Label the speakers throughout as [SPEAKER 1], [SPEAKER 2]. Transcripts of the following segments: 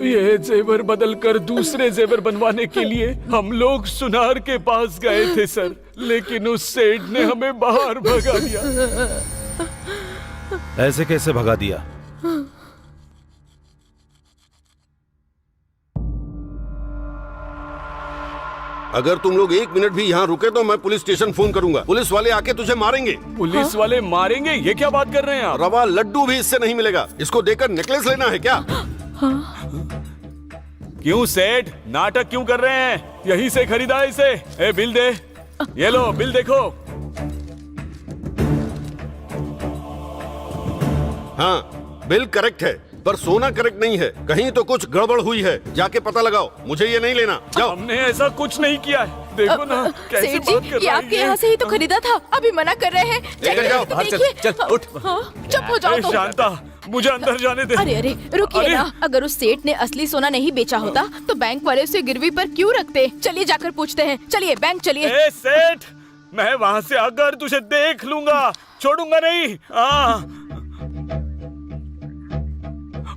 [SPEAKER 1] ये जेवर बदल कर दूसरे जेवर बनवाने के लिए हम लोग सुनार के पास गए थे सर, लेकिन उस सेठ ने हमें बाहर भगा दिया।
[SPEAKER 2] ऐसे कैसे भगा दिया?
[SPEAKER 3] अगर तुम लोग 1 मिनट भी यहाँ रुके तो मैं पुलिस स्टेशन फोन करूंगा। पुलिस वाले आके तुझे मारेंगे।
[SPEAKER 1] पुलिस वाले मारेंगे? ये क्या बात कर रहे हैं आप?
[SPEAKER 3] रवा लड्डू भी इससे नहीं मिलेगा। इसको देकर नेकलेस लेना है क्या?
[SPEAKER 1] क्यों सेठ, नाटक क्यों कर रहे हैं? यहीं से खरीदा है इसे। ए, बिल दे। ये लो बिल देखो।
[SPEAKER 3] हाँ, बिल करेक्ट है, पर सोना करेक्ट नहीं है। कहीं तो कुछ गड़बड़ हुई है, जाके पता लगाओ। मुझे ये नहीं लेना, जाओ।
[SPEAKER 1] हमने ऐसा कुछ नहीं किया है। देखो ना कैसे
[SPEAKER 4] सेठ
[SPEAKER 1] बात
[SPEAKER 4] जी,
[SPEAKER 1] कर
[SPEAKER 4] ये
[SPEAKER 1] रहा
[SPEAKER 4] आपके यहाँ से ही तो खरीदा था, अभी मना कर रहे हैं।
[SPEAKER 3] लेकर जाओ,
[SPEAKER 4] तो
[SPEAKER 3] बाहर
[SPEAKER 4] देखिए।
[SPEAKER 2] चल, उठ।
[SPEAKER 4] चुप हो जाओ तुम।
[SPEAKER 1] शांता, मुझे अंदर जाने दे।
[SPEAKER 4] अरे अरे रुकिए
[SPEAKER 1] अरे।
[SPEAKER 4] ना, अगर उस सेठ ने असली सोना नहीं बेचा होता तो बैंक वाले उसे गिरवी पर क्यों रखते? चलिए जाकर पूछते हैं। चलिए बैंक चलिए।
[SPEAKER 1] ए सेठ, मैं वहाँ से आकर तुझे देख लूंगा, छोड़ूंगा नहीं।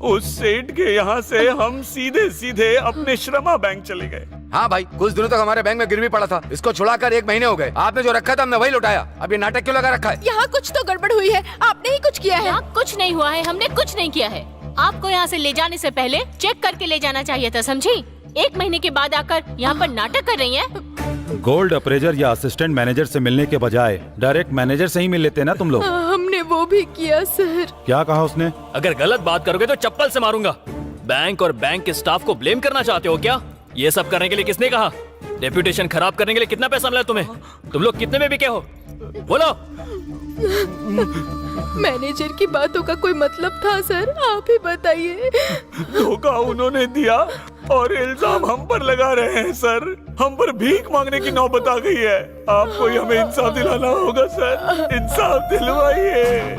[SPEAKER 1] उस सेठ के यहाँ से हम सीधे सीधे अपने श्रमा बैंक चले गए।
[SPEAKER 5] हाँ भाई, कुछ दिनों तक हमारे बैंक में गिरवी पड़ा था। इसको छुड़ाकर 1 महीने हो गए। आपने जो रखा था हमने वही लौटाया। अब ये नाटक क्यों लगा रखा है?
[SPEAKER 4] यहाँ कुछ तो गड़बड़ हुई है, आपने ही कुछ किया है।
[SPEAKER 6] यहाँ कुछ नहीं हुआ है, हमने कुछ नहीं किया है। आपको यहाँ से ले जाने से पहले चेक करके ले जाना चाहिए था, समझी? 1 महीने के बाद आकर यहाँ पर नाटक कर रही हैं।
[SPEAKER 2] गोल्ड अप्रेजर या असिस्टेंट मैनेजर से मिलने के बजाय डायरेक्ट मैनेजर से ही मिल लेते ना तुम लोग।
[SPEAKER 4] हमने वो भी किया सर।
[SPEAKER 2] क्या कहा उसने?
[SPEAKER 7] अगर गलत बात करोगे तो चप्पल से मारूंगा। बैंक और बैंक के स्टाफ को ब्लेम करना चाहते हो क्या? ये सब करने के लिए किसने कहा? रेपुटेशन खराब करने के लिए कितना पैसा मिला तुम्हें? तुम लोग कितने में बिके हो? बोलो।
[SPEAKER 4] मैनेजर की बातों का कोई मतलब था सर? आप ही बताइए।
[SPEAKER 1] धोखा उन्होंने दिया और इल्जाम हम पर लगा रहे हैं सर। हम पर भीख मांगने की नौबत आ गई है। आपको ही हमें इंसाफ दिलाना होगा सर, इंसाफ दिलवाइए।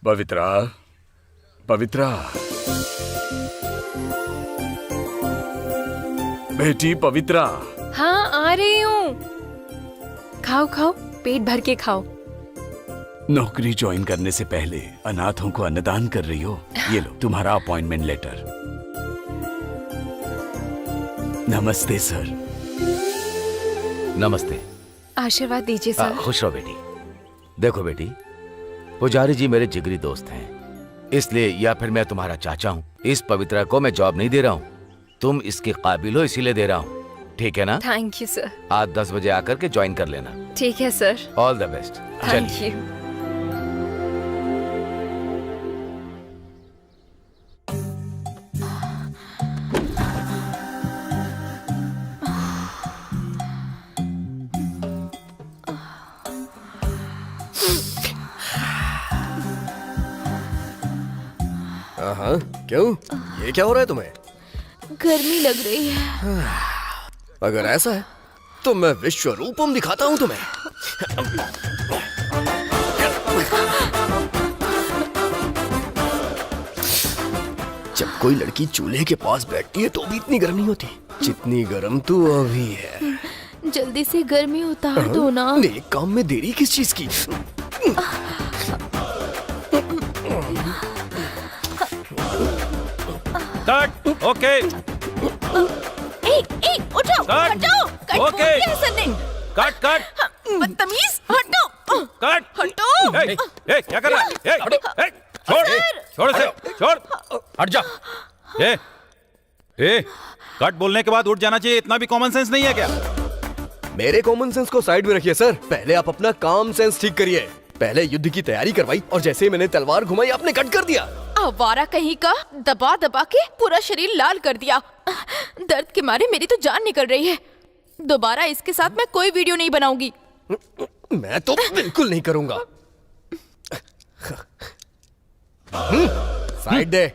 [SPEAKER 1] पवित्रा, पवित्रा, बेटी पवित्रा।
[SPEAKER 8] हाँ आ रही हूँ। खाओ खाओ, पेट भर के खाओ।
[SPEAKER 1] नौकरी ज्वाइन करने से पहले अनाथों को अन्नदान कर रही हो। ये लो तुम्हारा अपॉइंटमेंट लेटर। नमस्ते सर।
[SPEAKER 5] नमस्ते।
[SPEAKER 8] आशीर्वाद दीजिए सर।
[SPEAKER 5] खुश रहो बेटी। देखो बेटी, पुजारी जी मेरे जिगरी दोस्त हैं, इसलिए या फिर मैं तुम्हारा चाचा हूँ। इस पवित्रा को मैं जॉब नहीं दे रहा हूँ, तुम इसके काबिल हो इसीलिए दे रहा हूँ। ठीक है ना?
[SPEAKER 8] Thank you sir.
[SPEAKER 5] आज 10 बजे आकर के ज्वाइन कर लेना।
[SPEAKER 8] ठीक है sir.
[SPEAKER 5] All the best.
[SPEAKER 8] Thank you.
[SPEAKER 9] हाँ, क्यों? ये क्या हो रहा है तुम्हें?
[SPEAKER 4] गर्मी लग रही है।
[SPEAKER 9] अगर ऐसा है तो मैं विश्व रूपम दिखाता हूँ तुम्हें। जब कोई लड़की चूल्हे के पास बैठती है तो भी इतनी गर्म नहीं होती जितनी गर्म तू अभी है।
[SPEAKER 4] जल्दी से गर्मी उतार दो ना।
[SPEAKER 9] मेरे काम में देरी किस चीज की?
[SPEAKER 2] कट। ओके।
[SPEAKER 4] उठो,
[SPEAKER 2] कट।
[SPEAKER 4] हटो। Cut
[SPEAKER 2] okay.
[SPEAKER 4] बोल दिया है सर ने।
[SPEAKER 2] कट कट
[SPEAKER 4] बदतमीज, हटो।
[SPEAKER 2] कट।
[SPEAKER 4] हटो।
[SPEAKER 2] ए, क्या कर रहा है? ए, छोड़ छोड़ इसे, छोड़, हट जा। ए, कट बोलने के बाद उठ जाना चाहिए, इतना भी कॉमन सेंस नहीं है क्या?
[SPEAKER 9] मेरे कॉमन सेंस को साइड में रखिए सर। पहले आप अपना काम सेंस ठीक करिए। पहले युद्ध की तैयारी करवाई और जैसे ही मैंने तलवार घुमाई आपने कट कर दिया।
[SPEAKER 4] आवारा कहीं का, दबा दबा के पूरा शरीर लाल कर दिया। दर्द के मारे मेरी तो जान निकल रही है। दोबारा इसके साथ मैं कोई वीडियो नहीं बनाऊंगी।
[SPEAKER 9] मैं तो बिल्कुल नहीं करूंगा। साइड दे।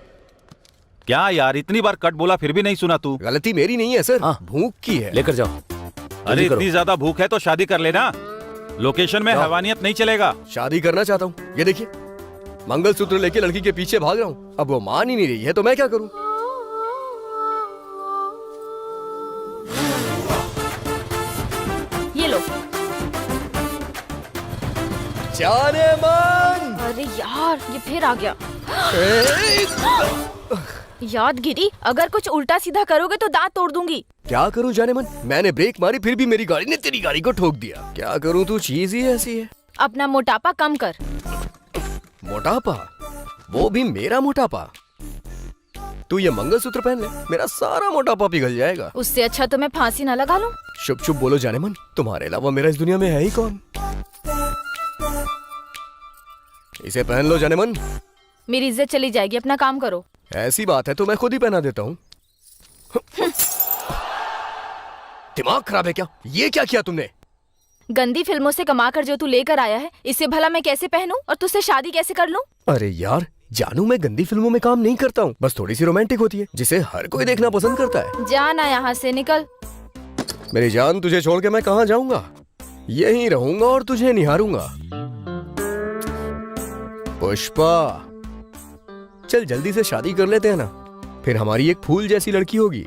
[SPEAKER 2] क्या यार, इतनी बार कट बोला फिर भी नहीं सुना तू?
[SPEAKER 9] गलती मेरी नहीं है सर, भूख की है।
[SPEAKER 7] लेकर जाओ।
[SPEAKER 2] अरे इतनी ज्यादा भूख है तो शादी कर लेना। लोकेशन में हैवानियत नहीं चलेगा।
[SPEAKER 9] शादी करना चाहता हूँ, ये देखिए मंगलसूत्र लेके लड़की के पीछे भाग रहा हूँ। अब वो मान ही नहीं रही है तो मैं क्या करूँ?
[SPEAKER 4] ये लो।
[SPEAKER 9] जाने मन।
[SPEAKER 4] अरे यार, ये फिर आ गया। यादगिरी, अगर कुछ उल्टा सीधा करोगे तो दांत तोड़ दूंगी।
[SPEAKER 9] क्या करूं जाने मन? मैंने ब्रेक मारी फिर भी मेरी गाड़ी ने तेरी गाड़ी को ठोक दिया। क्या करूं, तू चीज ही ऐसी है।
[SPEAKER 4] अपना मोटापा कम कर।
[SPEAKER 9] मोटापा? वो भी मेरा मोटापा? तू ये मंगलसूत्र पहन ले, मेरा सारा मोटापा पिघल जाएगा।
[SPEAKER 4] उससे अच्छा तो मैं फांसी ना लगा लूं।
[SPEAKER 9] शुभ शुभ बोलो जाने मन, तुम्हारे अलावा मेरा इस दुनिया में है ही कौन? इसे पहन लो जाने मन।
[SPEAKER 4] मेरी इज्जत चली जाएगी, अपना काम करो।
[SPEAKER 9] ऐसी बात है तो मैं खुद ही पहना देता हूँ। दिमाग खराब है क्या? ये क्या किया तुमने?
[SPEAKER 4] गंदी फिल्मों से कमाकर जो तू लेकर आया है, इसे भला मैं कैसे पहनूं और तुझसे शादी कैसे कर लूं?
[SPEAKER 9] अरे यार जानू, मैं गंदी फिल्मों में काम नहीं करता हूँ, बस थोड़ी सी रोमांटिक होती है जिसे हर कोई देखना पसंद करता है।
[SPEAKER 4] जाना यहाँ से, निकल।
[SPEAKER 9] मेरी जान, तुझे छोड़ के मैं कहाँ जाऊंगा? यहीं रहूंगा और तुझे निहारूंगा। पुष्पा, चल जल्दी से शादी कर लेते हैं ना, फिर हमारी एक फूल जैसी लड़की होगी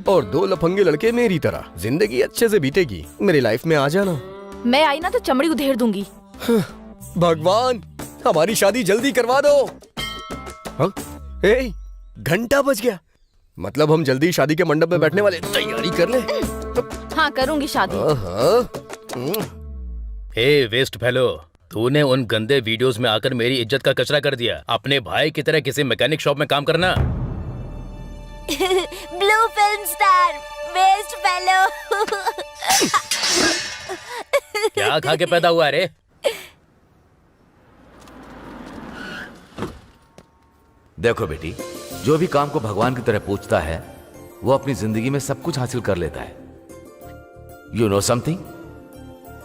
[SPEAKER 9] और 2 लफंगे लड़के मेरी तरह। जिंदगी अच्छे से बीतेगी। मेरी लाइफ में आ जाना।
[SPEAKER 4] मैं आई ना तो चमड़ी उधेड़ दूंगी।
[SPEAKER 9] भगवान, हमारी शादी जल्दी करवा दो। हाँ? ए, घंटा बज गया। मतलब हम जल्दी शादी के मंडप में बैठने वाले। तैयारी कर ले।
[SPEAKER 4] हाँ, करूंगी शादी।
[SPEAKER 7] हे वेस्ट फेलो, तूने उन गंदे वीडियोस में आकर मेरी इज्जत का कचरा कर दिया। अपने भाई की तरह किसी मैकेनिक शॉप में काम करना।
[SPEAKER 4] Blue film star, waste fellow.
[SPEAKER 7] क्या खा के पैदा हुआ रे?
[SPEAKER 5] देखो बेटी, जो भी काम को भगवान की तरह पूछता है वो अपनी जिंदगी में सब कुछ हासिल कर लेता है। You know something,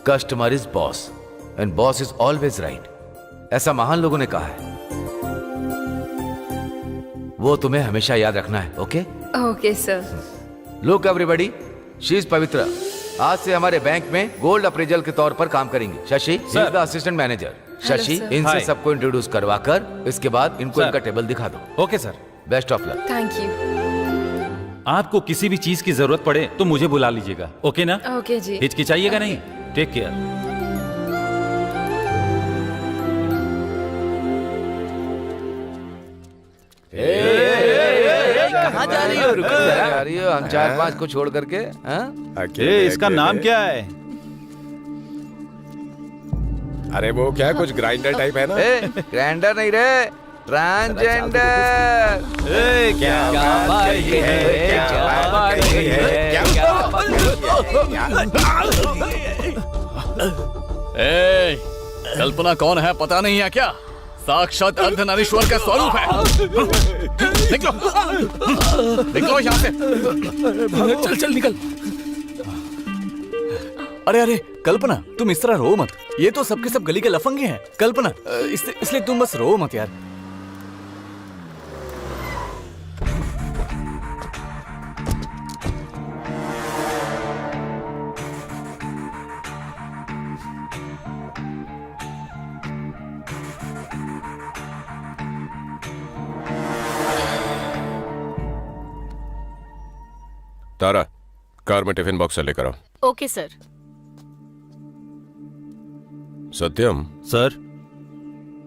[SPEAKER 5] customer is boss and boss is always right. ऐसा महान लोगों ने कहा है, वो तुम्हें हमेशा याद रखना है। Okay
[SPEAKER 8] okay sir.
[SPEAKER 5] Look everybody, she is Pavitra आज से हमारे बैंक में गोल्ड अप्रेजल के तौर पर काम करेंगी। Shashi is the assistant manager. Shashi,
[SPEAKER 8] sir.
[SPEAKER 5] इनसे
[SPEAKER 2] Hi.
[SPEAKER 5] सबको इंट्रोड्यूस करवा कर इसके बाद इनको
[SPEAKER 2] Sir.
[SPEAKER 5] इनका टेबल दिखा दो।
[SPEAKER 2] Okay sir.
[SPEAKER 5] Best of luck.
[SPEAKER 8] Thank you.
[SPEAKER 2] आपको किसी भी चीज की जरूरत पड़े तो मुझे बुला लीजिएगा। ओके ना?
[SPEAKER 8] ओके जी।
[SPEAKER 2] हिचकिचाइएगा नहीं। Take care.
[SPEAKER 5] कहाँ जा रही हो? जा रही हो? हम 4-5 को छोड़ करके? हाँ?
[SPEAKER 2] इसका नाम क्या है?
[SPEAKER 10] अरे वो क्या कुछ ग्राइंडर टाइप है ना?
[SPEAKER 5] ग्राइंडर नहीं रे, ट्रांसजेंडर।
[SPEAKER 2] क्या बात
[SPEAKER 1] ए, कल्पना कौन है पता नहीं है क्या? साक्षात अर्धनारीश्वर का स्वरूप है। निकलो, निकलो यहाँ से। चल चल निकल। अरे अरे कल्पना, तुम इस तरह रो मत। ये तो सबके सब गली के लफंगे हैं। कल्पना, इसलिए तुम बस रो मत यार।
[SPEAKER 10] तारा, कार में टिफिन बॉक्स से लेकर आओ।
[SPEAKER 6] Okay sir.
[SPEAKER 10] सत्यम
[SPEAKER 2] सर।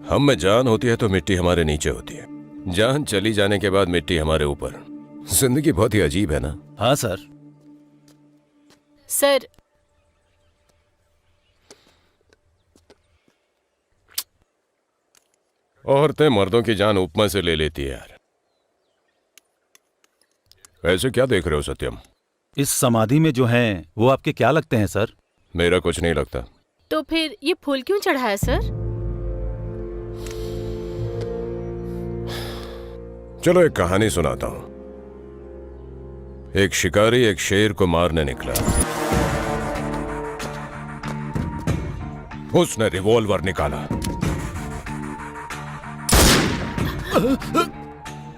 [SPEAKER 10] हम में जान होती है तो मिट्टी हमारे नीचे होती है, जान चली जाने के बाद मिट्टी हमारे ऊपर। जिंदगी बहुत ही अजीब है ना?
[SPEAKER 2] हाँ सर।
[SPEAKER 6] सर,
[SPEAKER 10] औरतें मर्दों की जान उपमा से ले लेती है यार। ऐसे क्या देख रहे हो सत्यम?
[SPEAKER 2] इस समाधि में जो हैं वो आपके क्या लगते हैं सर?
[SPEAKER 10] मेरा कुछ नहीं लगता।
[SPEAKER 6] तो फिर ये फूल क्यों चढ़ाया सर?
[SPEAKER 10] चलो एक कहानी सुनाता हूं। एक शिकारी एक शेर को मारने निकला। उसने रिवॉल्वर निकाला।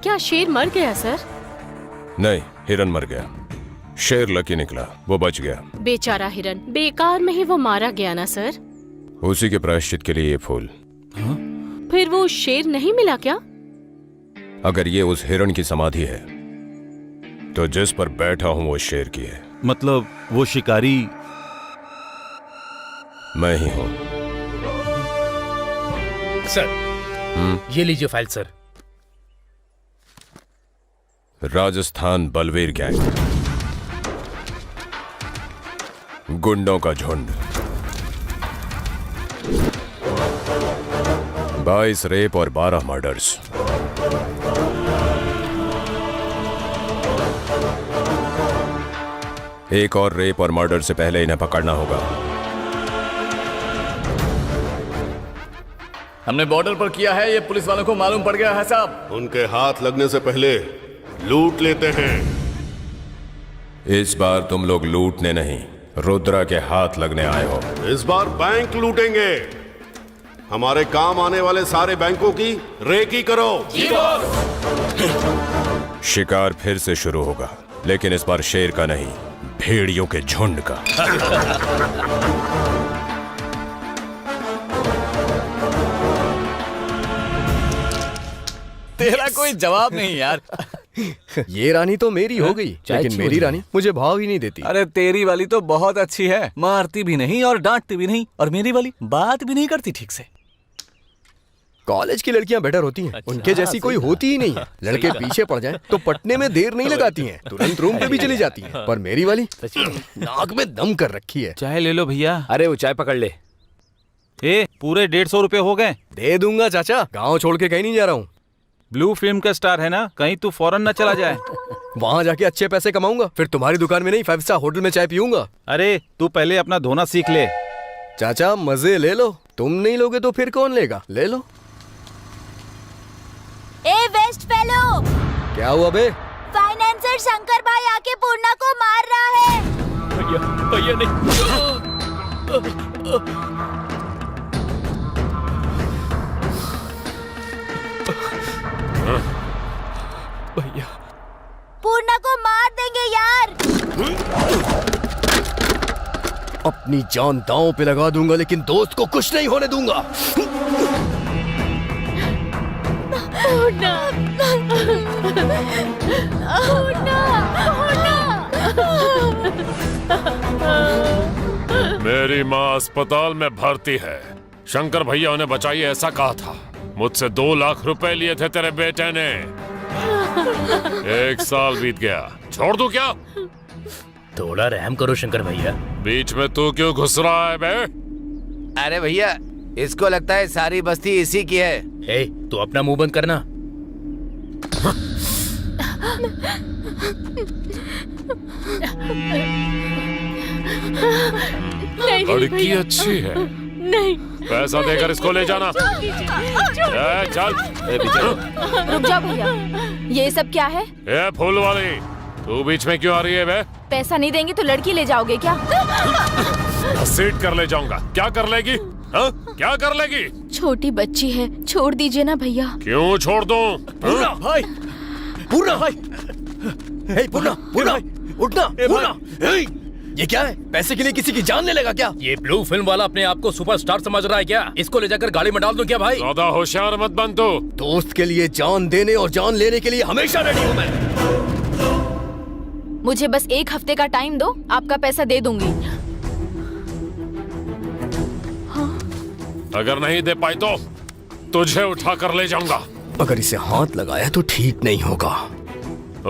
[SPEAKER 6] क्या शेर मर गया सर?
[SPEAKER 10] नहीं, हिरन मर गया। शेर लकी निकला, वो बच गया।
[SPEAKER 6] बेचारा हिरन, बेकार में ही वो मारा गया ना सर।
[SPEAKER 10] उसी के प्रायश्चित के लिए ये फूल।
[SPEAKER 6] फिर वो शेर नहीं मिला क्या?
[SPEAKER 10] अगर ये उस हिरन की समाधि है तो जिस पर बैठा हूं वो शेर की है।
[SPEAKER 2] मतलब वो शिकारी
[SPEAKER 10] मैं ही हूं।
[SPEAKER 11] सर, ये लीजिए file sir.
[SPEAKER 10] Rajasthan Balveer gang, गुंडों का झुंड, 22 रेप और 12 मर्डर्स। एक और रेप और मर्डर से पहले इन्हें पकड़ना होगा।
[SPEAKER 7] हमने बॉर्डर पर किया है, ये पुलिस वालों को मालूम पड़ गया है साहब।
[SPEAKER 3] उनके हाथ लगने से पहले लूट लेते हैं।
[SPEAKER 10] इस बार तुम लोग लूटने नहीं, रुद्रा के हाथ लगने आए हो।
[SPEAKER 3] इस बार बैंक लूटेंगे। हमारे काम आने वाले सारे बैंकों की रेकी करो।
[SPEAKER 7] जी बॉस।
[SPEAKER 10] शिकार फिर से शुरू होगा, लेकिन इस बार शेर का नहीं, भेड़ियों के झुंड का।
[SPEAKER 7] तेरा कोई जवाब नहीं यार।
[SPEAKER 9] ये रानी तो मेरी हो गई, लेकिन मेरी रानी मुझे भाव ही नहीं देती।
[SPEAKER 11] अरे तेरी वाली तो बहुत अच्छी है, मारती भी नहीं और डांटती भी नहीं, और मेरी वाली बात भी नहीं करती ठीक से।
[SPEAKER 9] कॉलेज की लड़कियां बेटर होती हैं, उनके जैसी कोई होती ही नहीं है। लड़के पीछे पड़ जाएं तो पटने में देर नहीं लगाती हैं, तुरंत रूम पे भी चली जाती हैं। पर मेरी वाली नाक में दम कर रखी है।
[SPEAKER 2] चाय ले लो भैया।
[SPEAKER 11] अरे वो चाय पकड़ ले।
[SPEAKER 2] पूरे 150 रुपए हो गए।
[SPEAKER 9] दे दूंगा चाचा, गाँव छोड़ के कहीं नहीं जा रहा हूँ।
[SPEAKER 2] ब्लू फिल्म का स्टार है ना, कहीं तू फौरन न चला जाए।
[SPEAKER 9] वहाँ जाके अच्छे पैसे कमाऊंगा, फिर तुम्हारी दुकान में नहीं 5 स्टार होटल में चाय पीऊंगा।
[SPEAKER 2] अरे तू पहले अपना धोना सीख ले।
[SPEAKER 9] चाचा मजे ले लो, तुम नहीं लोगे तो फिर कौन लेगा? ले लो।
[SPEAKER 4] ए वेस्ट फेलो,
[SPEAKER 9] क्या हुआ बे?
[SPEAKER 4] फाइनेंसर शंकर भाई आके पूर्णा को मार रहा है।
[SPEAKER 7] भैया नहीं। भैया
[SPEAKER 4] पूर्णा को मार देंगे यार।
[SPEAKER 9] अपनी जान दांव पे लगा दूंगा, लेकिन दोस्त को कुछ नहीं होने दूंगा।
[SPEAKER 6] पूर्णा,
[SPEAKER 12] मेरी माँ अस्पताल में भर्ती है। शंकर भैया उन्हें बचाइए ऐसा कहा था। मुझसे 2 लाख रुपए लिए थे तेरे बेटे ने। 1 साल बीत गया, छोड़ दूं क्या?
[SPEAKER 11] थोड़ा रहम करो शंकर भैया।
[SPEAKER 12] बीच में तू क्यों घुस रहा है बे?
[SPEAKER 5] अरे भैया, इसको लगता है सारी बस्ती इसी की है।
[SPEAKER 11] ए, तू अपना मुंह बंद करना।
[SPEAKER 6] नहीं
[SPEAKER 12] लड़की अच्छी है,
[SPEAKER 6] नहीं।
[SPEAKER 12] पैसा देकर इसको ले जाना। चल।
[SPEAKER 4] रुक जाओ भैया, ये सब क्या है?
[SPEAKER 12] ए फूल वाली, तू बीच में क्यों आ रही है बे?
[SPEAKER 4] पैसा नहीं देंगे तो लड़की ले जाओगे क्या?
[SPEAKER 12] सीट कर ले जाऊंगा। क्या कर लेगी? हाँ? क्या कर लेगी?
[SPEAKER 4] छोटी बच्ची है, छोड़ दीजिए ना भैया।
[SPEAKER 12] क्यों छोड़ दूं?
[SPEAKER 9] पूर्णा भाई, पूर्णा भाई, हे पूर्णा, पूर्णा, उठना, पूर्णा। हे, ये क्या है? पैसे के लिए किसी की जान ले लेगा क्या?
[SPEAKER 11] ये ब्लू फिल्म वाला अपने आप को सुपरस्टार समझ रहा है क्या? इसको ले जाकर गाड़ी में डाल दूं क्या भाई?
[SPEAKER 12] ज्यादा होशियार मत बन तू।
[SPEAKER 9] दोस्त के लिए जान देने और जान लेने के लिए हमेशा रेडी हूँ मैं।
[SPEAKER 4] मुझे बस 1 हफ्ते का टाइम दो, आपका पैसा दे दूंगी।
[SPEAKER 12] अगर नहीं दे पाई तो तुझे उठा कर ले जाऊंगा।
[SPEAKER 9] अगर इसे हाथ लगाया तो ठीक नहीं होगा।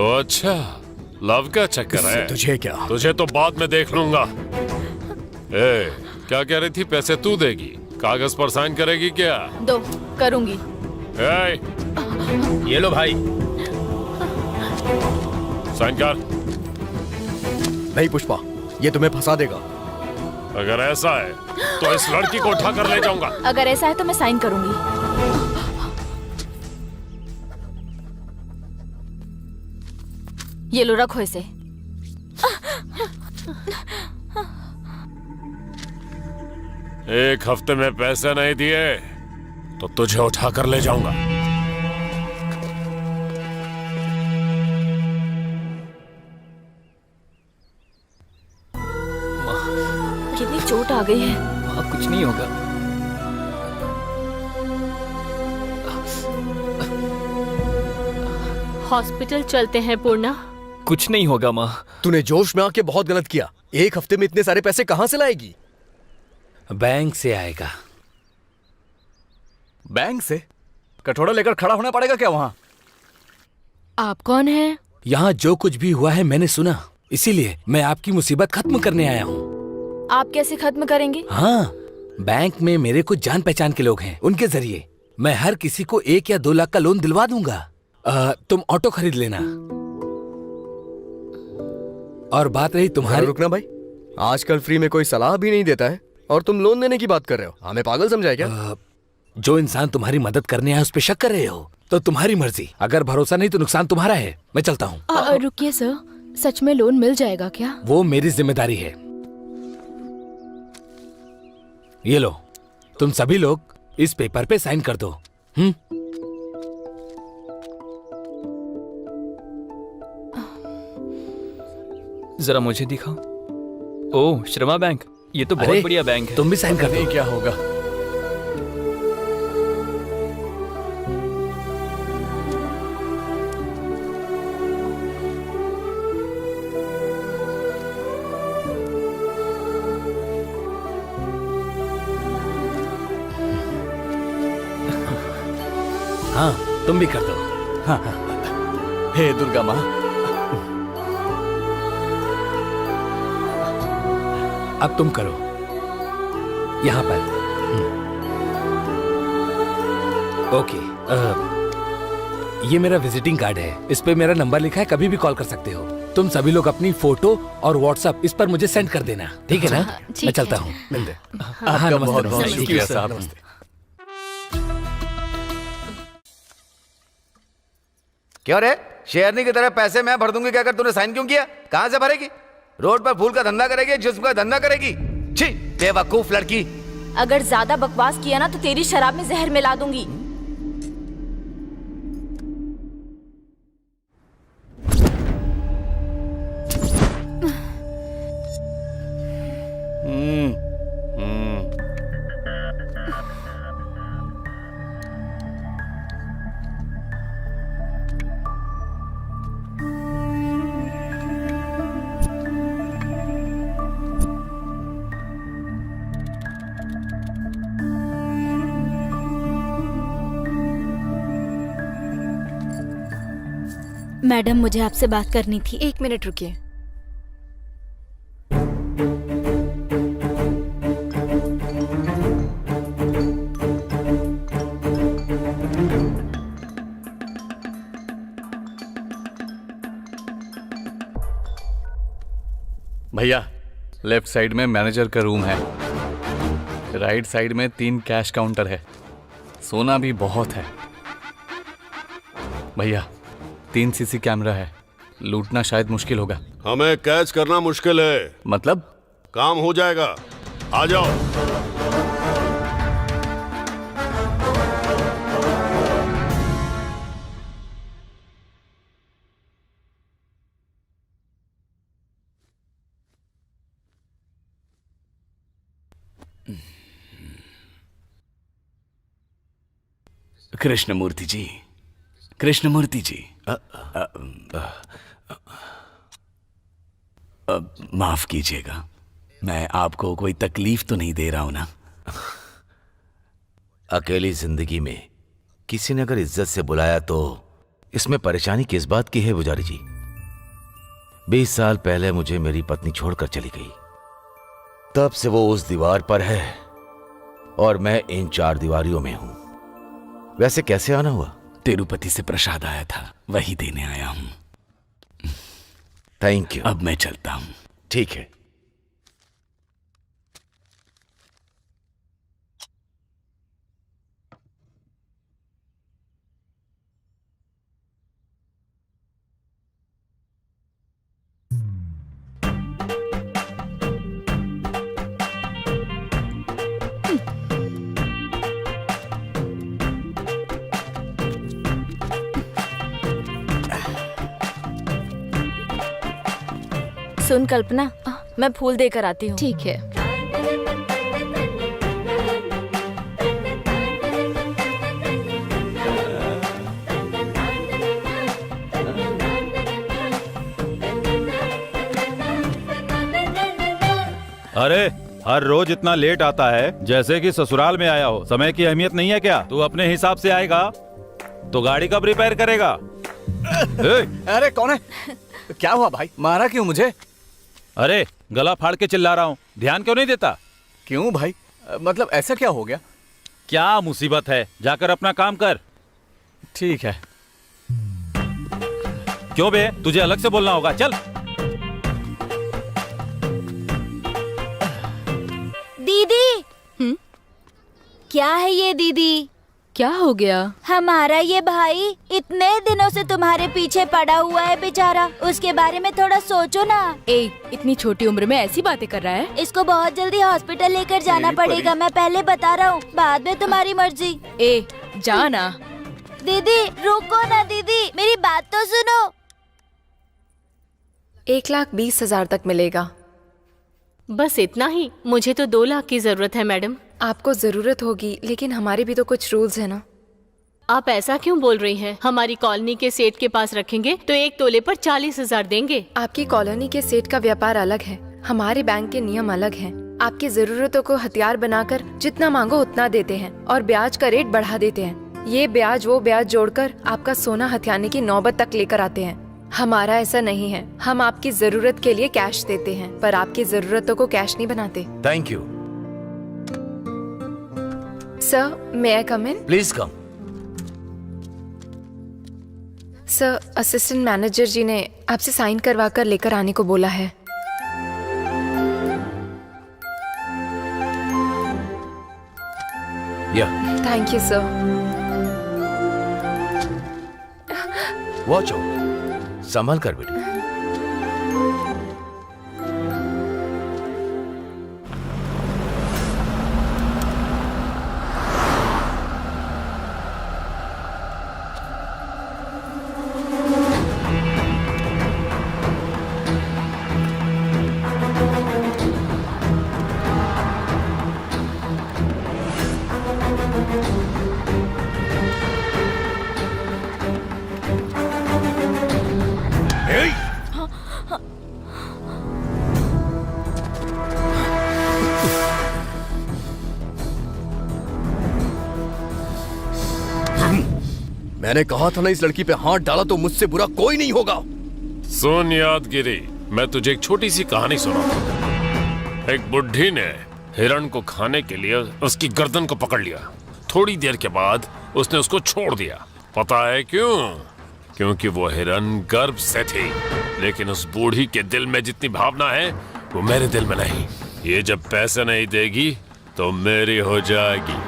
[SPEAKER 12] अच्छा, लव का चक्कर है।
[SPEAKER 9] तुझे क्या?
[SPEAKER 12] तुझे तो बाद में देख लूंगा। ए, क्या कह रही थी? पैसे तू देगी, कागज पर साइन करेगी क्या?
[SPEAKER 4] दो, करूंगी।
[SPEAKER 12] ए,
[SPEAKER 11] ये लो भाई,
[SPEAKER 12] साइन कर।
[SPEAKER 9] नहीं पुष्पा, ये तुम्हें फंसा देगा।
[SPEAKER 12] अगर ऐसा है तो इस लड़की को उठा कर ले जाऊंगा।
[SPEAKER 4] अगर ऐसा है तो मैं साइन करूंगी। ये लो, रखो इसे।
[SPEAKER 12] एक हफ्ते में पैसे नहीं दिए तो तुझे उठाकर ले जाऊंगा।
[SPEAKER 4] कितनी चोट आ गई है।
[SPEAKER 7] अब कुछ नहीं होगा।
[SPEAKER 6] हॉस्पिटल चलते हैं पूर्णा।
[SPEAKER 7] कुछ नहीं होगा माँ।
[SPEAKER 9] तूने जोश में आके बहुत गलत किया। एक हफ्ते में इतने सारे पैसे कहाँ से लाएगी?
[SPEAKER 11] बैंक से आएगा। बैंक से? कटोरा लेकर खड़ा होना पड़ेगा क्या वहाँ?
[SPEAKER 4] आप कौन हैं?
[SPEAKER 11] यहाँ जो कुछ भी हुआ है मैंने सुना, इसीलिए मैं आपकी मुसीबत खत्म करने आया हूँ।
[SPEAKER 4] आप कैसे खत्म करेंगे?
[SPEAKER 11] हाँ, बैंक में मेरे कुछ जान पहचान के लोग हैं, उनके जरिए मैं हर किसी को 1 या 2 लाख का लोन दिलवा दूंगा। तुम ऑटो खरीद लेना। और बात रही तुम्हारी।
[SPEAKER 9] रुकना भाई, आजकल फ्री में कोई सलाह भी नहीं देता है और तुम लोन देने की बात कर रहे हो। हमें पागल समझा है क्या?
[SPEAKER 11] जो इंसान तुम्हारी मदद करने आया उस पे शक कर रहे हो तो तुम्हारी मर्जी। अगर भरोसा नहीं तो नुकसान तुम्हारा है। मैं चलता हूँ।
[SPEAKER 4] रुकिए सर, सच में लोन मिल जाएगा क्या?
[SPEAKER 11] वो मेरी जिम्मेदारी है। ये लो, तुम सभी लोग इस पेपर पे साइन कर दो।
[SPEAKER 7] जरा मुझे दिखाओ। ओह, श्रमा बैंक, ये तो बहुत बढ़िया बैंक है।
[SPEAKER 11] तुम भी साइन कर दो।
[SPEAKER 9] क्या होगा?
[SPEAKER 11] हाँ, तुम भी कर दो। हाँ, हाँ। हे दुर्गा माँ, अब तुम करो यहाँ पर। ओके, ये मेरा विजिटिंग कार्ड है। इस पे मेरा नंबर लिखा है, कभी भी कॉल कर सकते हो। तुम सभी लोग अपनी फोटो और व्हाट्सएप इस पर मुझे सेंड कर देना, ठीक है ना? मैं चलता हूँ।
[SPEAKER 9] आपका बहुत बहुत शुक्रिया साहब।
[SPEAKER 5] क्यों रे, शेरनी की तरह पैसे मैं भर दूंगी, क्या कर तूने साइन क्यों किया? कहां से भरेगी? रोड पर फूल का धंधा करेगी, जिस्म का धंधा करेगी? छी, बेवकूफ लड़की।
[SPEAKER 4] अगर ज्यादा बकवास किया ना तो तेरी शराब में जहर मिला दूंगी। मैडम, मुझे आपसे बात करनी थी।
[SPEAKER 8] 1 मिनट रुकिए।
[SPEAKER 11] भैया, लेफ्ट साइड में मैनेजर का रूम है, राइट साइड में 3 कैश काउंटर है। सोना भी बहुत है। भैया, 3 सीसी कैमरा है, लूटना शायद मुश्किल होगा।
[SPEAKER 3] हमें कैच करना मुश्किल है।
[SPEAKER 11] मतलब?
[SPEAKER 3] काम हो जाएगा, आ जाओ।
[SPEAKER 11] कृष्णमूर्ति जी, कृष्णमूर्ति जी, माफ कीजिएगा, मैं आपको कोई तकलीफ तो नहीं दे रहा हूं ना?
[SPEAKER 5] अकेली जिंदगी में किसी ने अगर इज्जत से बुलाया तो इसमें परेशानी किस बात की है पुजारी जी? 20 साल पहले मुझे मेरी पत्नी छोड़कर चली गई, तब से वो उस दीवार पर है और मैं इन 4 दीवारियों में हूं। वैसे कैसे आना हुआ?
[SPEAKER 11] तिरुपति से प्रसाद आया था, वही देने आया हूं।
[SPEAKER 5] Thank you.
[SPEAKER 11] अब मैं चलता हूं।
[SPEAKER 5] ठीक है।
[SPEAKER 13] सुन कल्पना, मैं फूल देकर आती हूँ।
[SPEAKER 4] ठीक है।
[SPEAKER 2] अरे हर रोज इतना लेट आता है जैसे कि ससुराल में आया हो। समय की अहमियत नहीं है क्या? तू अपने हिसाब से आएगा तो गाड़ी कब रिपेयर करेगा?
[SPEAKER 14] अरे कौन है? क्या हुआ भाई, मारा क्यों मुझे?
[SPEAKER 2] अरे गला फाड़ के चिल्ला रहा हूँ, ध्यान क्यों नहीं देता?
[SPEAKER 14] क्यों भाई, मतलब ऐसा क्या हो गया?
[SPEAKER 2] क्या मुसीबत है, जाकर अपना काम कर।
[SPEAKER 14] ठीक है।
[SPEAKER 2] क्यों बे, तुझे अलग से बोलना होगा, चल।
[SPEAKER 13] दीदी। क्या है ये दीदी?
[SPEAKER 4] क्या हो गया?
[SPEAKER 13] हमारा ये भाई इतने दिनों से तुम्हारे पीछे पड़ा हुआ है बेचारा, उसके बारे में थोड़ा सोचो ना।
[SPEAKER 4] इतनी छोटी उम्र में ऐसी बातें कर रहा है?
[SPEAKER 13] इसको बहुत जल्दी हॉस्पिटल लेकर जाना पड़ेगा, मैं पहले बता रहा हूँ, बाद में तुम्हारी मर्जी।
[SPEAKER 4] जा ना।
[SPEAKER 13] दीदी रुको ना दीदी, मेरी बात तो सुनो।
[SPEAKER 8] 1,20,000 तक मिलेगा।
[SPEAKER 6] बस इतना ही? मुझे तो 2 लाख की जरूरत है मैडम।
[SPEAKER 8] आपको जरूरत होगी, लेकिन हमारे भी तो कुछ रूल्स है ना।
[SPEAKER 6] आप ऐसा क्यों बोल रही हैं? हमारी कॉलोनी के सेठ के पास रखेंगे तो 1 तोले पर 40,000 देंगे।
[SPEAKER 8] आपकी कॉलोनी के सेठ का व्यापार अलग है, हमारे बैंक के नियम अलग हैं। आपकी जरूरतों को हथियार बनाकर जितना मांगो उतना देते हैं और ब्याज का रेट बढ़ा देते हैं। ये ब्याज वो ब्याज जोड़कर आपका सोना हथियाने की नौबत तक लेकर आते हैं। हमारा ऐसा नहीं है, हम आपकी जरूरत के लिए कैश देते हैं पर आपकी जरूरतों को कैश नहीं बनाते।
[SPEAKER 5] Thank you.
[SPEAKER 8] Sir, may I come in?
[SPEAKER 5] Please come.
[SPEAKER 8] Sir, assistant manager ji ने आपसे साइन करवा कर लेकर आने को बोला है। Thank you sir.
[SPEAKER 5] Watch out, संभल कर बेटी।
[SPEAKER 9] मैंने कहा था ना, इस लड़की पे हाथ डाला तो मुझसे बुरा कोई नहीं होगा।
[SPEAKER 12] सुन यादगिरी, मैं तुझे एक छोटी सी कहानी सुनाता। एक बुढ़ी ने हिरण को खाने के लिए उसकी गर्दन को पकड़ लिया। थोड़ी देर के बाद उसने उसको छोड़ दिया। पता है क्यों? क्योंकि वो हिरण गर्भ से थी। लेकिन उस बूढ़ी के दिल में जितनी भावना है वो मेरे दिल में नहीं। ये जब पैसे नहीं देगी तो मेरी हो जाएगी।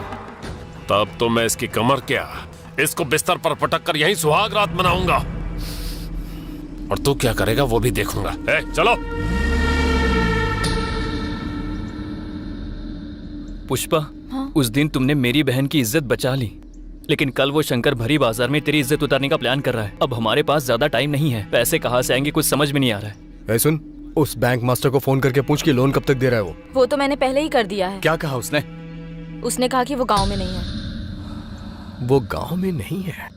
[SPEAKER 12] तब तो मैं इसकी कमर क्या, इसको बिस्तर पर पटक कर यहीं सुहाग रात मनाऊंगा। और तू क्या करेगा वो भी देखूंगा। चलो।
[SPEAKER 7] पुष्पा, उस दिन तुमने मेरी बहन की इज्जत बचा ली, लेकिन कल वो शंकर भरी बाजार में तेरी इज्जत उतारने का प्लान कर रहा है। अब हमारे पास ज्यादा टाइम नहीं है, पैसे कहाँ से आएंगे कुछ समझ में नहीं आ रहा है।
[SPEAKER 9] सुन, उस बैंक मास्टर को फोन करके पूछ कि लोन कब तक दे रहा है
[SPEAKER 13] वो तो मैंने पहले ही कर दिया है।
[SPEAKER 14] क्या कहा उसने?
[SPEAKER 13] उसने कहा कि वो गांव में नहीं है।
[SPEAKER 9] वो गांव में नहीं है?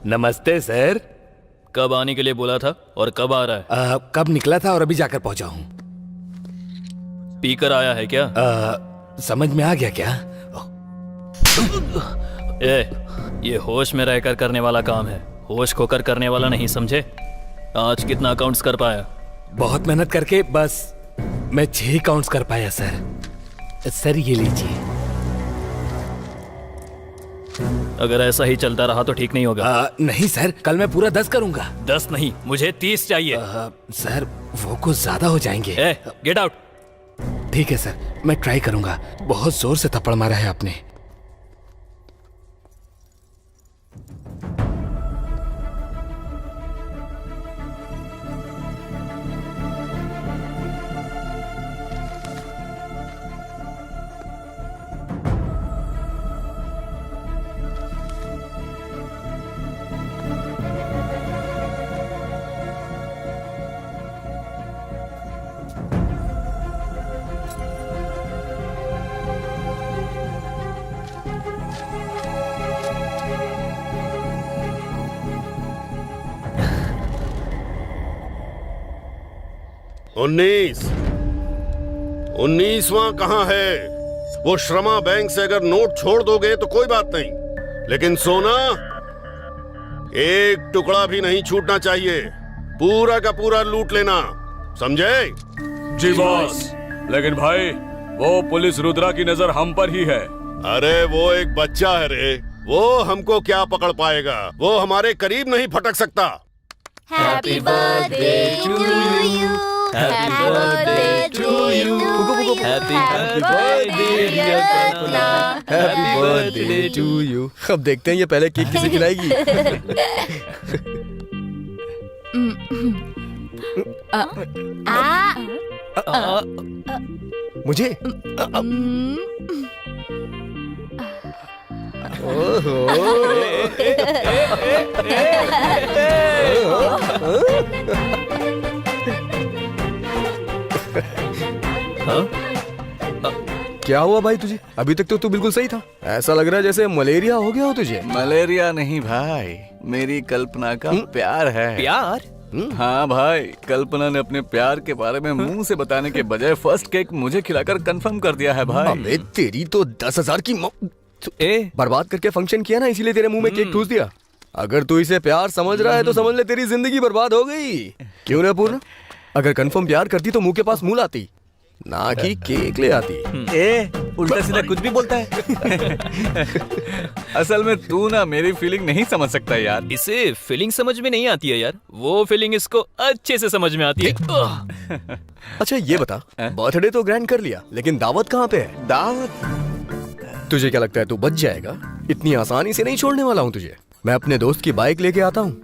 [SPEAKER 11] नमस्ते सर।
[SPEAKER 7] कब आने के लिए बोला था और कब आ रहा है?
[SPEAKER 11] कब निकला था और अभी जाकर पहुंचा हूं।
[SPEAKER 7] पीकर आया है क्या?
[SPEAKER 11] समझ में आ गया क्या?
[SPEAKER 7] ये होश में रहकर करने वाला काम है, होश खोकर करने वाला नहीं, समझे? आज कितना अकाउंट्स कर पाया?
[SPEAKER 11] बहुत मेहनत करके बस मैं 6 अकाउंट्स कर पाया सर। सर ये लीजिए।
[SPEAKER 7] अगर ऐसा ही चलता रहा तो ठीक नहीं होगा।
[SPEAKER 11] नहीं सर, कल मैं पूरा 10 करूंगा।
[SPEAKER 7] 10 नहीं, मुझे 30 चाहिए।
[SPEAKER 11] सर वो कुछ ज्यादा हो जाएंगे।
[SPEAKER 7] Get out.
[SPEAKER 11] ठीक है सर, मैं ट्राई करूंगा। बहुत जोर से थप्पड़ मारा है आपने।
[SPEAKER 3] 19वां कहाँ है? वो श्रमा बैंक से अगर नोट छोड़ दोगे तो कोई बात नहीं, लेकिन सोना एक टुकड़ा भी नहीं छूटना चाहिए। पूरा का पूरा लूट लेना, समझे?
[SPEAKER 1] जी बॉस। लेकिन भाई वो पुलिस रुद्रा की नजर हम पर ही है।
[SPEAKER 3] अरे वो एक बच्चा है रे, वो हमको क्या पकड़ पाएगा? वो हमारे करीब नहीं फटक सकता।
[SPEAKER 13] Happy birthday to you, happy birthday to you,
[SPEAKER 7] happy birthday
[SPEAKER 9] happy birthday to you. अब देखते हैं ये पहले केक किसे खिलाएगी। मुझे क्या हुआ भाई तुझे? अभी तक तो तू बिल्कुल सही था। ऐसा लग रहा है जैसे मलेरिया हो गया हो तुझे।
[SPEAKER 14] मलेरिया नहीं भाई, मेरी कल्पना का प्यार है।
[SPEAKER 7] प्यार?
[SPEAKER 14] हाँ भाई, कल्पना ने अपने प्यार के बारे में मुंह से बताने के बजाय फर्स्ट केक मुझे खिलाकर कंफर्म कर दिया है भाई।
[SPEAKER 9] अबे तेरी तो 10,000 की बर्बाद करके फंक्शन किया ना, इसीलिए तेरे मुंह में केक ठूस दिया। अगर तू इसे प्यार समझ रहा है तो समझ ले तेरी जिंदगी बर्बाद हो गई। क्यों ना पूर्ण? अगर कंफर्म प्यार करती तो मुंह के पास मुंह लाती, ना कि केक ले आती।
[SPEAKER 14] उल्टा सीधा कुछ भी बोलता है। असल में तू ना मेरी फीलिंग नहीं समझ सकता यार।
[SPEAKER 7] इसे फीलिंग समझ में नहीं आती है यार, वो फीलिंग इसको अच्छे से समझ में आती है।
[SPEAKER 9] अच्छा ये बता, बर्थडे तो ग्रैंड कर लिया, लेकिन दावत कहाँ पे है?
[SPEAKER 14] दावत?
[SPEAKER 9] तुझे क्या लगता है तू बच जाएगा? इतनी आसानी से नहीं छोड़ने वाला हूँ तुझे। मैं अपने दोस्त की बाइक लेके आता हूँ,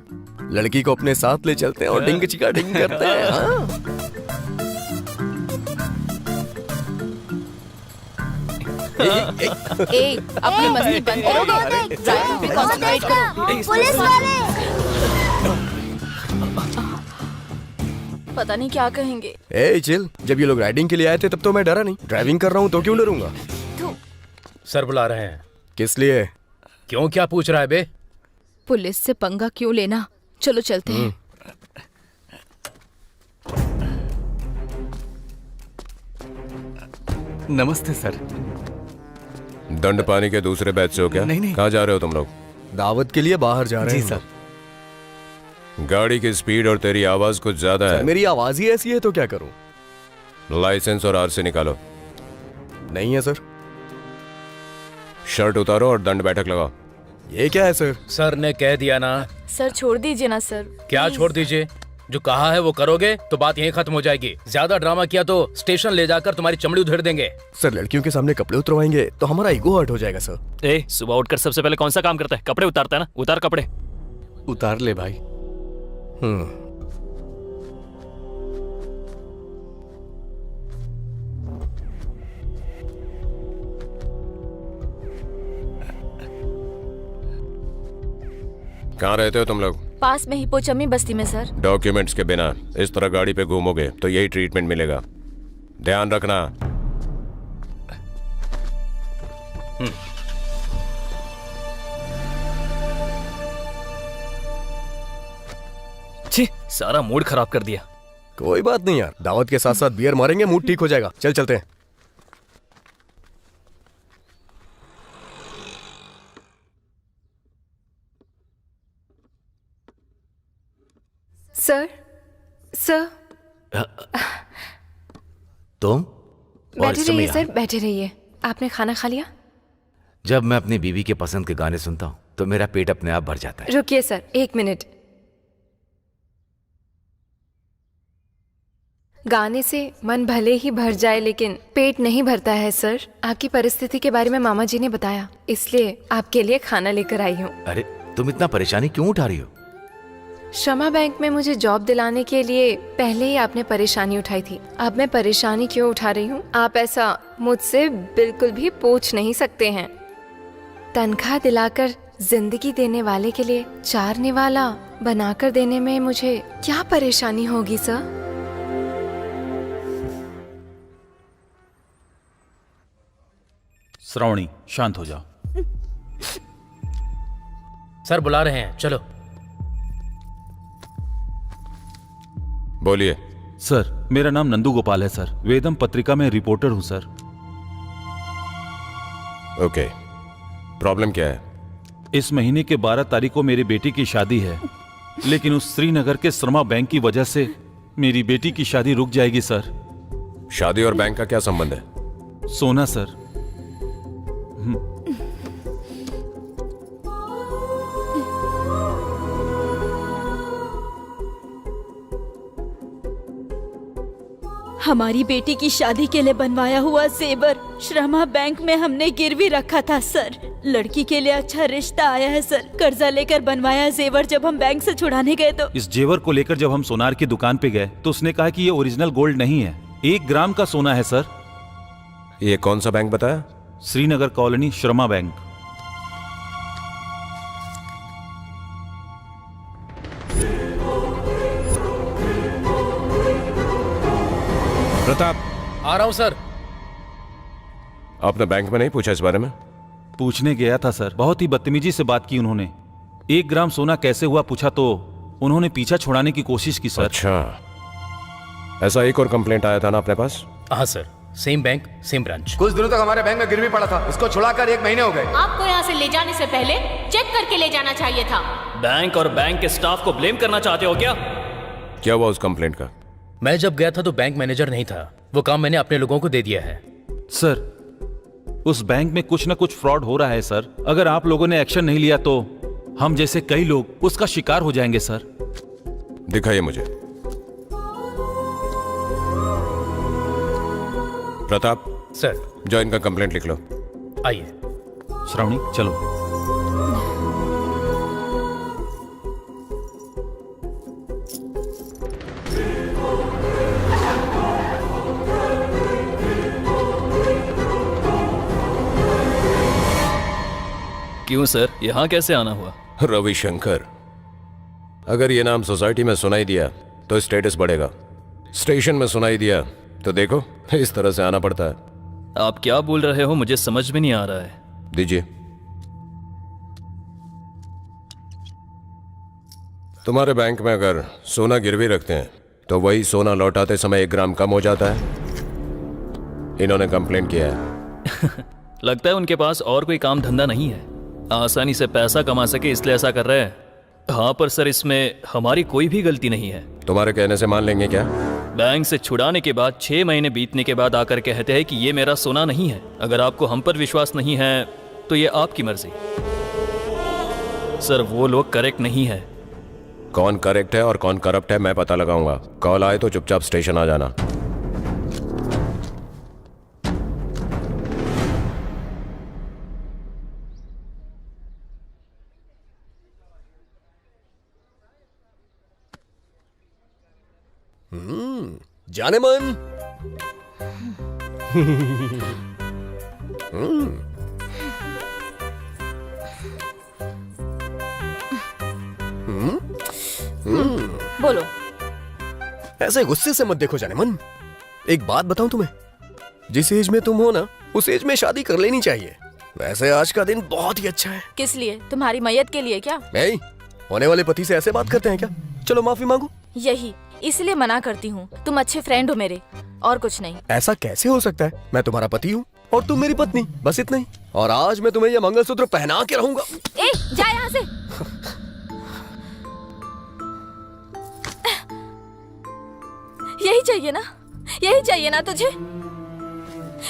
[SPEAKER 9] लड़की को अपने साथ ले चलते हैं और डिंग चिका डिंग करते हैं। हाँ?
[SPEAKER 4] अपनी मस्ती बंद करोगे? ड्राइविंग पे कंसंट्रेट करो।
[SPEAKER 13] पुलिस वाले!
[SPEAKER 4] पता नहीं क्या कहेंगे।
[SPEAKER 9] ए चिल, जब ये लोग राइडिंग के लिए आए थे तब तो मैं डरा नहीं। ड्राइविंग कर रहा हूँ तो क्यों डरूंगा?
[SPEAKER 11] सर बुला रहे हैं।
[SPEAKER 9] किस लिए?
[SPEAKER 11] क्यों, क्या पूछ रहा है बे?
[SPEAKER 4] पुलिस से पंगा क्यों लेना? चलो चलते हैं।
[SPEAKER 14] नमस्ते सर।
[SPEAKER 10] दंड पानी के दूसरे बैच से हो क्या?
[SPEAKER 14] नहीं।
[SPEAKER 10] कहाँ जा रहे हो तुम लोग?
[SPEAKER 9] दावत के लिए बाहर जा रहे हैं।
[SPEAKER 14] जी सर।
[SPEAKER 10] गाड़ी की स्पीड और तेरी आवाज कुछ ज्यादा है।
[SPEAKER 9] मेरी आवाज ही ऐसी है तो क्या करूं?
[SPEAKER 10] लाइसेंस और आरसी निकालो।
[SPEAKER 9] नहीं है सर।
[SPEAKER 10] शर्ट उतारो और दंड बैठक लगाओ।
[SPEAKER 9] ये क्या है सर?
[SPEAKER 11] सर ने कह दिया ना।
[SPEAKER 4] सर छोड़ दीजिए ना सर।
[SPEAKER 11] क्या छोड़ दीजिए? जो कहा है वो करोगे तो बात यहीं खत्म हो जाएगी। ज्यादा ड्रामा किया तो स्टेशन ले जाकर तुम्हारी चमड़ी उधेड़ देंगे।
[SPEAKER 9] सर लड़कियों के सामने कपड़े उतरवाएंगे तो हमारा ईगो हर्ट हो जाएगा सर।
[SPEAKER 7] सुबह उठकर सबसे पहले कौन सा काम करता है? कपड़े उतारता है ना? उतार कपड़े।
[SPEAKER 14] उतार ले भाई।
[SPEAKER 10] कहाँ रहते हो तुम लोग?
[SPEAKER 4] पास में ही पोचम्मी बस्ती में सर।
[SPEAKER 10] डॉक्यूमेंट्स के बिना इस तरह गाड़ी पे घूमोगे तो यही ट्रीटमेंट मिलेगा, ध्यान रखना।
[SPEAKER 7] छी, सारा मूड खराब कर दिया।
[SPEAKER 9] कोई बात नहीं यार, दावत के साथ साथ बियर मारेंगे, मूड ठीक हो जाएगा। चल चलते हैं।
[SPEAKER 8] Sir, sir.
[SPEAKER 5] तुम?
[SPEAKER 8] बैठे रहिए सर, बैठे रहिए। आपने खाना खा लिया?
[SPEAKER 5] जब मैं अपनी बीवी के पसंद के गाने सुनता हूँ तो मेरा पेट अपने आप भर जाता है।
[SPEAKER 8] रुकिए सर, 1 मिनट। गाने से मन भले ही भर जाए लेकिन पेट नहीं भरता है सर। आपकी परिस्थिति के बारे में मामा जी ने बताया, इसलिए आपके लिए खाना लेकर आई हूँ।
[SPEAKER 5] अरे तुम इतना परेशानी क्यों उठा रही हो?
[SPEAKER 8] श्रमा बैंक में मुझे जॉब दिलाने के लिए पहले ही आपने परेशानी उठाई थी। अब मैं परेशानी क्यों उठा रही हूँ आप ऐसा मुझसे बिल्कुल भी पूछ नहीं सकते हैं। तनख्वाह दिलाकर जिंदगी देने वाले के लिए चारने वाला बनाकर देने में मुझे क्या परेशानी होगी सर?
[SPEAKER 2] श्रावणी शांत हो जाओ।
[SPEAKER 11] सर बुला रहे हैं, चलो।
[SPEAKER 10] बोलिए।
[SPEAKER 2] सर मेरा नाम नंदू गोपाल है सर, वेदम पत्रिका में रिपोर्टर हूँ सर।
[SPEAKER 10] ओके, प्रॉब्लम क्या है?
[SPEAKER 2] इस महीने के 12 तारीख को मेरी बेटी की शादी है, लेकिन उस श्रीनगर के श्रमा बैंक की वजह से मेरी बेटी की शादी रुक जाएगी सर।
[SPEAKER 10] शादी और बैंक का क्या संबंध है?
[SPEAKER 2] सोना सर।
[SPEAKER 13] हमारी बेटी की शादी के लिए बनवाया हुआ जेवर श्रमा बैंक में हमने गिरवी रखा था सर। लड़की के लिए अच्छा रिश्ता आया है सर। कर्जा लेकर बनवाया जेवर जब हम बैंक से छुड़ाने गए तो
[SPEAKER 2] इस जेवर को लेकर जब हम सोनार की दुकान पे गए तो उसने कहा कि ये ओरिजिनल गोल्ड नहीं है, 1 ग्राम का सोना है सर।
[SPEAKER 10] ये कौन सा बैंक बताया?
[SPEAKER 2] श्रीनगर कॉलोनी श्रमा बैंक।
[SPEAKER 10] प्रताप,
[SPEAKER 11] आ रहा हूँ सर।
[SPEAKER 10] आपने बैंक में नहीं पूछा इस बारे में?
[SPEAKER 2] पूछने गया था सर, बहुत ही बदतमीजी से बात की उन्होंने। 1 ग्राम सोना कैसे हुआ पूछा तो उन्होंने पीछा छुड़ाने की कोशिश की सर।
[SPEAKER 10] अच्छा, ऐसा एक और कंप्लेंट आया था ना अपने पास?
[SPEAKER 11] हाँ sir, same bank same branch.
[SPEAKER 9] कुछ दिनों तक हमारे बैंक में गिरवी पड़ा था, इसको छुड़ाकर 1 महीने हो गए।
[SPEAKER 6] आपको यहाँ से ले जाने से पहले चेक करके ले जाना चाहिए था।
[SPEAKER 7] बैंक और बैंक के स्टाफ को ब्लेम करना चाहते हो क्या?
[SPEAKER 10] क्या हुआ उस कंप्लेंट का?
[SPEAKER 11] मैं जब गया था तो बैंक मैनेजर नहीं था, वो काम मैंने अपने लोगों को दे दिया है।
[SPEAKER 2] सर उस बैंक में कुछ न कुछ फ्रॉड हो रहा है सर। अगर आप लोगों ने एक्शन नहीं लिया तो हम जैसे कई लोग उसका शिकार हो जाएंगे सर।
[SPEAKER 10] दिखाइए मुझे। प्रताप
[SPEAKER 11] सर,
[SPEAKER 10] जो इनका कंप्लेंट लिख लो।
[SPEAKER 11] आइए।
[SPEAKER 2] श्रावणी चलो।
[SPEAKER 7] क्यों सर, यहाँ कैसे आना हुआ?
[SPEAKER 10] रविशंकर, अगर ये नाम सोसाइटी में सुनाई दिया तो स्टेटस बढ़ेगा, स्टेशन में सुनाई दिया तो देखो इस तरह से आना पड़ता है।
[SPEAKER 7] आप क्या बोल रहे हो, मुझे समझ में नहीं आ रहा है।
[SPEAKER 10] दीजिए। तुम्हारे बैंक में अगर सोना गिरवी रखते हैं तो वही सोना लौटाते समय 1 ग्राम कम हो जाता है। इन्होंने कंप्लेंट किया है।
[SPEAKER 7] लगता है उनके पास और कोई काम धंधा नहीं है, आसानी से पैसा कमा सके इसलिए ऐसा कर रहे हैं। हाँ पर सर, इसमें हमारी कोई भी गलती नहीं है।
[SPEAKER 10] तुम्हारे कहने से मान लेंगे क्या?
[SPEAKER 7] बैंक से छुड़ाने के बाद 6 महीने बीतने के बाद आकर कहते हैं कि ये मेरा सोना नहीं है। अगर आपको हम पर विश्वास नहीं है तो ये आपकी मर्जी। सर वो लोग करेक्ट नहीं है।
[SPEAKER 10] कौन करेक्ट है और कौन करप्ट है मैं पता लगाऊंगा। कॉल आए तो चुपचाप स्टेशन आ जाना।
[SPEAKER 9] जाने मन।
[SPEAKER 4] बोलो।
[SPEAKER 9] ऐसे गुस्से से मत देखो जाने मन। एक बात बताऊं तुम्हें, जिस एज में तुम हो ना उस एज में शादी कर लेनी चाहिए। वैसे आज का दिन बहुत ही अच्छा है।
[SPEAKER 4] किस लिए? तुम्हारी मैयत के लिए क्या?
[SPEAKER 9] नहीं, होने वाले पति से ऐसे बात करते हैं क्या? चलो माफी मांगो।
[SPEAKER 4] यही इसलिए मना करती हूँ, तुम अच्छे फ्रेंड हो मेरे, और कुछ नहीं।
[SPEAKER 9] ऐसा कैसे हो सकता है? मैं तुम्हारा पति हूँ और तुम मेरी पत्नी, बस इतना ही। और आज मैं तुम्हें यह मंगलसूत्र पहना के रहूंगा।
[SPEAKER 4] ए, जा यहाँ से। यही चाहिए ना, यही चाहिए ना तुझे,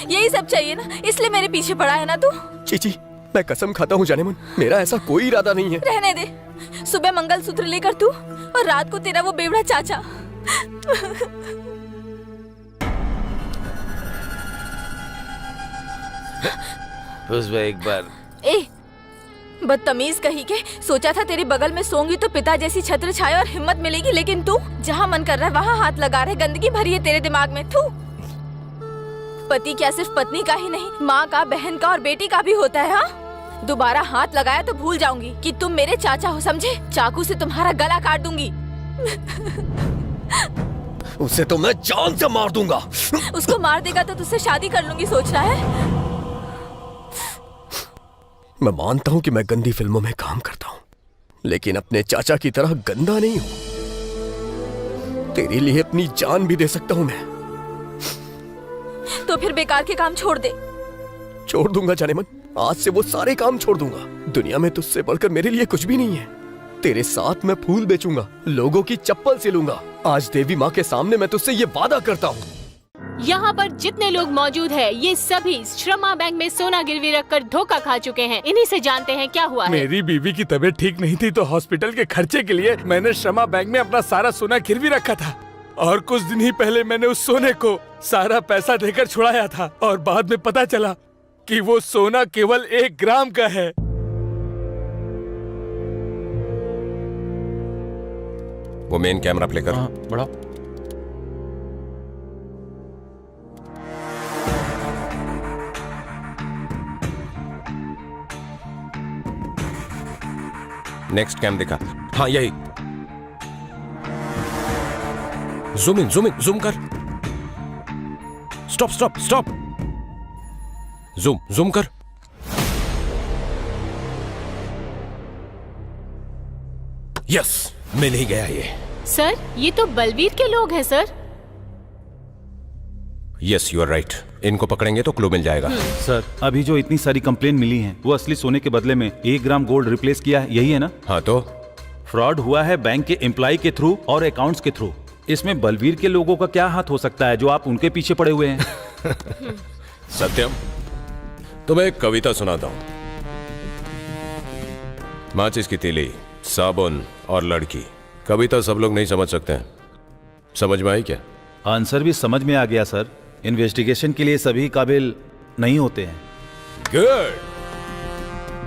[SPEAKER 4] यही सब चाहिए ना, इसलिए मेरे पीछे पड़ा है ना तू।
[SPEAKER 9] चीची, मैं कसम खाता हूँ जाने मन, मेरा ऐसा कोई इरादा नहीं है।
[SPEAKER 4] रहने दे। सुबह मंगलसूत्र लेकर तू और रात को तेरा वो बेवड़ा चाचा।
[SPEAKER 5] उस एक बार।
[SPEAKER 4] ए, बदतमीज कही के। सोचा था तेरे बगल में सोंगी तो पिता जैसी छत्र छाया और हिम्मत मिलेगी, लेकिन तू जहाँ मन कर रहा है वहाँ हाथ लगा रहे। गंदगी भरी है तेरे दिमाग में। तू पति क्या सिर्फ पत्नी का ही नहीं, माँ का, बहन का और बेटी का भी होता है। हाँ, दोबारा हाथ लगाया तो भूल जाऊंगी कि तुम मेरे चाचा हो, समझे? चाकू से तुम्हारा गला काट दूंगी।
[SPEAKER 9] उसे तो मैं जान से मार दूंगा।
[SPEAKER 4] उसको मार देगा तो तुझसे शादी कर लूंगी, सोच रहा है?
[SPEAKER 9] मैं मानता हूँ कि मैं गंदी फिल्मों में काम करता हूँ, लेकिन अपने चाचा की तरह गंदा नहीं हूँ। तेरे लिए अपनी जान भी दे सकता हूँ मैं।
[SPEAKER 4] तो फिर बेकार के काम छोड़ दे।
[SPEAKER 9] छोड़ दूंगा जाने मन, आज से वो सारे काम छोड़ दूंगा। दुनिया में तुझसे बढ़कर मेरे लिए कुछ भी नहीं है। तेरे साथ मैं फूल बेचूंगा, लोगों की चप्पल सिलूंगा। आज देवी माँ के सामने मैं तुझसे ये वादा करता हूँ।
[SPEAKER 6] यहाँ पर जितने लोग मौजूद हैं, ये सभी श्रमा बैंक में सोना गिरवी रखकर धोखा खा चुके हैं। इन्हीं से जानते हैं क्या हुआ है।
[SPEAKER 11] मेरी बीवी की तबीयत ठीक नहीं थी तो हॉस्पिटल के खर्चे के लिए मैंने श्रमा बैंक में अपना सारा सोना गिरवी रखा था और कुछ दिन ही पहले मैंने उस सोने को सारा पैसा देकर छुड़ाया था और बाद में पता चला कि वो सोना केवल 1 ग्राम का है।
[SPEAKER 10] वो मेन कैमरा प्ले कर।
[SPEAKER 2] बढ़ाओ।
[SPEAKER 10] नेक्स्ट कैम दिखा। हाँ यही। जूम इन, जूम कर। स्टॉप। जूम कर। यस, मिल ही गया ये।
[SPEAKER 6] सर, ये तो बलवीर के लोग हैं sir.
[SPEAKER 10] Yes, you are right. इनको पकड़ेंगे तो क्लू मिल जाएगा।
[SPEAKER 2] सर, अभी जो इतनी सारी कंप्लेन मिली हैं, वो असली सोने के बदले में 1 ग्राम गोल्ड रिप्लेस किया है, यही है ना?
[SPEAKER 10] हाँ तो
[SPEAKER 2] फ्रॉड हुआ है बैंक के एम्प्लॉय के थ्रू और अकाउंट्स के थ्रू। इसमें बलवीर के लोगों का क्या हाथ हो सकता है जो आप उनके पीछे पड़े हुए हैं?
[SPEAKER 10] सत्यम, तुम्हें एक कविता सुनाता हूं। माचिस की तीली, साबुन और लड़की। कविता सब लोग नहीं समझ सकते हैं। समझ में आई क्या?
[SPEAKER 2] आंसर भी समझ में आ गया सर। इन्वेस्टिगेशन के लिए सभी काबिल नहीं होते हैं।
[SPEAKER 10] गुड।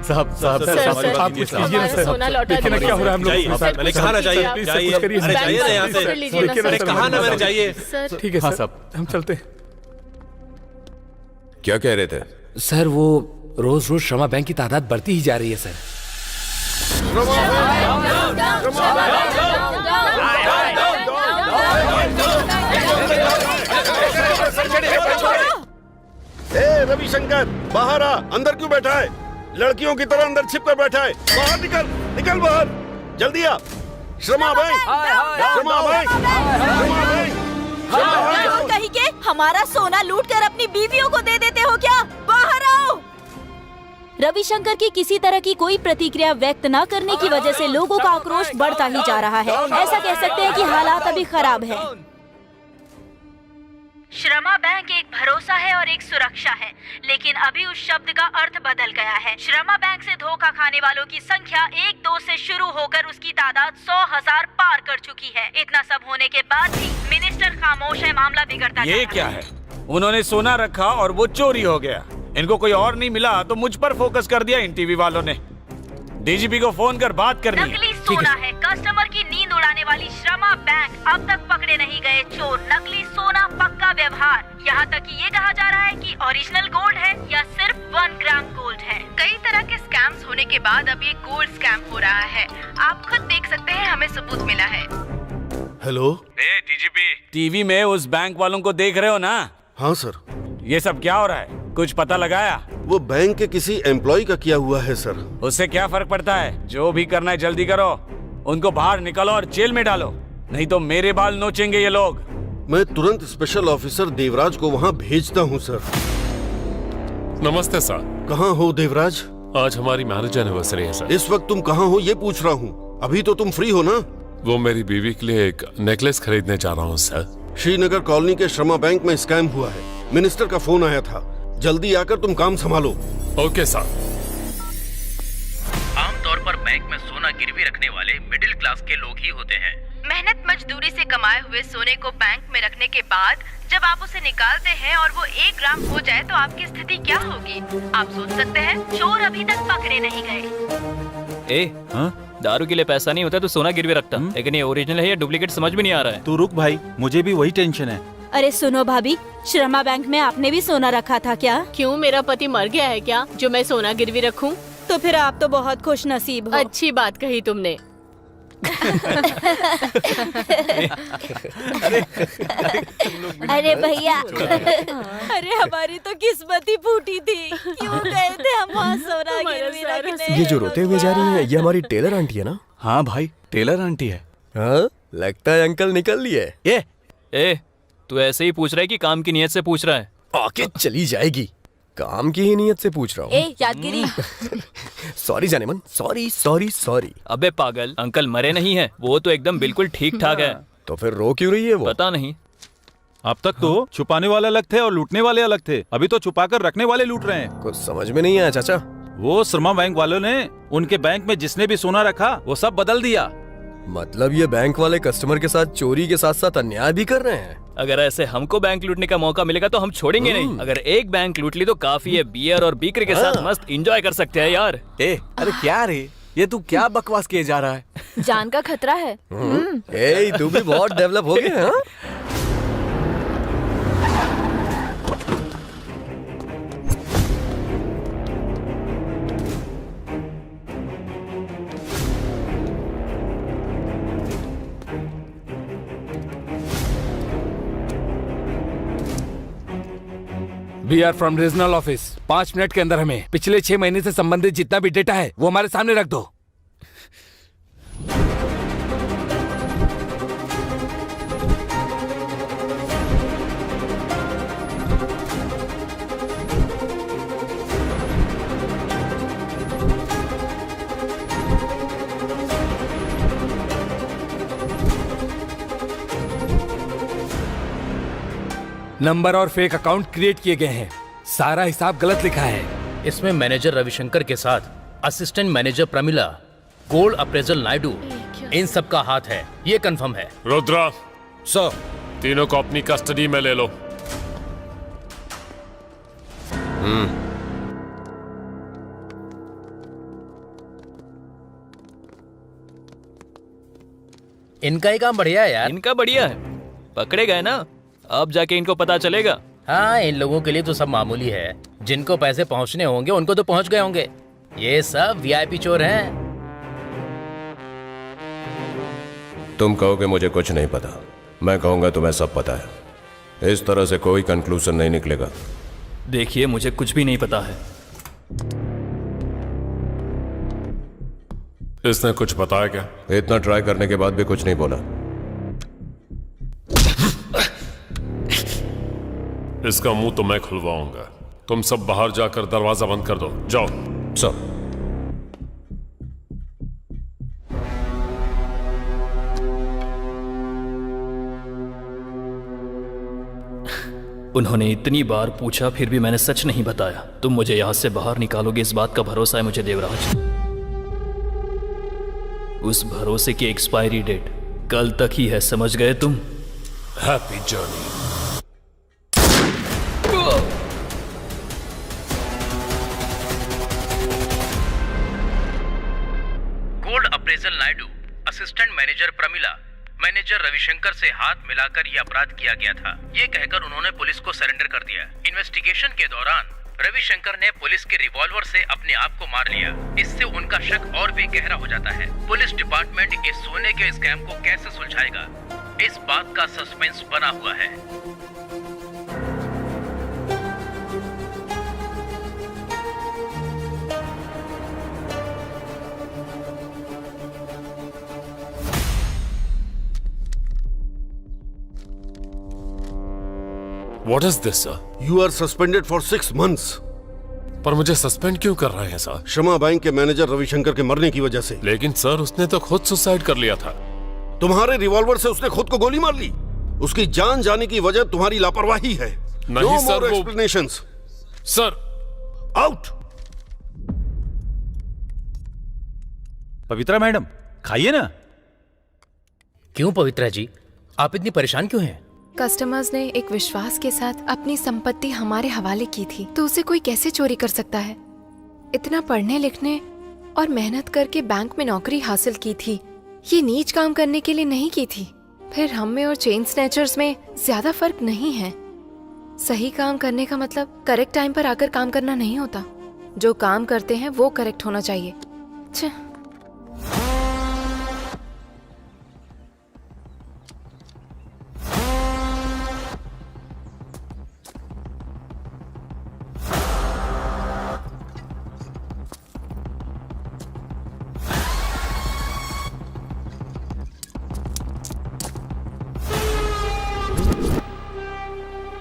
[SPEAKER 11] साहब आप कुछ कीजिए ना सर।
[SPEAKER 6] सोना लौटा
[SPEAKER 11] देखिए ना क्या हो रहा है हम लोग।
[SPEAKER 12] मैंने कहा ना जाइए।
[SPEAKER 6] अरे
[SPEAKER 12] जाइए ना यहाँ से। मैंने कहा ना मैंने जाइए।
[SPEAKER 11] ठीक है सर, हम चलते हैं।
[SPEAKER 10] क्या कह रहे थे?
[SPEAKER 11] सर, वो रोज श्रमा बैंक की तादाद बढ़ती ही जा रही है सर।
[SPEAKER 3] ए रविशंकर, बाहर आ। अंदर क्यों बैठा है? लड़कियों की तरह अंदर छिप कर बैठा है। बाहर निकल बाहर, जल्दी आ। श्रमा बैंक,
[SPEAKER 13] कहीं के हमारा सोना लूट कर अपनी बीवियों को दे देते हो क्या? बाहर आओ। रविशंकर की किसी तरह की कोई प्रतिक्रिया व्यक्त न करने की वजह से लोगों का आक्रोश बढ़ता ही जा रहा है। ऐसा कह सकते हैं कि हालात अभी खराब है।
[SPEAKER 15] श्रमा बैंक एक भरोसा है और एक सुरक्षा है, लेकिन अभी उस शब्द का अर्थ बदल गया है। श्रमा बैंक से धोखा खाने वालों की संख्या 1-2 से शुरू होकर उसकी तादाद 100,000 पार कर चुकी है। इतना सब होने के बाद भी मिनिस्टर खामोश है। मामला बिगड़ता जा रहा है।
[SPEAKER 11] ये क्या है? उन्होंने सोना रखा और वो चोरी हो गया। इनको कोई और नहीं मिला तो मुझ पर फोकस कर दिया इन टीवी वालों ने। डीजीपी को फोन कर बात करनी है।
[SPEAKER 15] नकली सोना है। कस्टमर की नींद उड़ाने वाली श्रमा बैंक। अब तक पकड़े नहीं गए चोर। नकली सोना, पक्का व्यवहार। यहाँ तक कि ये कहा जा रहा है कि ओरिजिनल गोल्ड है या सिर्फ 1 ग्राम गोल्ड है।
[SPEAKER 8] कई तरह के स्कैम्स होने के बाद अब ये गोल्ड स्कैम हो रहा है। आप खुद देख सकते हैं, हमें सबूत मिला है।
[SPEAKER 3] हेलो
[SPEAKER 11] डीजीपी, टीवी में उस बैंक वालों को देख रहे हो ना?
[SPEAKER 3] हाँ सर।
[SPEAKER 11] ये सब क्या हो रहा है? कुछ पता लगाया?
[SPEAKER 3] वो बैंक के किसी एम्प्लॉय का किया हुआ है सर।
[SPEAKER 11] उससे क्या फर्क पड़ता है? जो भी करना है जल्दी करो। उनको बाहर निकालो और जेल में डालो, नहीं तो मेरे बाल नोचेंगे ये लोग।
[SPEAKER 3] मैं तुरंत स्पेशल ऑफिसर देवराज को वहाँ भेजता हूँ सर।
[SPEAKER 12] नमस्ते सर।
[SPEAKER 3] कहाँ हो देवराज?
[SPEAKER 12] आज हमारी मैरिज एनिवर्सरी है सर।
[SPEAKER 3] इस वक्त तुम कहाँ हो ये पूछ रहा हूँ। अभी तो तुम फ्री हो ना?
[SPEAKER 12] वो मेरी बीवी के लिए एक नेकलेस खरीदने जा रहा हूँ सर।
[SPEAKER 3] श्रीनगर कॉलोनी के श्रमा बैंक में स्कैम हुआ है। मिनिस्टर का फोन आया था। जल्दी आकर तुम काम संभालो।
[SPEAKER 12] Okay sir.
[SPEAKER 16] आमतौर पर बैंक में सोना गिरवी रखने वाले मिडिल क्लास के लोग ही होते हैं।
[SPEAKER 8] मेहनत मजदूरी से कमाए हुए सोने को बैंक में रखने के बाद जब आप उसे निकालते हैं और वो 1 ग्राम हो जाए तो आपकी स्थिति क्या होगी? आप सोच सकते हैं।
[SPEAKER 15] चोर अभी तक पकड़े नहीं गए।
[SPEAKER 7] दारू के लिए पैसा नहीं होता तो सोना गिरवी रखता, लेकिन ये ओरिजिनल है या डुप्लीकेट समझ में नहीं आ रहा है।
[SPEAKER 2] तू रुक भाई, मुझे भी वही टेंशन है।
[SPEAKER 13] अरे सुनो भाभी, श्रमा बैंक में आपने भी सोना रखा था क्या?
[SPEAKER 6] क्यों, मेरा पति मर गया है क्या जो मैं सोना गिरवी रखूं?
[SPEAKER 13] तो फिर आप तो बहुत खुश नसीब हो।
[SPEAKER 6] अच्छी बात कही तुमने।
[SPEAKER 13] अरे भैया, अरे हमारी तो किस्मत ही फूटी थी। क्यों गए थे हम वहाँ सोना गिरवी रखने?
[SPEAKER 9] ये जो रोते हुए जा रही है, ये हमारी टेलर आंटी है ना?
[SPEAKER 14] हाँ भाई, टेलर आंटी है।
[SPEAKER 9] हाँ, लगता है अंकल निकल लिए।
[SPEAKER 7] ए, तू ऐसे ही पूछ रहा है कि काम की नियत से पूछ रहा है?
[SPEAKER 9] आके चली जाएगी। काम की ही नियत से पूछ रहा हूँ।
[SPEAKER 4] ए यादगिरी।
[SPEAKER 9] सॉरी जानेमन, सॉरी सॉरी सॉरी।
[SPEAKER 7] अबे पागल, अंकल मरे नहीं है, वो तो एकदम बिल्कुल ठीक ठाक है।
[SPEAKER 9] तो फिर रो क्यों रही है वो?
[SPEAKER 7] पता नहीं।
[SPEAKER 2] अब तक तो छुपाने वाले अलग थे और लूटने वाले अलग थे, अभी तो छुपाकर रखने वाले लूट रहे हैं।
[SPEAKER 9] कुछ समझ में नहीं आया चाचा।
[SPEAKER 2] वो शर्मा बैंक वालों ने उनके बैंक में जिसने भी सोना रखा वो सब बदल दिया।
[SPEAKER 9] मतलब ये बैंक वाले कस्टमर के साथ चोरी के साथ साथ अन्याय भी कर रहे हैं।
[SPEAKER 7] अगर ऐसे हमको बैंक लूटने का मौका मिलेगा तो हम छोड़ेंगे नहीं। अगर एक बैंक लूट ली तो काफी है, बियर और बीकर के साथ मस्त एंजॉय कर सकते हैं यार।
[SPEAKER 14] अरे क्या रे, ये तू क्या बकवास किए जा रहा है?
[SPEAKER 4] जान का खतरा है।
[SPEAKER 9] ए, तू भी बहुत डेवलप हो गया।
[SPEAKER 11] We are from regional office. 5 minute के अंदर हमें पिछले 6 महीने से संबंधित जितना भी डेटा है वो हमारे सामने रख दो। नंबर और फेक अकाउंट क्रिएट किए गए हैं। सारा हिसाब गलत लिखा है।
[SPEAKER 16] इसमें मैनेजर रविशंकर के साथ assistant manager Pramila, gold appraisal Naidu, इन सब का हाथ है, ये कंफर्म है।
[SPEAKER 12] रुद्रा
[SPEAKER 2] सर,
[SPEAKER 12] तीनों को अपनी कस्टडी में ले लो।
[SPEAKER 16] इनका ही काम बढ़िया है यार।
[SPEAKER 7] इनका बढ़िया है, पकड़े गए ना, अब जाके इनको पता चलेगा।
[SPEAKER 16] हाँ, इन लोगों के लिए तो सब मामूली है। जिनको पैसे पहुंचने होंगे उनको तो पहुंच गए होंगे। ये सब वीआईपी चोर हैं।
[SPEAKER 10] तुम कहोगे मुझे कुछ नहीं पता, मैं कहूंगा तुम्हें सब पता है। इस तरह से कोई कंक्लूजन नहीं निकलेगा।
[SPEAKER 7] देखिए, मुझे कुछ भी नहीं पता है।
[SPEAKER 12] इसने कुछ बताया क्या?
[SPEAKER 10] इतना ट्राई करने के बाद भी कुछ नहीं बोला।
[SPEAKER 12] इसका मुंह तो मैं खुलवाऊंगा। तुम सब बाहर जाकर दरवाजा बंद कर दो, जाओ।
[SPEAKER 10] सब
[SPEAKER 7] उन्होंने इतनी बार पूछा फिर भी मैंने सच नहीं बताया। तुम मुझे यहां से बाहर निकालोगे इस बात का भरोसा है मुझे देवराज। उस भरोसे की एक्सपायरी डेट कल तक ही है, समझ गए तुम?
[SPEAKER 12] Happy journey.
[SPEAKER 16] Gold appraisal Naidu, assistant manager Pramila, manager Ravishankar से हाथ मिलाकर यह अपराध किया गया था, ये कहकर उन्होंने पुलिस को सरेंडर कर दिया। इन्वेस्टिगेशन के दौरान रविशंकर ने पुलिस के रिवॉल्वर से अपने आप को मार लिया। इससे उनका शक और भी गहरा हो जाता है। पुलिस डिपार्टमेंट इस सोने के स्कैम को कैसे सुलझाएगा, इस बात का सस्पेंस बना हुआ है।
[SPEAKER 12] What is this, sir?
[SPEAKER 3] You are suspended for 6 months.
[SPEAKER 12] पर मुझे सस्पेंड क्यों कर रहे हैं सर?
[SPEAKER 3] शर्मा बैंक के मैनेजर रविशंकर के मरने की वजह से।
[SPEAKER 12] लेकिन सर, उसने तो खुद सुसाइड कर लिया था।
[SPEAKER 3] तुम्हारे रिवॉल्वर से उसने खुद को गोली मार ली। उसकी जान जाने की वजह तुम्हारी लापरवाही है।
[SPEAKER 12] नहीं सर, वो
[SPEAKER 3] explanations.
[SPEAKER 12] Sir,
[SPEAKER 3] out.
[SPEAKER 2] Pavitra madam, खाइए ना।
[SPEAKER 16] क्यों पवित्रा जी, आप इतनी परेशान क्यों हैं?
[SPEAKER 8] कस्टमर्स ने एक विश्वास के साथ अपनी संपत्ति हमारे हवाले की थी, तो उसे कोई कैसे चोरी कर सकता है? इतना पढ़ने लिखने और मेहनत करके बैंक में नौकरी हासिल की थी, ये नीच काम करने के लिए नहीं की थी। फिर हम में और चेन स्नैचर्स में ज्यादा फर्क नहीं है। सही काम करने का मतलब करेक्ट टाइम पर आकर काम करना नहीं होता। जो काम करते हैं वो करेक्ट होना चाहिए।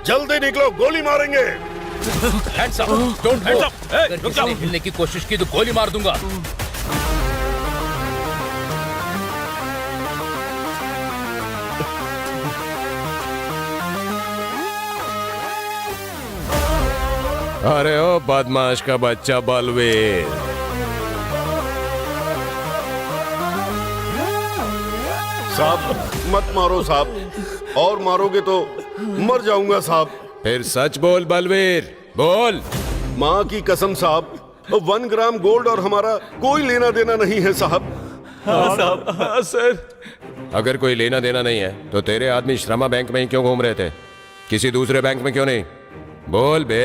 [SPEAKER 3] जल्दी निकलो, गोली मारेंगे।
[SPEAKER 11] Hands up, don't move. अगर किसी ने हिलने की कोशिश की तो गोली मार दूंगा।
[SPEAKER 10] अरे ओ बदमाश का बच्चा बलवीर,
[SPEAKER 3] साहब मत मारो साहब, और मारोगे तो मर जाऊंगा साहब।
[SPEAKER 10] फिर सच बोल बलवीर, बोल।
[SPEAKER 3] माँ की कसम साहब, 1 ग्राम गोल्ड और हमारा कोई लेना देना नहीं है साहब।
[SPEAKER 10] हाँ साहब, हाँ सर। अगर कोई लेना देना नहीं है तो तेरे आदमी श्रमा बैंक में ही क्यों घूम रहे थे? किसी दूसरे बैंक में क्यों नहीं? बोल बे।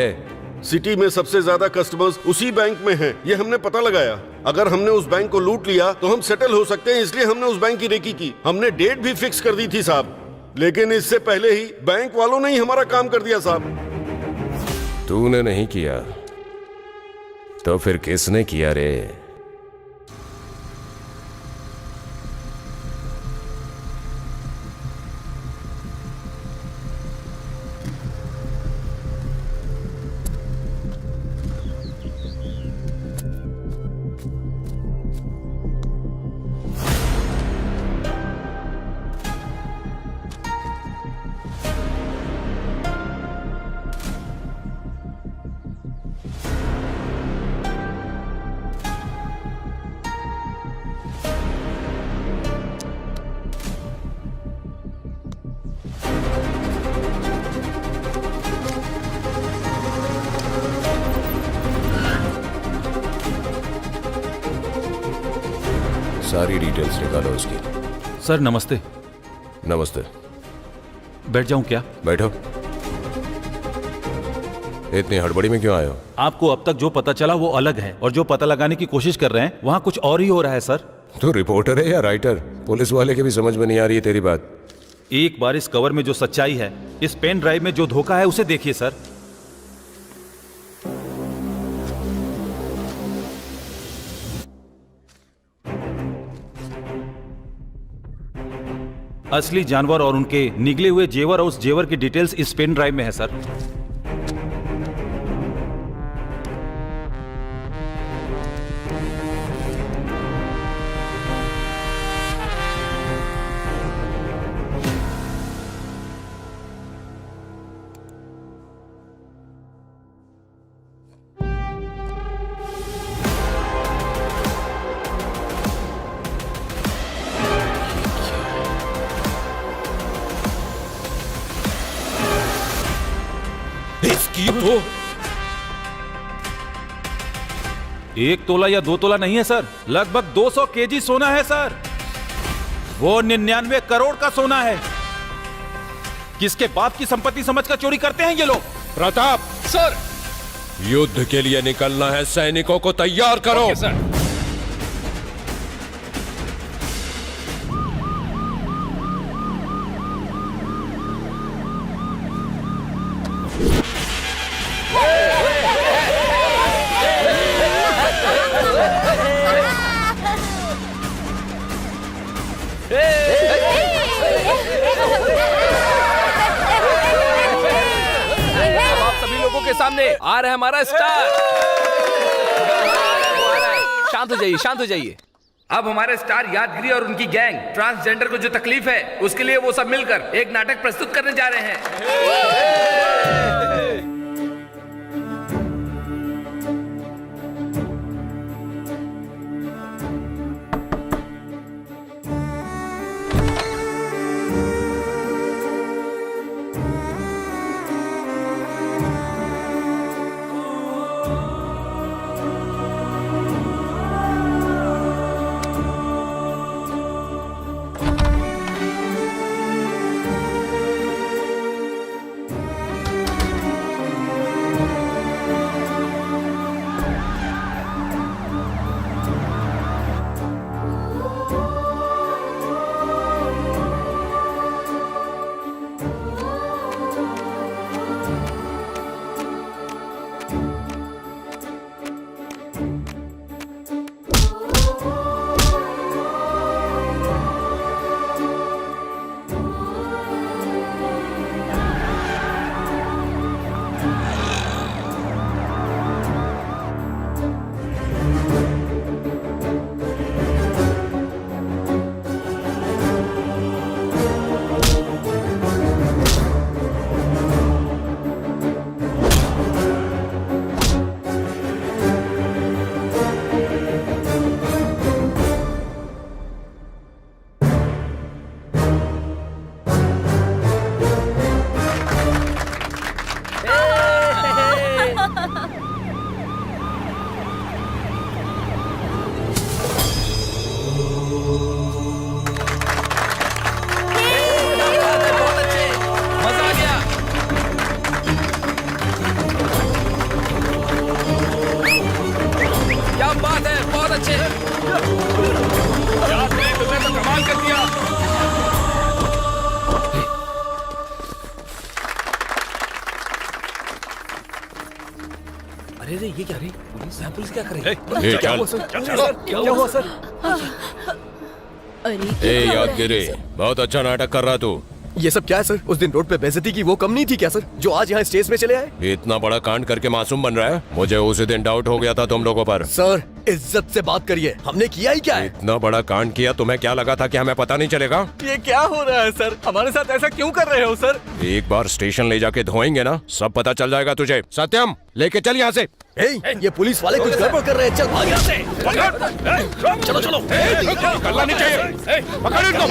[SPEAKER 3] सिटी में सबसे ज्यादा कस्टमर्स उसी बैंक में हैं, ये हमने पता लगाया। अगर हमने उस बैंक को लूट लिया तो हम सेटल हो सकते हैं, इसलिए हमने उस बैंक की रेकी की। हमने डेट भी फिक्स कर दी थी साहब, लेकिन इससे पहले ही बैंक वालों ने ही हमारा काम कर दिया साहब।
[SPEAKER 10] तूने नहीं किया तो फिर किसने किया रे? सारी डिटेल्स निकालो उसकी।
[SPEAKER 2] सर नमस्ते।
[SPEAKER 10] नमस्ते।
[SPEAKER 2] बैठ जाऊं क्या?
[SPEAKER 10] बैठो। इतनी हड़बड़ी में क्यों आए हो?
[SPEAKER 2] आपको अब तक जो पता चला वो अलग है, और जो पता लगाने की कोशिश कर रहे हैं वहाँ कुछ और ही हो रहा है सर।
[SPEAKER 10] तू रिपोर्टर है या राइटर? पुलिस वाले के भी समझ में नहीं आ रही है तेरी बात।
[SPEAKER 2] एक बार इस कवर में जो सच्चाई है, इस पेन ड्राइव में जो धोखा है, उसे देखिए सर। असली जानवर और उनके निगले हुए जेवर और उस जेवर की डिटेल्स इस पेन ड्राइव में है सर।
[SPEAKER 10] इसकी तो
[SPEAKER 2] 1 तोला या 2 तोला नहीं है सर, लगभग 200 केजी सोना है सर। वो 99 करोड़ का सोना है। किसके बाप की संपत्ति समझकर चोरी करते हैं ये लोग?
[SPEAKER 10] प्रताप
[SPEAKER 11] सर,
[SPEAKER 10] युद्ध के लिए निकलना है, सैनिकों को तैयार करो।
[SPEAKER 11] Okay, sir. आप सभी लोगों के सामने आ रहा है हमारा स्टार। शांत हो जाइए, शांत हो जाइए। अब हमारे स्टार यादगिरी और उनकी गैंग ट्रांसजेंडर को जो तकलीफ है उसके लिए वो सब मिलकर एक नाटक प्रस्तुत करने जा रहे हैं। अरे रे ये क्या रे पुलिस क्या कर रही
[SPEAKER 10] ए,
[SPEAKER 11] क्या
[SPEAKER 10] चल।
[SPEAKER 11] हुआ सर क्या हुआ सर
[SPEAKER 10] ए यादगिरी, बहुत अच्छा नाटक कर रहा तू।
[SPEAKER 9] ये सब क्या है सर? उस दिन रोड पे बेइज्जती की वो कम नहीं थी क्या सर, जो आज यहाँ स्टेज पे चले आए?
[SPEAKER 10] इतना बड़ा कांड करके मासूम बन रहा है। मुझे उसी दिन डाउट हो गया था तुम लोगों पर।
[SPEAKER 9] सर इज्जत से बात करिए, हमने किया ही क्या है?
[SPEAKER 10] इतना बड़ा कांड किया, तुम्हें क्या लगा था कि हमें पता नहीं चलेगा?
[SPEAKER 14] ये क्या हो रहा है सर? हमारे साथ ऐसा क्यों कर रहे हो सर?
[SPEAKER 10] एक बार स्टेशन ले जाके धोएंगे ना, सब पता चल जाएगा तुझे। सत्यम लेके चल यहाँ से।
[SPEAKER 9] ये पुलिस वाले कुछ गड़बड़ कर रहे हैं, चल भाग यहाँ से। चलो चलो
[SPEAKER 10] निकलना नहीं चाहिए। पकड़ इनको।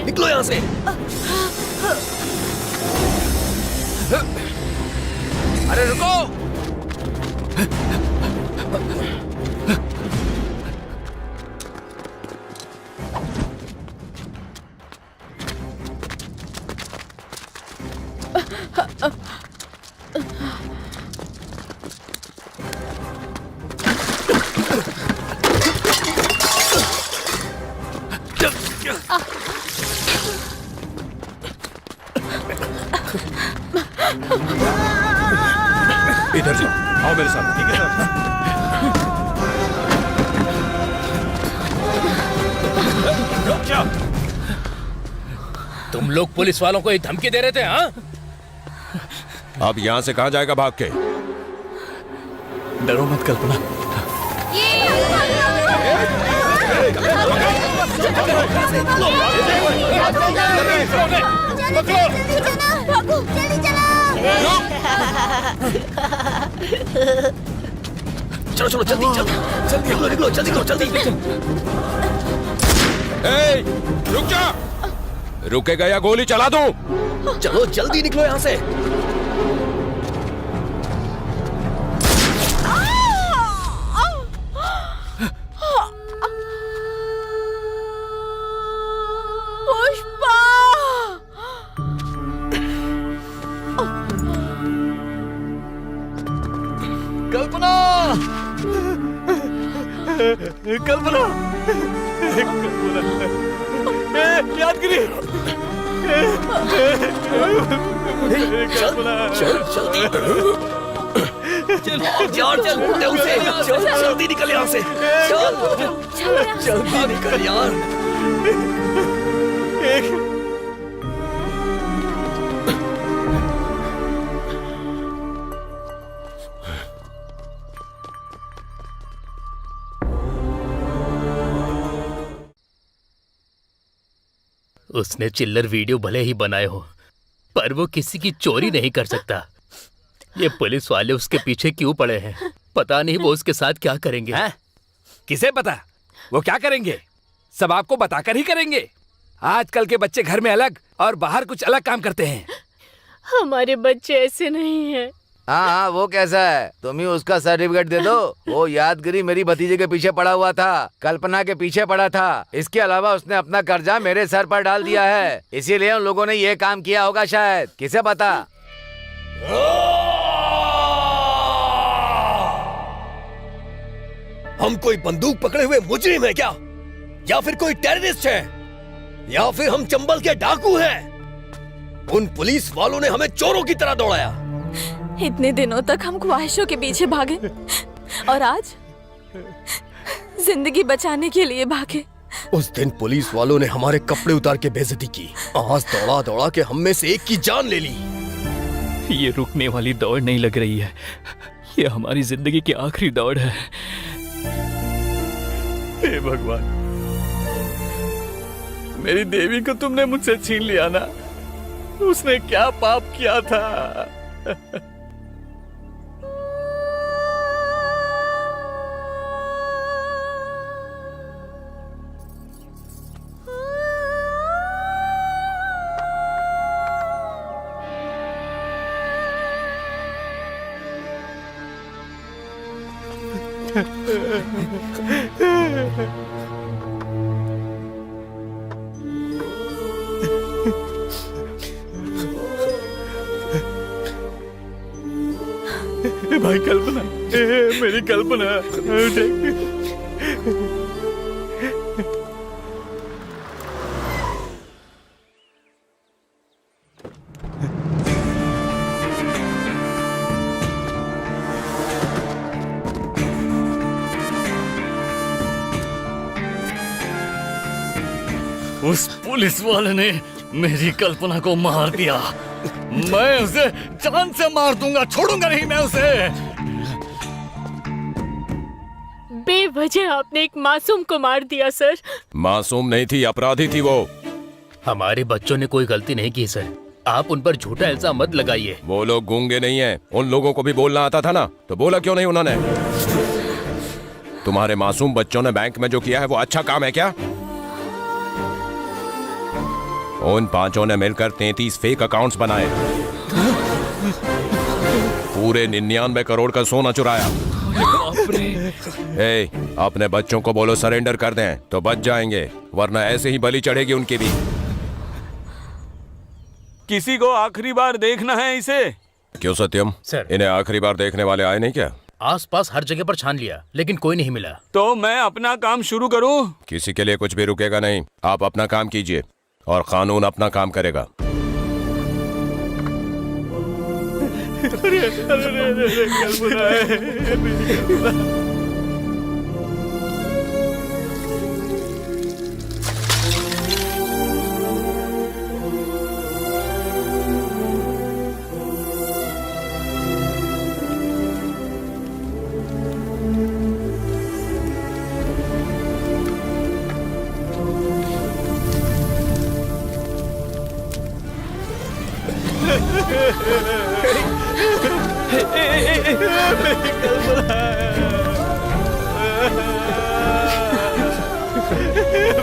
[SPEAKER 9] निकलो यहाँ से।
[SPEAKER 5] अरे रुको।
[SPEAKER 10] इधर से आओ मेरे साथ। ठीक है
[SPEAKER 11] क्या तुम लोग पुलिस वालों को ये धमकी दे रहे थे? हाँ,
[SPEAKER 10] अब यहाँ से कहाँ जाएगा भाग के?
[SPEAKER 14] डरो मत कल्पना।
[SPEAKER 9] चलो चलो जल्दी जल्दी जल्दी निकलो निकलो जल्दी करो जल्दी।
[SPEAKER 10] ए, रुक जा। रुकेगा या गोली चला दूं?
[SPEAKER 9] चलो जल्दी निकलो यहाँ से।
[SPEAKER 4] पुष्पा!
[SPEAKER 14] कल्पना कल्पना यादगिरी।
[SPEAKER 9] जल्दी निकल यहाँ से। जल्दी निकल यार।
[SPEAKER 11] उसने चिल्लर वीडियो भले ही बनाए हो, पर वो किसी की चोरी नहीं कर सकता। ये पुलिस वाले उसके पीछे क्यों पड़े हैं? पता नहीं वो उसके साथ क्या करेंगे।
[SPEAKER 17] हैं? किसे पता वो क्या करेंगे? सब आपको बताकर ही करेंगे। आजकल के बच्चे घर में अलग और बाहर कुछ अलग काम करते हैं।
[SPEAKER 6] हमारे बच्चे ऐसे नहीं हैं।
[SPEAKER 5] हाँ हाँ, वो कैसा है? तुम ही उसका सर्टिफिकेट दे दो। वो यादगिरी मेरी भतीजे के पीछे पड़ा हुआ था, कल्पना के पीछे पड़ा था। इसके अलावा उसने अपना कर्जा मेरे सर पर डाल दिया है, इसीलिए उन लोगों ने ये काम किया होगा शायद। किसे पता?
[SPEAKER 9] हम कोई बंदूक पकड़े हुए मुजरिम है क्या? या फिर कोई टेररिस्ट है? या फिर हम चंबल के डाकू हैं? उन पुलिस वालों ने हमें चोरों की तरह दौड़ाया।
[SPEAKER 4] इतने दिनों तक हम ख्वाहिशों के पीछे भागे और आज जिंदगी बचाने के लिए भागे।
[SPEAKER 9] उस दिन पुलिस वालों ने हमारे कपड़े उतार के बेइज्जती की। आज दौड़ा दौड़ा के हम में से एक की जान ले ली।
[SPEAKER 7] ये रुकने वाली दौड़ नहीं लग रही है, ये हमारी जिंदगी की आखिरी दौड़ है।
[SPEAKER 14] हे भगवान, मेरी देवी को तुमने मुझसे छीन लिया ना। उसने क्या पाप किया था? भाई कल्पना, मेरी कल्पना।
[SPEAKER 18] उस पुलिस वाले ने मेरी कल्पना को मार दिया। मैं उसे जान से मार दूंगा, छोड़ूंगा नहीं मैं उसे।
[SPEAKER 6] बेवजह आपने एक मासूम को मार दिया सर।
[SPEAKER 10] मासूम नहीं थी, अपराधी थी वो।
[SPEAKER 7] हमारे बच्चों ने कोई गलती नहीं की सर, आप उन पर झूठा इल्जाम मत लगाइए।
[SPEAKER 10] वो लोग गूंगे नहीं हैं, उन लोगों को भी बोलना आता था ना, तो बोला क्यों नहीं उन्होंने? तुम्हारे मासूम बच्चों ने बैंक में जो किया है वो अच्छा काम है क्या? उन पांचों ने मिलकर 33 फेक अकाउंट्स बनाए, पूरे 99 करोड़ का सोना चुराया। अपने बच्चों को बोलो सरेंडर कर दें तो बच जाएंगे, वरना ऐसे ही बलि चढ़ेगी उनकी भी।
[SPEAKER 1] किसी को आखिरी बार देखना है इसे।
[SPEAKER 10] क्यों सत्यम
[SPEAKER 7] सर,
[SPEAKER 10] इन्हें आखिरी बार देखने वाले आए नहीं क्या?
[SPEAKER 7] आसपास हर जगह पर छान लिया लेकिन कोई नहीं मिला।
[SPEAKER 1] तो मैं अपना काम शुरू करूं?
[SPEAKER 10] किसी के लिए कुछ भी रुकेगा नहीं, आप अपना काम कीजिए और कानून अपना काम करेगा।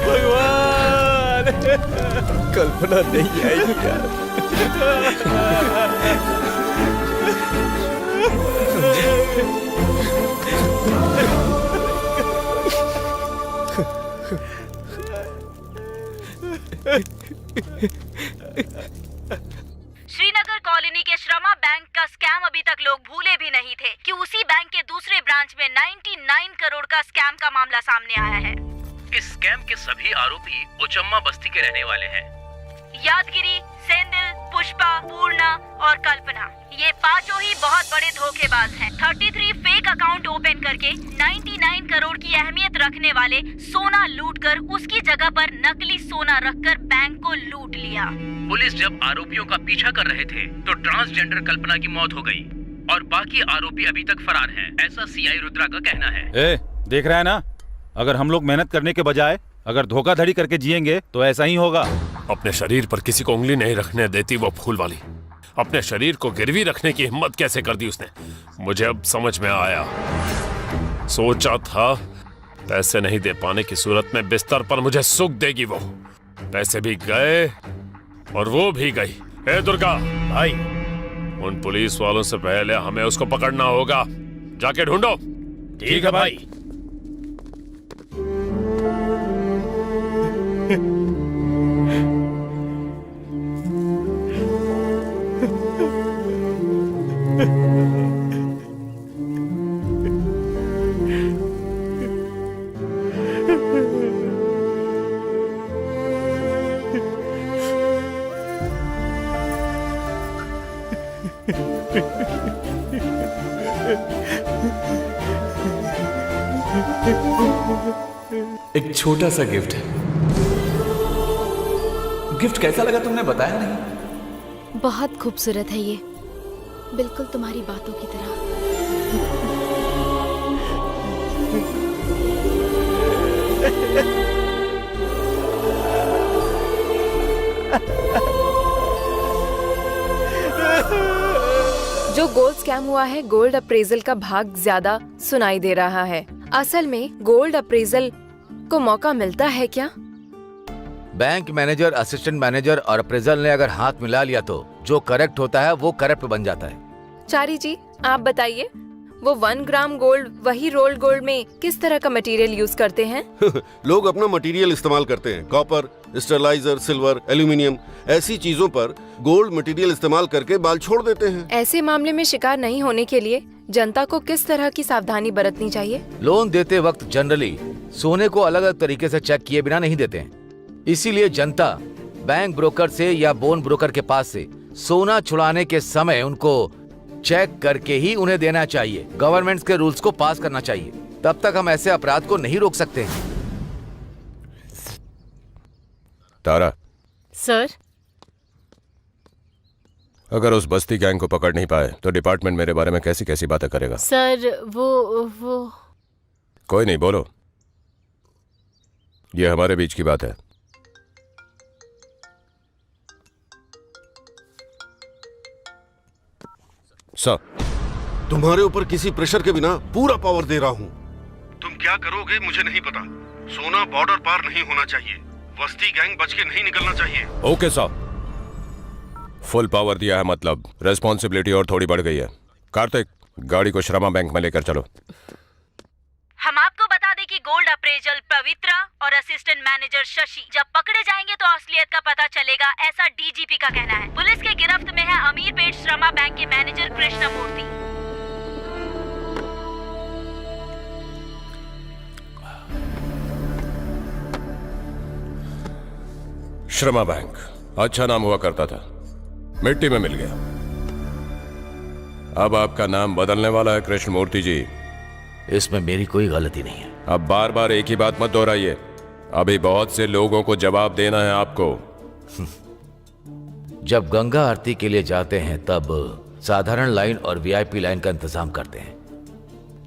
[SPEAKER 9] भगवान, कल्पना नहीं आएगी यार।
[SPEAKER 15] श्रीनगर कॉलोनी के श्रमा बैंक का स्कैम अभी तक लोग भूले भी नहीं थे कि उसी बैंक के दूसरे ब्रांच में 99 करोड़ का स्कैम का मामला सामने आया है।
[SPEAKER 16] इस स्कैम के सभी आरोपी उचम्मा बस्ती के रहने वाले हैं।
[SPEAKER 15] यादगिरी, सेंदिल, पुष्पा, पूर्णा और कल्पना, ये पांचों ही बहुत बड़े धोखेबाज हैं। 33 फेक अकाउंट ओपन करके 99 करोड़ की अहमियत रखने वाले सोना लूटकर उसकी जगह पर नकली सोना रखकर बैंक को लूट लिया।
[SPEAKER 16] पुलिस जब आरोपियों का पीछा कर रहे थे तो ट्रांसजेंडर कल्पना की मौत हो गई और बाकी आरोपी अभी तक फरार हैं, ऐसा सीआई रुद्रा का कहना है।
[SPEAKER 2] देख रहा है ना, अगर हम लोग मेहनत करने के बजाय अगर धोखाधड़ी करके जिएंगे तो ऐसा ही होगा।
[SPEAKER 12] अपने शरीर पर किसी को उंगली नहीं रखने देती वो फूल वाली। अपने शरीर को गिरवी रखने की हिम्मत कैसे कर दी उसने, मुझे अब समझ में आया। सोचा था पैसे नहीं दे पाने की सूरत में बिस्तर पर मुझे सुख देगी वो। पैसे भी गए और वो भी गई। ए दुर्गा भाई, उन पुलिस वालों से पहले हमें उसको पकड़ना होगा। जाके ढूंढो।
[SPEAKER 7] ठीक है भाई।
[SPEAKER 14] एक छोटा सा गिफ्ट है। गिफ्ट कैसा लगा तुमने बताया नहीं?
[SPEAKER 13] बहुत खूबसूरत है ये, बिल्कुल तुम्हारी बातों की तरह।
[SPEAKER 8] जो गोल्ड स्कैम हुआ है, गोल्ड अप्रेजल का भाग ज्यादा सुनाई दे रहा है। असल में गोल्ड अप्रेजल को मौका मिलता है क्या?
[SPEAKER 5] बैंक मैनेजर, असिस्टेंट मैनेजर और अप्रेजल ने अगर हाथ मिला लिया तो जो करेक्ट होता है वो करप्ट बन जाता है।
[SPEAKER 8] चारी जी, आप बताइए, वो 1 ग्राम गोल्ड वही रोल्ड गोल्ड में किस तरह का मटेरियल यूज करते हैं?
[SPEAKER 3] लोग अपना मटेरियल इस्तेमाल करते हैं। कॉपर, स्टरलाइजर, सिल्वर, एल्यूमिनियम, ऐसी चीजों पर गोल्ड मटेरियल इस्तेमाल करके बाल छोड़ देते हैं।
[SPEAKER 8] ऐसे मामले में शिकार नहीं होने के लिए जनता को किस तरह की सावधानी बरतनी चाहिए?
[SPEAKER 5] लोन देते वक्त जनरली सोने को अलग अलग तरीके से चेक किए बिना नहीं देते हैं। इसीलिए जनता बैंक ब्रोकर से या बोन ब्रोकर के पास से सोना छुड़ाने के समय उनको चेक करके ही उन्हें देना चाहिए। गवर्नमेंट के रूल्स को पास करना चाहिए, तब तक हम ऐसे अपराध को नहीं रोक सकते हैं।
[SPEAKER 10] तारा,
[SPEAKER 6] सर।
[SPEAKER 10] अगर उस बस्ती गैंग को पकड़ नहीं पाए तो डिपार्टमेंट मेरे बारे में कैसी कैसी बातें करेगा।
[SPEAKER 6] सर वो
[SPEAKER 10] कोई नहीं, बोलो। ये हमारे बीच की बात है। सर,
[SPEAKER 3] तुम्हारे ऊपर किसी प्रेशर के बिना पूरा पावर दे रहा हूँ। तुम क्या करोगे मुझे नहीं पता। सोना बॉर्डर पार नहीं होना चाहिए। बस्ती गैंग बच के नहीं निकलना चाहिए।
[SPEAKER 10] ओके सर, फुल पावर दिया है, मतलब रेस्पॉन्सिबिलिटी और थोड़ी बढ़ गई है। कार्तिक, गाड़ी को श्रमा बैंक में लेकर चलो।
[SPEAKER 15] हम आपको बता दें कि गोल्ड अप्रेजल पवित्रा और असिस्टेंट मैनेजर शशि जब पकड़े जाएंगे तो असलियत का पता चलेगा, ऐसा डीजीपी का कहना है। पुलिस के गिरफ्त में है अमीरपेट श्रमा बैंक के मैनेजर कृष्णमूर्ति।
[SPEAKER 10] श्रमा बैंक अच्छा नाम हुआ करता था, मिट्टी में मिल गया। अब आपका नाम बदलने वाला है कृष्णमूर्ति जी।
[SPEAKER 5] इसमें मेरी कोई गलती नहीं है।
[SPEAKER 10] अब बार बार एक ही बात मत दोहराइए। अभी बहुत से लोगों को जवाब देना है आपको।
[SPEAKER 5] जब गंगा आरती के लिए जाते हैं तब साधारण लाइन और वीआईपी लाइन का इंतजाम करते हैं,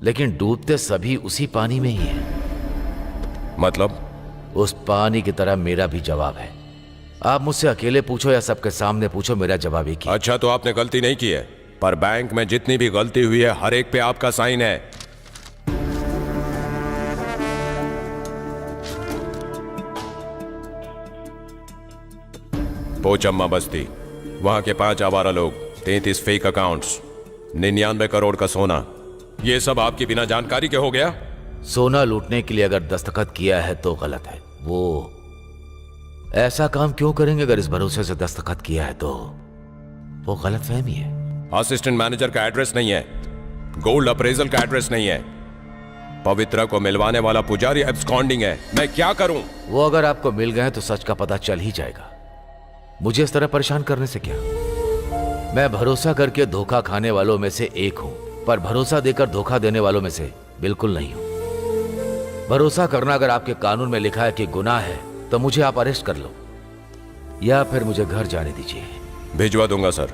[SPEAKER 5] लेकिन डूबते सभी उसी पानी में ही है।
[SPEAKER 10] मतलब?
[SPEAKER 5] उस पानी की तरह मेरा भी जवाब है। आप मुझसे अकेले पूछो या सबके सामने पूछो, मेरा जवाब एक ही।
[SPEAKER 10] अच्छा, तो आपने गलती नहीं की है, पर बैंक में जितनी भी गलती हुई है हर एक पे आपका साइन है। पोचम्मा बस्ती, वहां के 5 आवारा लोग, 33 फेक अकाउंट्स, 99 करोड़ का सोना, ये सब आपकी बिना जानकारी के हो गया।
[SPEAKER 5] सोना लूटने के लिए अगर दस्तखत किया है तो गलत है। वो ऐसा काम क्यों करेंगे? अगर इस भरोसे से दस्तखत किया है तो वो गलत फहमी है।
[SPEAKER 10] असिस्टेंट मैनेजर का एड्रेस नहीं है, गोल्ड अप्रेजल का एड्रेस नहीं है, पवित्रा को मिलवाने वाला पुजारी एब्सकॉन्डिंग है। मैं क्या करूं?
[SPEAKER 5] वो अगर आपको मिल गए तो सच का पता चल ही जाएगा। मुझे इस तरह परेशान करने से क्या? मैं भरोसा करके धोखा खाने वालों में से एक हूं, पर भरोसा देकर धोखा देने वालों में से बिल्कुल नहीं हूं। भरोसा करना अगर आपके कानून में लिखा है कि गुनाह है तो मुझे आप अरेस्ट कर लो या फिर मुझे घर जाने दीजिए।
[SPEAKER 10] भिजवा दूंगा सर।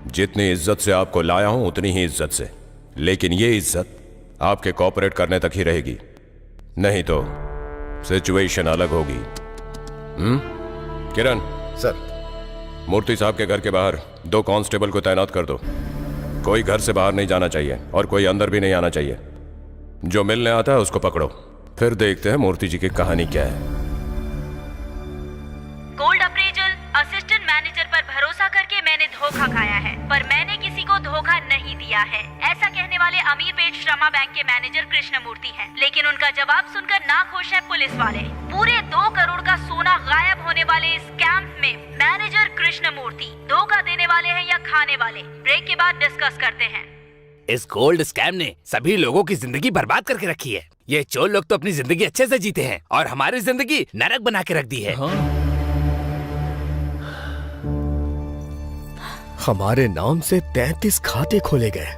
[SPEAKER 10] जितनी इज्जत से आपको लाया हूं उतनी ही इज्जत से, लेकिन ये इज्जत आपके कॉपरेट करने तक ही रहेगी, नहीं तो सिचुएशन अलग होगी। किरण
[SPEAKER 3] सर,
[SPEAKER 10] मूर्ति साहब के घर के बाहर 2 कांस्टेबल को तैनात कर दो। कोई घर से बाहर नहीं जाना चाहिए और कोई अंदर भी नहीं आना चाहिए। जो मिलने आता है उसको पकड़ो, फिर देखते हैं मूर्ति जी की कहानी क्या है।
[SPEAKER 15] गोल्ड अप्रेजल असिस्टेंट मैनेजर पर भरोसा करके मैंने धोखा खाया है, पर मैंने किसी को धोखा नहीं दिया है, ऐसा कहने वाले अमीरपेट श्रमा बैंक के मैनेजर कृष्णमूर्ति हैं। लेकिन उनका जवाब सुनकर नाखुश है पुलिस वाले। पूरे 2 करोड़ का सोना गायब होने वाले इस कैंप में मैनेजर कृष्णमूर्ति धोखा देने वाले हैं या खाने वाले, ब्रेक के बाद डिस्कस करते हैं।
[SPEAKER 17] इस गोल्ड स्कैम ने सभी लोगों की जिंदगी बर्बाद करके रखी है। ये चोर लोग तो अपनी जिंदगी अच्छे से जीते हैं और हमारी जिंदगी नरक बना के रख दी है।
[SPEAKER 9] हमारे नाम से 33 खाते खोले गए,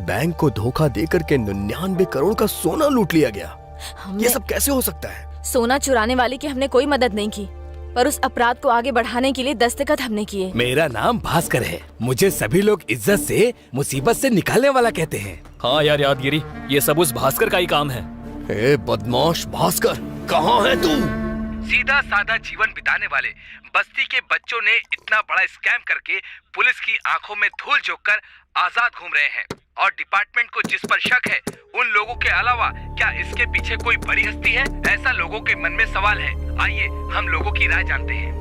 [SPEAKER 9] बैंक को धोखा देकर के 99 करोड़ का सोना लूट लिया गया। ये सब कैसे हो सकता है?
[SPEAKER 4] सोना चुराने वाले की हमने कोई मदद नहीं की, पर उस अपराध को आगे बढ़ाने के लिए दस्तखत हमने किए।
[SPEAKER 17] मेरा नाम भास्कर है। मुझे सभी लोग इज्जत से मुसीबत से निकालने वाला कहते हैं।
[SPEAKER 7] हाँ यार यादगिरी, ये सब उस भास्कर का ही काम है।
[SPEAKER 9] ए बदमाश भास्कर, कहाँ है तू?
[SPEAKER 11] सीधा साधा जीवन बिताने वाले बस्ती के बच्चों ने इतना बड़ा स्कैम करके पुलिस की आंखों में धूल झोंक कर आजाद घूम रहे हैं, और डिपार्टमेंट को जिस पर शक है उन लोगों के अलावा क्या इसके पीछे कोई बड़ी हस्ती है? ऐसा लोगों के मन में सवाल है। आइए हम लोगों की राय जानते हैं।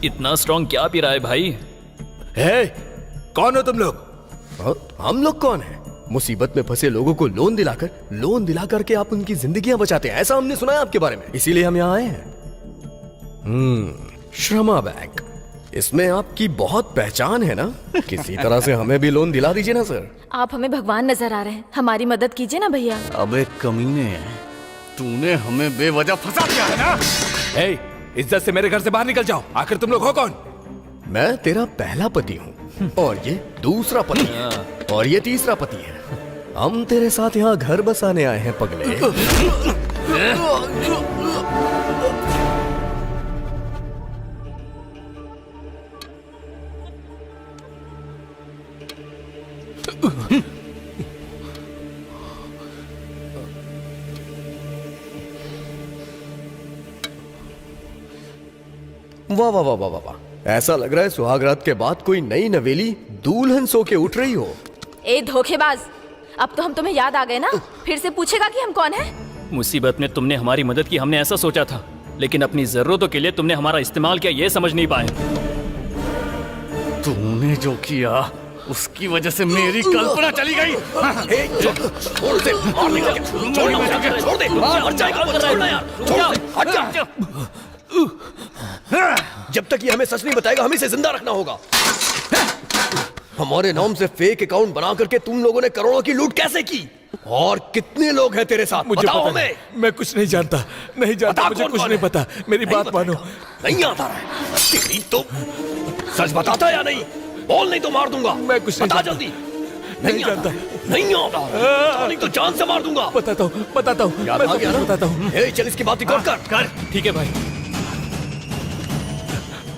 [SPEAKER 7] इतना स्ट्रॉन्ग क्या पी रहा है भाई?
[SPEAKER 9] कौन हो तुम लोग? हम लोग कौन है? मुसीबत में फंसे लोगों को लोन दिला करके आप उनकी जिंदगियां बचाते हैं, ऐसा हमने सुना है आपके बारे में, इसीलिए हम यहाँ आए हैं। श्रमा बैंक, इसमें आपकी बहुत पहचान है ना? किसी तरह से हमें भी लोन दिला दीजिए ना सर।
[SPEAKER 4] आप हमें भगवान नजर आ रहे हैं, हमारी मदद कीजिए ना भैया।
[SPEAKER 18] अबे कमीने, तूने हमें बेवजह फंसा दिया है ना?
[SPEAKER 17] इज्जत से मेरे घर से बाहर निकल जाओ। आखिर तुम लोग हो कौन?
[SPEAKER 9] मैं तेरा पहला पति हूँ, और ये दूसरा पति है, और ये तीसरा पति है। हम तेरे साथ यहाँ घर बसाने आए हैं पगले। वाह वाह वाह वाह वाह, ऐसा लग रहा है सुहागरात के बाद कोई नई नवेली दुल्हन सो के उठ रही हो।
[SPEAKER 4] ए धोखेबाज, अब तो हम तुम्हें याद आ गए ना? फिर से पूछेगा कि हम कौन हैं?
[SPEAKER 7] मुसीबत में तुमने हमारी मदद की, हमने ऐसा सोचा था, लेकिन अपनी जरूरतों के लिए तुमने हमारा इस्तेमाल किया, ये समझ नहीं पाए।
[SPEAKER 18] तूने जो किया उसकी वजह से मेरी कल्पना चली गई। छोड़ दे, जब तक ये हमें सच नहीं बताएगा हम इसे जिंदा रखना होगा। हमारे नाम से फेक अकाउंट बना करके तुम लोगों ने करोड़ों की लूट कैसे की? और कितने लोग हैं तेरे साथ?
[SPEAKER 17] मुझे
[SPEAKER 18] बताओ
[SPEAKER 17] पता
[SPEAKER 18] हमें।
[SPEAKER 17] नहीं। मैं कुछ नहीं जानता, मुझे कुछ नहीं पता। मेरी बात मानो।
[SPEAKER 18] नहीं आता रहा है तेरी तो। सच बताता या नहीं? बोल, नहीं तो मार दूंगा।
[SPEAKER 17] मैं कुछ नहीं
[SPEAKER 18] बता
[SPEAKER 17] जानता।
[SPEAKER 18] जल्दी।
[SPEAKER 17] नहीं जानता।
[SPEAKER 18] नहीं आता, नहीं तो जान से मार दूंगा।
[SPEAKER 17] बताता हूँ।
[SPEAKER 18] याद आ गया ना?
[SPEAKER 17] बताता हूँ।
[SPEAKER 18] चल इसकी बात रिकॉर्ड कर।
[SPEAKER 7] ठीक है भाई।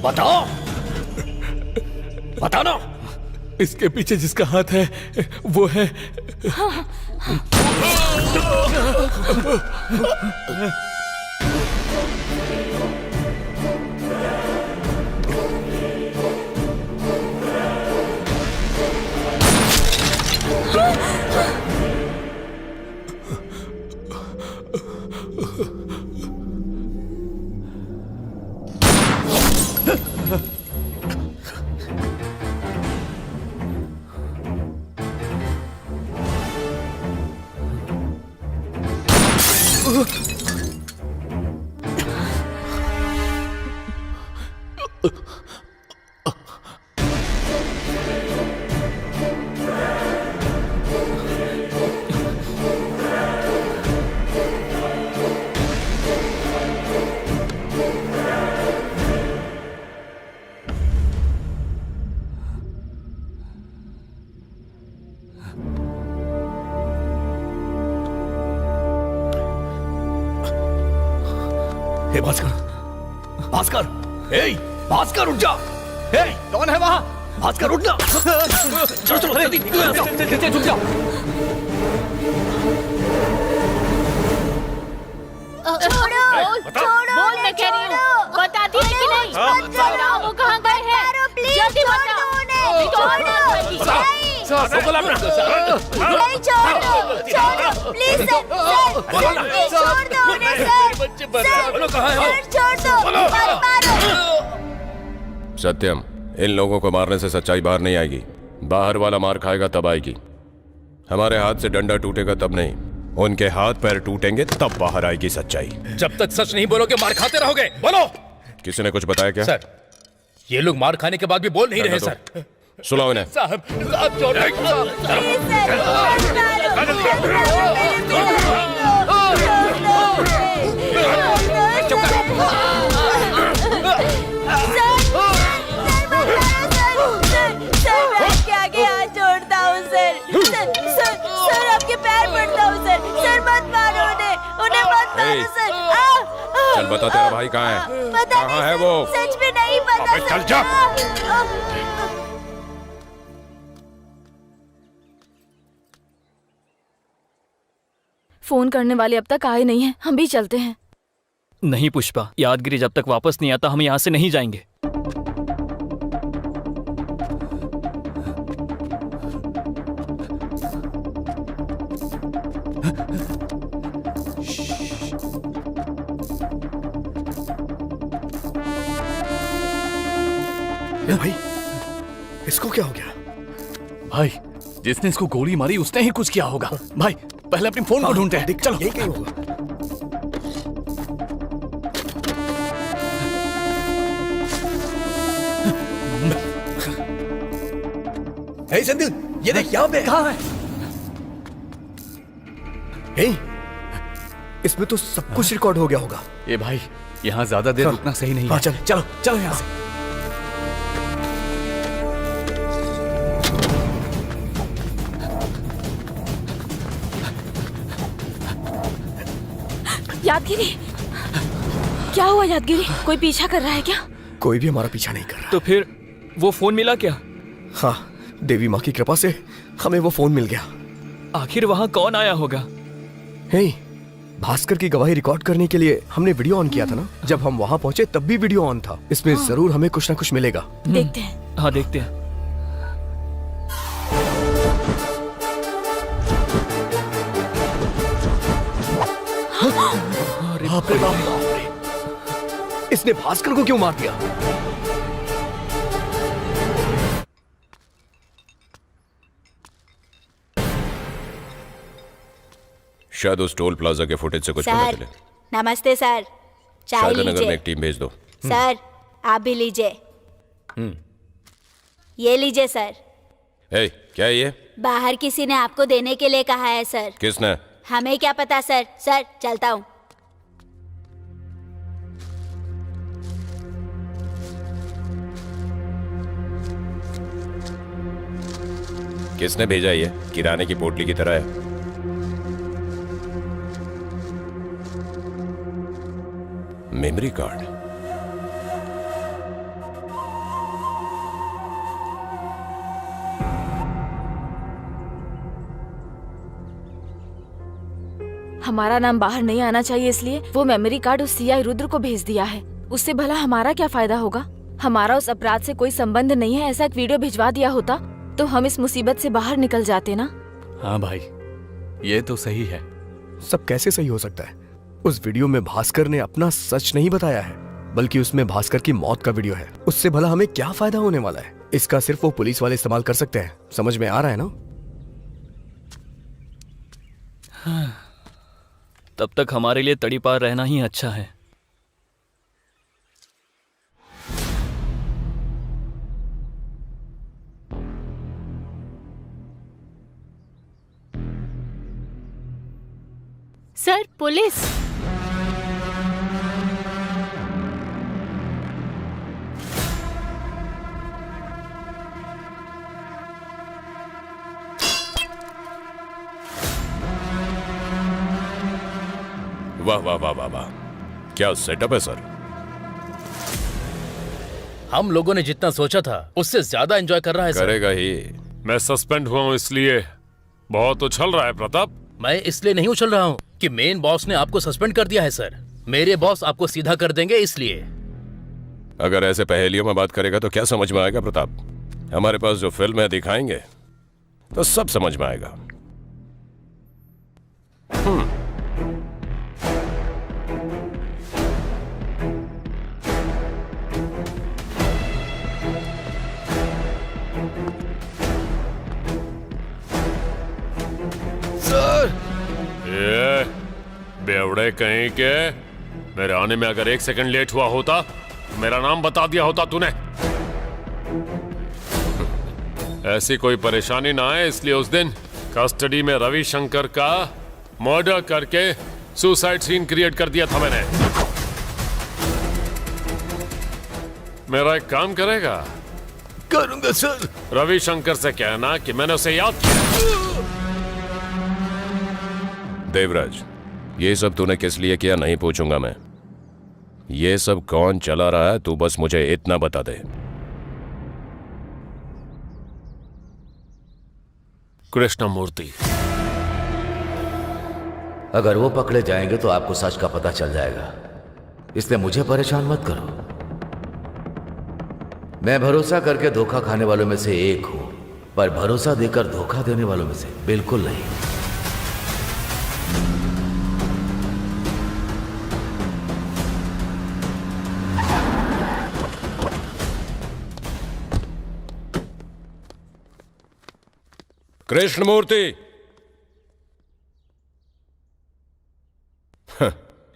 [SPEAKER 18] बताओ, बताना।
[SPEAKER 17] इसके पीछे जिसका हाथ है वो है
[SPEAKER 18] हे भास्कर, भास्कर, भास्कर उठ जा। कौन है वहाँ? भास्कर उठना। चलो चलो जल्दी निकलो यहाँ से। रुक जाओ।
[SPEAKER 6] छोड़ो, बोल, मैं कह रही हूँ, बताती है कि नहीं? बताओ वो कहाँ गए हैं? जल्दी बताओ।
[SPEAKER 10] सत्यम, इन लोगों को मारने से सच्चाई बाहर नहीं आएगी। बाहर वाला मार खाएगा तब आएगी। हमारे हाथ से डंडा टूटेगा तब नहीं, उनके हाथ पैर टूटेंगे तब बाहर आएगी सच्चाई।
[SPEAKER 2] जब तक सच नहीं बोलोगे मार खाते रहोगे। बोलो।
[SPEAKER 10] किसी ने कुछ बताया क्या?
[SPEAKER 2] सर, ये लोग मार खाने के बाद भी बोल नहीं रहे सर।
[SPEAKER 10] सुनाओ इन्हें।
[SPEAKER 2] साहब,
[SPEAKER 13] सर आपके पैर पड़ता हूँ सर मत मारो उन्हें मत मारो सर।
[SPEAKER 10] चल बता, तेरा भाई कहाँ है? कहाँ है वो?
[SPEAKER 13] सच में नहीं पता।
[SPEAKER 10] चल जा।
[SPEAKER 4] फोन करने वाले अब तक आए नहीं हैं, हम भी चलते हैं।
[SPEAKER 7] नहीं पुष्पा, यादगिरी जब तक वापस नहीं आता हम यहाँ से नहीं जाएंगे।
[SPEAKER 9] भाई इसको क्या हो गया?
[SPEAKER 18] भाई जिसने इसको गोली मारी उसने ही कुछ किया होगा। भाई पहले अपनी फोन को ढूंढते हैं। चलो
[SPEAKER 9] यही कहीं होगा। हे संदिल, ये देख यहाँ पे।
[SPEAKER 18] कहाँ है?
[SPEAKER 9] हे, इसमें तो सब कुछ रिकॉर्ड हो गया होगा।
[SPEAKER 18] ये भाई यहाँ ज्यादा देर रुकना सही नहीं है।
[SPEAKER 9] चल चलो चलो यहाँ से।
[SPEAKER 4] यादगिरी, क्या हुआ यादगिरी? कोई पीछा कर रहा है क्या?
[SPEAKER 9] कोई भी हमारा पीछा नहीं कर रहा।
[SPEAKER 7] तो फिर वो फोन मिला क्या?
[SPEAKER 9] हाँ, देवी माँ की कृपा से हमें वो फोन मिल गया।
[SPEAKER 7] आखिर वहाँ कौन आया होगा?
[SPEAKER 9] हे, भास्कर की गवाही रिकॉर्ड करने के लिए हमने वीडियो ऑन किया था ना। जब हम वहाँ पहुँचे तब भी वीडियो ऑन था। इसमें जरूर हमें कुछ ना कुछ मिलेगा।
[SPEAKER 4] देखते हैं।
[SPEAKER 7] हाँ देखते हैं।
[SPEAKER 9] बाप रे बाप, इसने भास्कर को क्यों मार दिया?
[SPEAKER 10] शायद उस टोल प्लाजा के फुटेज से कुछ पता चले।
[SPEAKER 13] नमस्ते सर, चाय
[SPEAKER 10] शायद नगर में
[SPEAKER 13] लीजिए।
[SPEAKER 10] एक टीम भेज दो।
[SPEAKER 13] सर आप भी लीजिए। ये लीजिए सर।
[SPEAKER 10] ए, क्या है ये?
[SPEAKER 13] बाहर किसी ने आपको देने के लिए कहा है सर।
[SPEAKER 10] किसने?
[SPEAKER 13] हमें क्या पता सर। सर चलता हूँ।
[SPEAKER 10] किसने भेजा ये? किराने की पोटली की तरह है। Memory card.
[SPEAKER 4] हमारा नाम बाहर नहीं आना चाहिए, इसलिए वो मेमोरी कार्ड उस सीआई रुद्र को भेज दिया है। उससे भला हमारा क्या फायदा होगा? हमारा उस अपराध से कोई संबंध नहीं है। ऐसा एक वीडियो भिजवा दिया होता तो हम इस मुसीबत से बाहर निकल जाते ना।
[SPEAKER 18] हाँ भाई, ये तो सही है।
[SPEAKER 9] सब कैसे सही हो सकता है? उस वीडियो में भास्कर ने अपना सच नहीं बताया है, बल्कि उसमें भास्कर की मौत का वीडियो है। उससे भला हमें क्या फायदा होने वाला है? इसका सिर्फ वो पुलिस वाले इस्तेमाल कर सकते हैं। समझ में आ रहा है ना?
[SPEAKER 7] हाँ, तब तक हमारे लिए तड़ी पार रहना ही अच्छा है।
[SPEAKER 6] Sir police.
[SPEAKER 10] वाह वाह वाह वाह वाह, क्या सेटअप है सर।
[SPEAKER 19] हम लोगों ने जितना सोचा था उससे ज्यादा एंजॉय कर रहा है सर।
[SPEAKER 10] करेगा ही।
[SPEAKER 12] मैं सस्पेंड हुआ हूँ इसलिए बहुत उछल रहा है प्रताप।
[SPEAKER 19] मैं इसलिए नहीं उछल रहा हूँ कि मेन बॉस ने आपको सस्पेंड कर दिया है सर। मेरे बॉस आपको सीधा कर देंगे इसलिए।
[SPEAKER 10] अगर ऐसे पहेलियों में बात करेगा तो क्या समझ में आएगा प्रताप? हमारे पास जो फिल्म है दिखाएंगे तो सब समझ में आएगा।
[SPEAKER 9] सर,
[SPEAKER 12] ये बेवड़े कहीं के, मेरे आने में अगर 1 सेकंड लेट हुआ होता तो मेरा नाम बता दिया होता तूने। ऐसी कोई परेशानी ना आए इसलिए उस दिन कस्टडी में रविशंकर का मर्डर करके सुसाइड सीन क्रिएट कर दिया था मैंने। मेरा एक काम करेगा?
[SPEAKER 9] करूंगा सर।
[SPEAKER 12] रविशंकर से कहना कि मैंने उसे याद किया।
[SPEAKER 10] देवराज, ये सब तूने किस लिए किया नहीं पूछूंगा मैं। ये सब कौन चला रहा है तू बस मुझे इतना बता दे।
[SPEAKER 12] कृष्णमूर्ति।
[SPEAKER 5] अगर वो पकड़े जाएंगे तो आपको सच का पता चल जाएगा, इसलिए मुझे परेशान मत करो। मैं भरोसा करके धोखा खाने वालों में से एक हूं, पर भरोसा देकर धोखा देने वालों में से बिल्कुल नहीं।
[SPEAKER 10] कृष्णमूर्ति,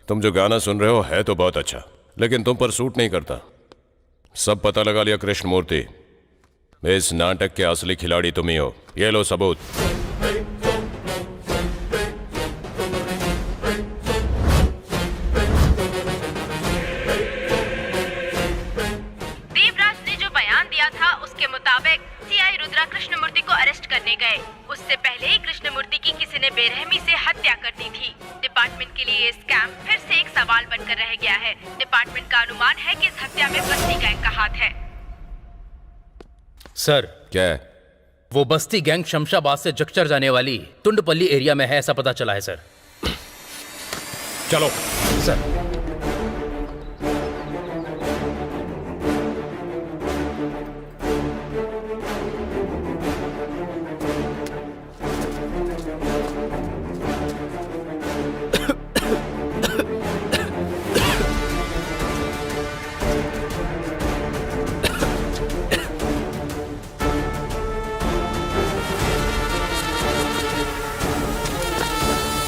[SPEAKER 10] तुम जो गाना सुन रहे हो है तो बहुत अच्छा, लेकिन तुम पर सूट नहीं करता। सब पता लगा लिया कृष्णमूर्ति, इस नाटक के असली खिलाड़ी तुम ही हो। ये लो सबूत।
[SPEAKER 15] देवराज ने जो बयान दिया था उसके मुताबिक सीआई रुद्रा कृष्णमूर्ति को अरेस्ट करने गए। उससे पहले ही कृष्णमूर्ति की किसी ने बेरहमी से हत्या कर दी थी। डिपार्टमेंट के लिए ये स्कैम फिर से एक सवाल बनकर रह गया है। डिपार्टमेंट का अनुमान है कि इस हत्या में बस्ती गैंग का हाथ है।
[SPEAKER 19] सर,
[SPEAKER 10] क्या है?
[SPEAKER 19] वो बस्ती गैंग शमशाबाद से जगचर जाने वाली तुंडपल्ली एरिया में है, ऐसा पता चला है सर।
[SPEAKER 10] चलो
[SPEAKER 19] सर।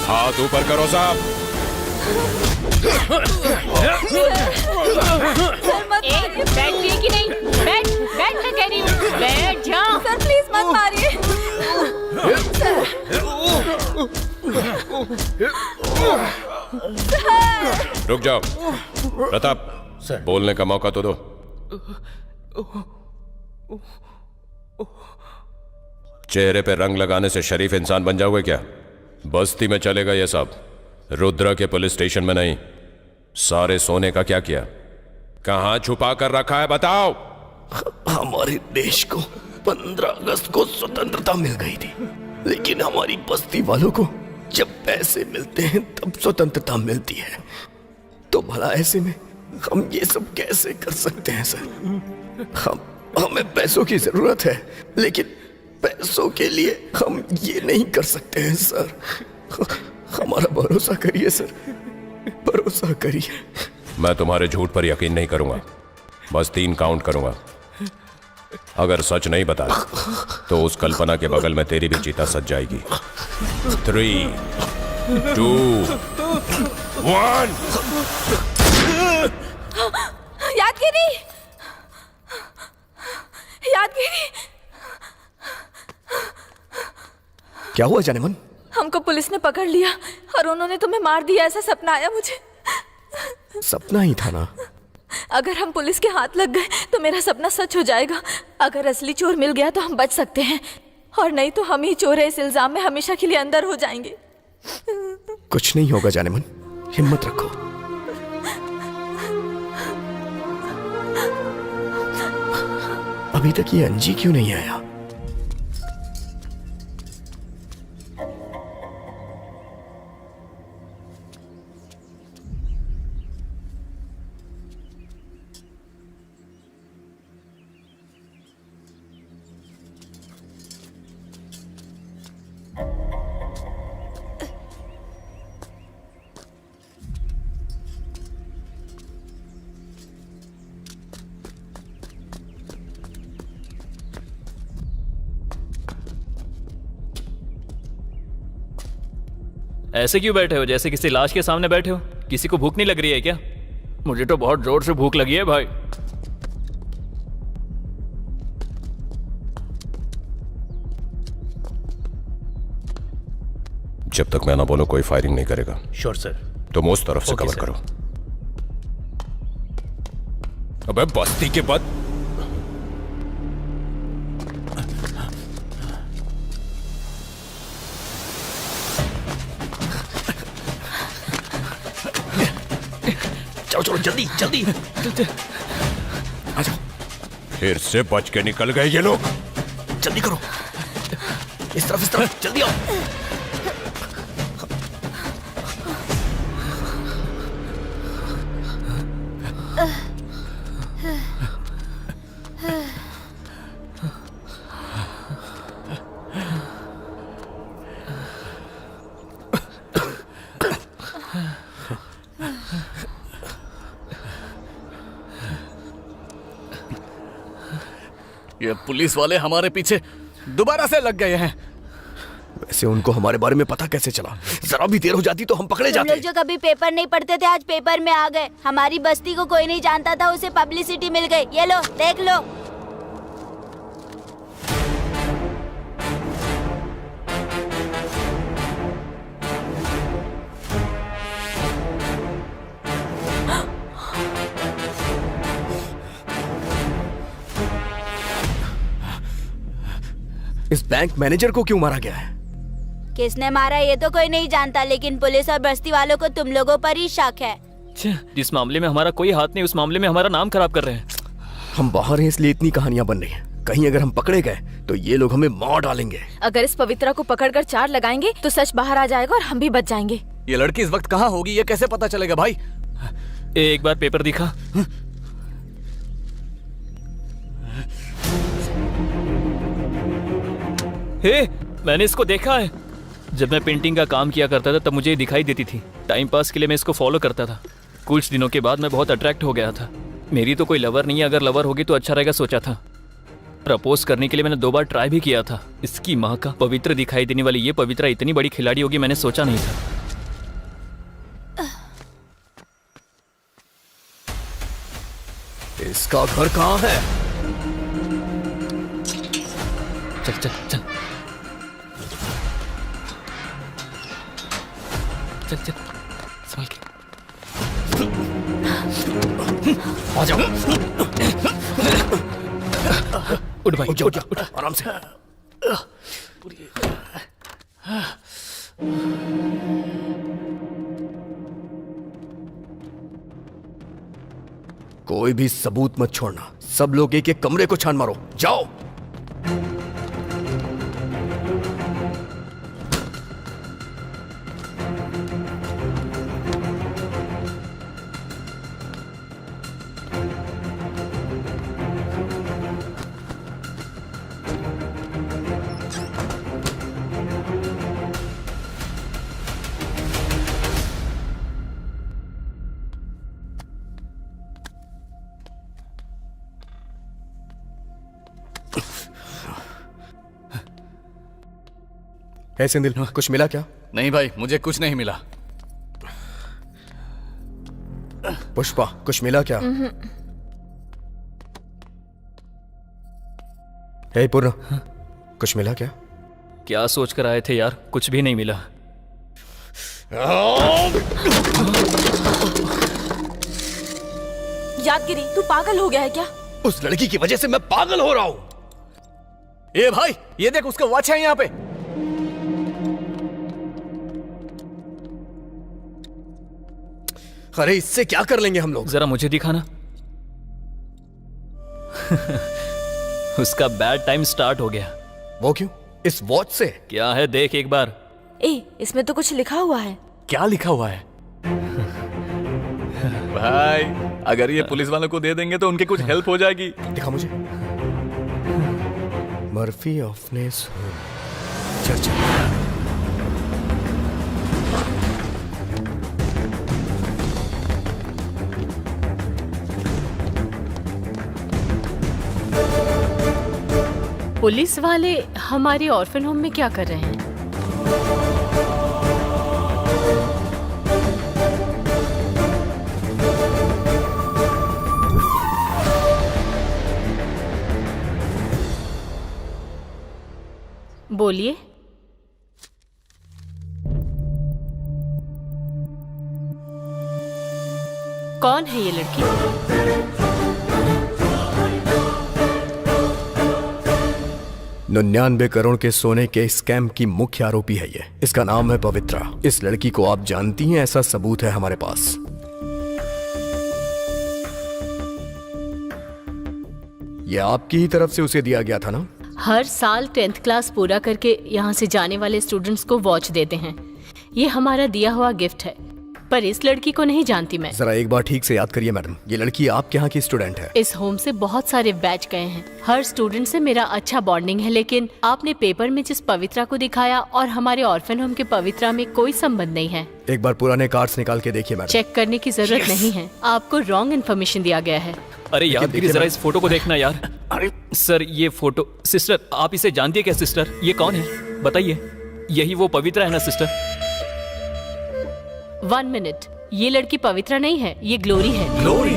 [SPEAKER 10] हाथ ऊपर करो साहब।
[SPEAKER 6] बैठ कि नहीं? बैठ, बैठ मैं कह रही हूँ, बैठ जा।
[SPEAKER 4] सर प्लीज मत मारिए।
[SPEAKER 10] रुक जाओ। प्रताप, बोलने का मौका तो दो। चेहरे पे रंग लगाने से शरीफ इंसान बन जाओगे क्या? बस्ती में चलेगा ये सब, रुद्रा के पुलिस स्टेशन में नहीं। सारे सोने का क्या किया? कहां छुपा कर रखा है बताओ।
[SPEAKER 18] हमारे देश को 15 अगस्त को स्वतंत्रता मिल गई थी, लेकिन हमारी बस्ती वालों को जब पैसे मिलते हैं तब स्वतंत्रता मिलती है। तो भला ऐसे में हम ये सब कैसे कर सकते हैं सर? हमें पैसों की जरूरत है, लेकिन पैसों के लिए हम ये नहीं कर सकते हैं सर। हमारा भरोसा करिए सर, भरोसा करिए।
[SPEAKER 10] मैं तुम्हारे झूठ पर यकीन नहीं करूंगा, बस 3 काउंट करूंगा। अगर सच नहीं बताया तो उस कल्पना के बगल में तेरी भी चीता सज जाएगी। 3, 2, 1।
[SPEAKER 4] यादगिरी, यादगिरी।
[SPEAKER 9] क्या हुआ जानेमन?
[SPEAKER 4] हमको पुलिस ने पकड़ लिया और उन्होंने तुम्हें मार दिया, ऐसा सपना आया मुझे।
[SPEAKER 9] सपना ही था ना?
[SPEAKER 4] अगर हम पुलिस के हाथ लग गए तो मेरा सपना सच हो जाएगा। अगर असली चोर मिल गया तो हम बच सकते हैं, और नहीं तो हम ही चोर है, इस इल्जाम में हमेशा के लिए अंदर हो जाएंगे।
[SPEAKER 9] कुछ नहीं होगा जानेमन, हिम्मत रखो। अभी तक ये अंजी क्यों नहीं आया?
[SPEAKER 7] ऐसे क्यों बैठे हो, जैसे किसी लाश के सामने बैठे हो? किसी को भूख नहीं लग रही है क्या? मुझे तो बहुत जोर से भूख लगी है भाई।
[SPEAKER 10] जब तक मैं ना बोलूं कोई फायरिंग नहीं करेगा।
[SPEAKER 19] Sure sir.
[SPEAKER 10] तुम उस तरफ से कवर करो। अबे बस्ती के बाद
[SPEAKER 18] चलो जल्दी जल्दी आ जाओ।
[SPEAKER 10] फिर से बच के निकल गए ये लोग।
[SPEAKER 18] जल्दी करो, इस तरफ जल्दी आओ।
[SPEAKER 14] ये पुलिस वाले हमारे पीछे दोबारा से लग गए हैं।
[SPEAKER 9] वैसे उनको हमारे बारे में पता कैसे चला? जरा भी देर हो जाती तो हम पकड़े
[SPEAKER 13] तुम
[SPEAKER 9] जाते।
[SPEAKER 13] लोग जो कभी पेपर नहीं पढ़ते थे आज पेपर में आ गए। हमारी बस्ती को कोई नहीं जानता था, उसे पब्लिसिटी मिल गई। ये लो देख लो।
[SPEAKER 9] इस बैंक मैनेजर को क्यों मारा गया है?
[SPEAKER 13] किसने मारा ये तो कोई नहीं जानता, लेकिन पुलिस और बस्ती वालों को तुम लोगों पर ही शक है।
[SPEAKER 7] जिस मामले में हमारा कोई हाथ नहीं, उस मामले में हमारा नाम खराब कर रहे हैं।
[SPEAKER 9] हम बाहर हैं इसलिए इतनी कहानियां बन रही हैं। कहीं अगर हम पकड़े गए तो ये लोग हमें मार डालेंगे।
[SPEAKER 4] अगर इस पवित्रा को पकड़कर 4 लगाएंगे तो सच बाहर आ जाएगा और हम भी बच जाएंगे।
[SPEAKER 14] ये लड़की इस वक्त कहाँ होगी, ये कैसे पता चलेगा भाई?
[SPEAKER 7] एक बार पेपर दिखा। हे, मैंने इसको देखा है। जब मैं पेंटिंग का काम किया करता था तब मुझे ये दिखाई देती थी। टाइम पास के लिए मैं इसको फॉलो करता था। कुछ दिनों के बाद मैं बहुत अट्रैक्ट हो गया था। मेरी तो कोई लवर नहीं है, अगर लवर होगी तो अच्छा रहेगा सोचा था। प्रपोज करने के लिए मैंने 2 बार ट्राई भी किया था। इसकी माँ का, पवित्र दिखाई देने वाली ये पवित्रा इतनी बड़ी खिलाड़ी होगी मैंने सोचा नहीं था।
[SPEAKER 9] इसका घर कहाँ है?
[SPEAKER 7] चल चल चल चल चल, संभल के
[SPEAKER 9] आ जाओ।
[SPEAKER 7] उठ भाई,
[SPEAKER 9] उठ आराम से। कोई भी सबूत मत छोड़ना। सब लोग एक एक कमरे को छान मारो। जाओ। सिंधिल, कुछ मिला क्या?
[SPEAKER 14] नहीं भाई, मुझे कुछ नहीं मिला।
[SPEAKER 9] पुष्पा, कुछ मिला क्या? हे पूर्ण, कुछ मिला क्या?
[SPEAKER 7] क्या सोच कर आए थे यार? कुछ भी नहीं मिला।
[SPEAKER 4] यादगिरी, तू पागल हो गया है क्या?
[SPEAKER 9] उस लड़की की वजह से मैं पागल हो रहा हूं।
[SPEAKER 14] ए भाई, ये देख उसका वॉच है यहाँ पे।
[SPEAKER 9] अरे इससे क्या कर लेंगे हम लोग?
[SPEAKER 7] जरा मुझे दिखाना। उसका बैड टाइम स्टार्ट हो गया।
[SPEAKER 9] वो क्यों? इस वॉच से?
[SPEAKER 7] क्या है देख एक बार।
[SPEAKER 4] इसमें तो कुछ लिखा हुआ है।
[SPEAKER 14] क्या लिखा हुआ है? भाई, अगर ये पुलिस वालों को दे देंगे तो उनकी कुछ हेल्प हो जाएगी।
[SPEAKER 9] दिखा मुझे। Murphy ऑफनेस church.
[SPEAKER 6] पुलिस वाले हमारे ऑर्फन होम में क्या कर रहे हैं? बोलिए। कौन है ये लड़की?
[SPEAKER 9] 99 करोड़ के सोने के स्कैम की मुख्य आरोपी है ये। इसका नाम है पवित्रा। इस लड़की को आप जानती हैं, ऐसा सबूत है हमारे पास। ये आपकी ही तरफ से उसे दिया गया था ना?
[SPEAKER 6] हर साल 10th क्लास पूरा करके यहाँ से जाने वाले स्टूडेंट्स को वॉच देते हैं। ये हमारा दिया हुआ गिफ्ट है, पर इस लड़की को नहीं जानती मैं।
[SPEAKER 9] जरा एक बार ठीक से याद करिए मैडम, ये लड़की आपके यहाँ की स्टूडेंट है।
[SPEAKER 6] इस होम से बहुत सारे बैच गए हैं। हर स्टूडेंट से मेरा अच्छा बॉन्डिंग है, लेकिन आपने पेपर में जिस पवित्रा को दिखाया और हमारे ऑर्फन होम के पवित्रा में कोई संबंध नहीं है।
[SPEAKER 9] एक बार पुराने कार्ड्स निकाल के देखिए मैडम।
[SPEAKER 6] चेक करने की जरूरत नहीं है, आपको रॉन्ग इन्फॉर्मेशन दिया गया है।
[SPEAKER 7] अरे यार दीदी, जरा इस फोटो को देखना यार। अरे सर, ये फोटो। सिस्टर, आप इसे जानती है क्या? सिस्टर, ये कौन है बताइए। यही वो पवित्रा है ना सिस्टर?
[SPEAKER 6] 1 मिनट, ये लड़की पवित्रा नहीं है, ये ग्लोरी है।
[SPEAKER 14] ग्लोरी?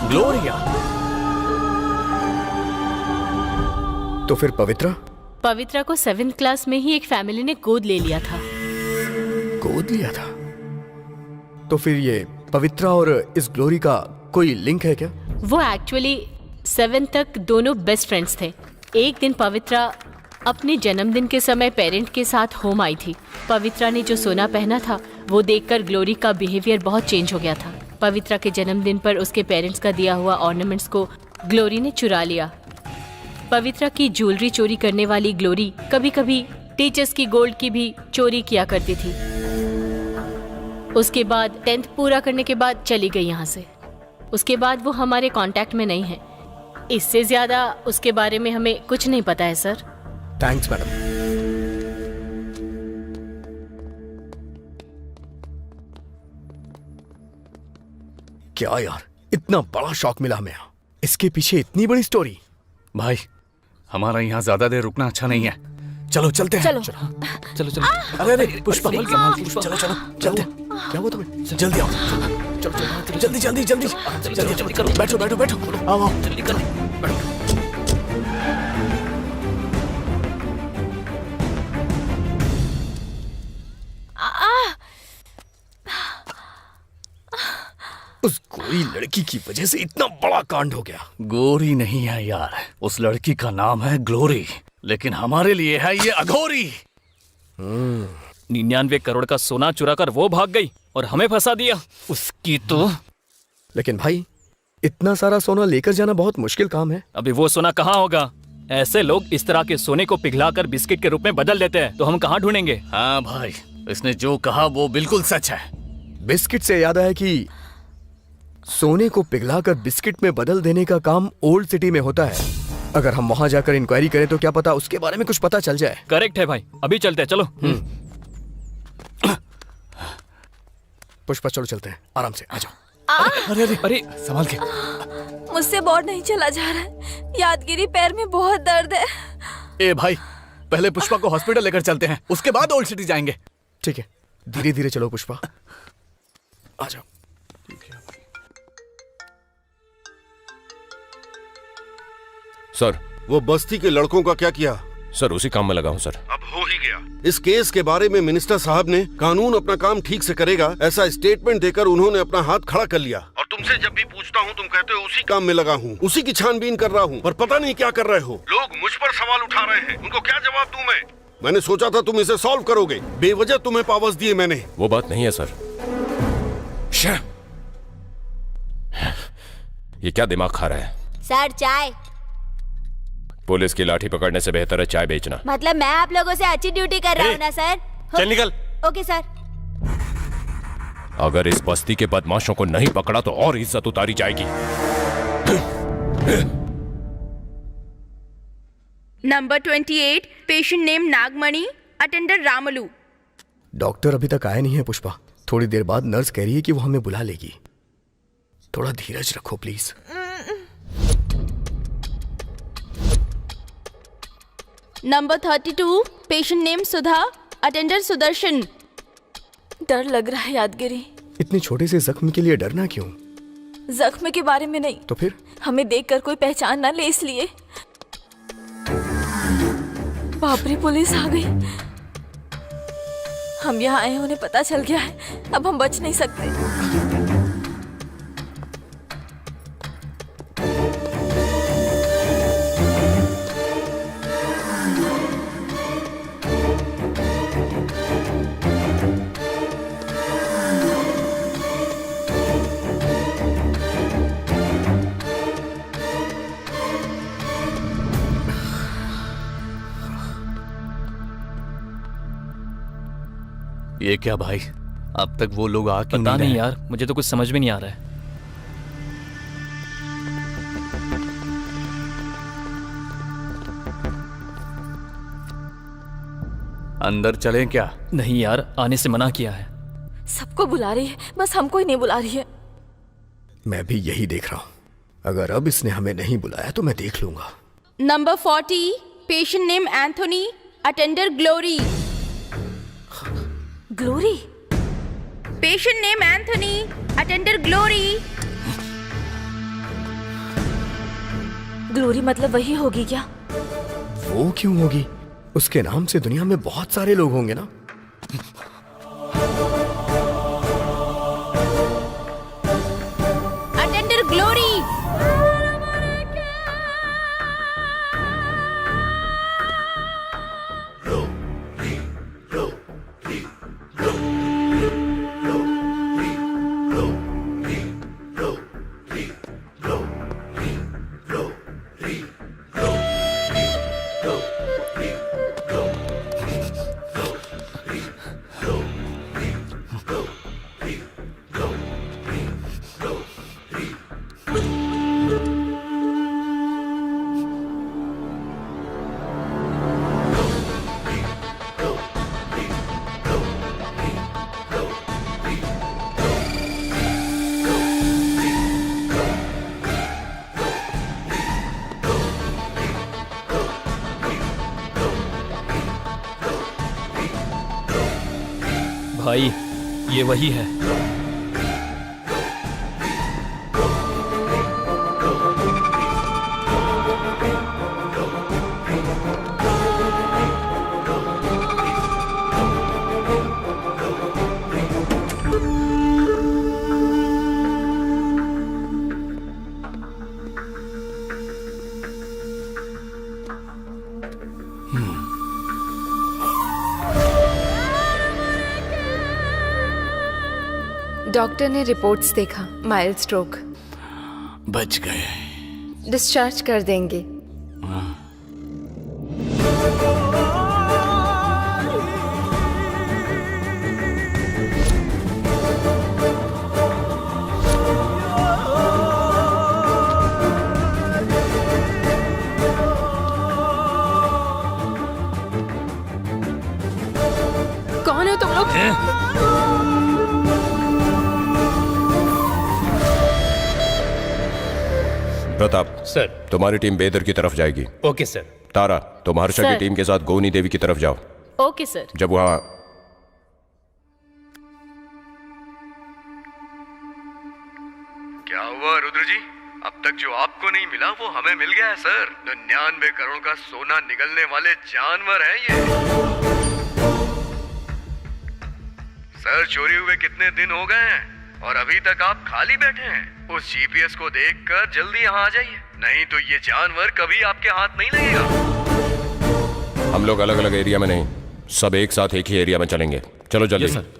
[SPEAKER 14] ग्लोरिया?
[SPEAKER 9] तो फिर पवित्रा?
[SPEAKER 6] पवित्रा को 7th क्लास में ही एक फैमिली ने गोद ले लिया था।
[SPEAKER 9] गोद लिया था? तो फिर ये पवित्रा और इस ग्लोरी का कोई लिंक है क्या?
[SPEAKER 6] वो एक्चुअली 7th तक दोनों बेस्ट फ्रेंड्स थे। एक दिन पवित्रा अपने जन्मदिन के समय पेरेंट के साथ होम आई थी। पवित्रा ने जो सोना पहना था वो देखकर ग्लोरी का बिहेवियर बहुत चेंज हो गया था। पवित्रा के जन्मदिन पर उसके पेरेंट्स का दिया हुआ ऑर्नामेंट्स को ग्लोरी ने चुरा लिया। पवित्रा की ज्वेलरी चोरी करने वाली ग्लोरी कभी कभी टीचर्स की गोल्ड की भी चोरी किया करती थी। उसके बाद 10th पूरा करने के बाद चली गई यहाँ से। उसके बाद वो हमारे कांटेक्ट में नहीं है। इससे ज्यादा उसके बारे में हमें कुछ नहीं पता है सर।
[SPEAKER 9] Thanks madam. क्या यार, इतना बड़ा शॉक मिला हमें। इसके पीछे इतनी बड़ी स्टोरी।
[SPEAKER 14] भाई हमारा यहाँ ज्यादा देर रुकना अच्छा नहीं है, चलो चलते हैं।
[SPEAKER 4] चलो।
[SPEAKER 14] चलो चलो। अरे अरे पुष्पा, चलो चलो चलते।
[SPEAKER 9] क्या हुआ तुम्हें?
[SPEAKER 14] जल्दी आओ, चलो चलो जल्दी जल्दी जल्दी जल्दी करो। बैठो बैठो बैठो, आओ आओ जल्दी करो।
[SPEAKER 9] उस गोरी लड़की की वजह से इतना बड़ा कांड हो गया।
[SPEAKER 14] गोरी नहीं है यार, उस लड़की का नाम है ग्लोरी, लेकिन हमारे लिए है ये अघोरी।
[SPEAKER 7] 99 करोड़ का सोना चुरा कर वो भाग गई और हमें फंसा दिया। उसकी तो।
[SPEAKER 9] लेकिन भाई इतना सारा सोना लेकर जाना बहुत मुश्किल काम है।
[SPEAKER 7] अभी वो सोना कहाँ होगा? ऐसे लोग इस तरह के सोने को पिघलाकर बिस्किट के रूप में बदल देते हैं, तो हम कहाँ ढूंढेंगे?
[SPEAKER 14] हाँ भाई, इसने जो कहा वो बिल्कुल सच है।
[SPEAKER 9] बिस्किट से याद आया कि सोने को पिघलाकर बिस्किट में बदल देने का काम ओल्ड सिटी में होता है। अगर हम वहां जाकर इंक्वायरी करें तो क्या पता उसके बारे में कुछ पता चल जाए।
[SPEAKER 7] करेक्ट है भाई, अभी चलते हैं, चलो।
[SPEAKER 9] पुष्पा चलो चलते हैं, आराम से आ जाओ।
[SPEAKER 14] अरे अरे अरे संभाल के।
[SPEAKER 4] मुझसे बोर्ड नहीं चला जा रहा है। यादगिरी, पैर में बहुत दर्द है।
[SPEAKER 14] ए भाई, पहले पुष्पा को हॉस्पिटल लेकर चलते हैं, उसके बाद ओल्ड सिटी जाएंगे।
[SPEAKER 9] ठीक है, धीरे धीरे चलो पुष्पा, आ जाओ।
[SPEAKER 10] सर,
[SPEAKER 3] वो बस्ती के लड़कों का क्या किया?
[SPEAKER 10] सर उसी काम में लगा हूँ सर।
[SPEAKER 3] अब हो ही गया। इस केस के बारे में मिनिस्टर साहब ने कानून अपना काम ठीक से करेगा ऐसा स्टेटमेंट देकर उन्होंने अपना हाथ खड़ा कर लिया। और तुमसे जब भी पूछता हूँ तुम कहते हो उसी काम में लगा हूँ, उसी की छानबीन कर रहा हूँ, पर पता नहीं क्या कर रहे हो। लोग मुझ पर सवाल उठा रहे हैं, उनको क्या जवाब दूं मैं? मैंने सोचा था तुम इसे सॉल्व करोगे, बेवजह तुम्हें पावर्स दिए मैंने।
[SPEAKER 10] वो बात नहीं है सर। ये क्या दिमाग खा रहा है?
[SPEAKER 13] सर चाय।
[SPEAKER 10] पुलिस की लाठी पकड़ने से बेहतर है चाय बेचना।
[SPEAKER 13] मतलब मैं आप लोगों से अच्छी ड्यूटी कर रहा हूँ ना सर?
[SPEAKER 10] चल निकल।
[SPEAKER 13] Okay sir.
[SPEAKER 10] अगर इस बस्ती के बदमाशों को नहीं पकड़ा तो और इज्जत उतारी जाएगी।
[SPEAKER 20] नंबर 28, पेशेंट नेम नागमणि, अटेंडर रामलू।
[SPEAKER 9] डॉक्टर अभी तक आया नहीं है पुष्पा, थोड़ी देर बाद नर्स कह रही है कि वो हमें बुला लेगी। थोड़ा धीरज रखो please.
[SPEAKER 20] Number 32, patient name Sudha, attender Sudarshan.
[SPEAKER 4] डर लग रहा है यादगिरी।
[SPEAKER 9] इतने छोटे से जख्म के लिए डरना क्यों?
[SPEAKER 4] जख्म के बारे में नहीं,
[SPEAKER 9] तो फिर
[SPEAKER 4] हमें देखकर कोई पहचान ना ले इसलिए। बाप रे, पुलिस आ गई। हम यहाँ आए, उन्हें पता चल गया है, अब हम बच नहीं सकते।
[SPEAKER 14] ये क्या भाई, अब तक वो लोग आ क्यों
[SPEAKER 7] पता नहीं
[SPEAKER 14] रहे?
[SPEAKER 7] यार, मुझे तो कुछ समझ में नहीं आ रहा है।
[SPEAKER 14] अंदर चलें क्या?
[SPEAKER 7] नहीं यार, आने से मना किया है।
[SPEAKER 4] सबको बुला रही है, बस हमको ही नहीं बुला रही है।
[SPEAKER 9] मैं भी यही देख रहा हूँ। अगर अब इसने हमें नहीं बुलाया तो मैं देख लूंगा।
[SPEAKER 20] Number 40, patient name Anthony, attender Glory.
[SPEAKER 4] Glory?
[SPEAKER 20] Patient name Anthony, attender Glory.
[SPEAKER 4] Glory मतलब वही होगी क्या?
[SPEAKER 9] वो क्यों होगी? उसके नाम से दुनिया में बहुत सारे लोग होंगे ना।
[SPEAKER 20] Attender Glory.
[SPEAKER 7] भाई ये वही है।
[SPEAKER 8] डॉक्टर ने रिपोर्ट्स देखा, माइल्ड स्ट्रोक।
[SPEAKER 18] बच गए।
[SPEAKER 8] डिस्चार्ज कर देंगे। कौन हो तुम लोग?
[SPEAKER 10] प्रताप
[SPEAKER 19] सर,
[SPEAKER 10] तुम्हारी टीम बेदर की तरफ जाएगी।
[SPEAKER 19] Okay sir.
[SPEAKER 10] तारा, तुम हर्षा
[SPEAKER 6] सर।
[SPEAKER 10] की टीम के साथ गोनी देवी की तरफ जाओ।
[SPEAKER 6] Okay sir.
[SPEAKER 10] जब वहां
[SPEAKER 9] क्या हुआ रुद्र जी? अब तक जो आपको नहीं मिला वो हमें मिल गया है सर। 99 करोड़ का सोना निगलने वाले जानवर हैं ये। सर, चोरी हुए कितने दिन हो गए हैं और अभी तक आप खाली बैठे हैं? उस जीपीएस को देखकर जल्दी यहाँ आ जाइए, नहीं तो ये जानवर कभी आपके हाथ नहीं लगेगा।
[SPEAKER 10] हम लोग अलग अलग एरिया में नहीं, सब एक साथ एक ही एरिया में चलेंगे। चलो जल्दी।
[SPEAKER 7] Yes sir.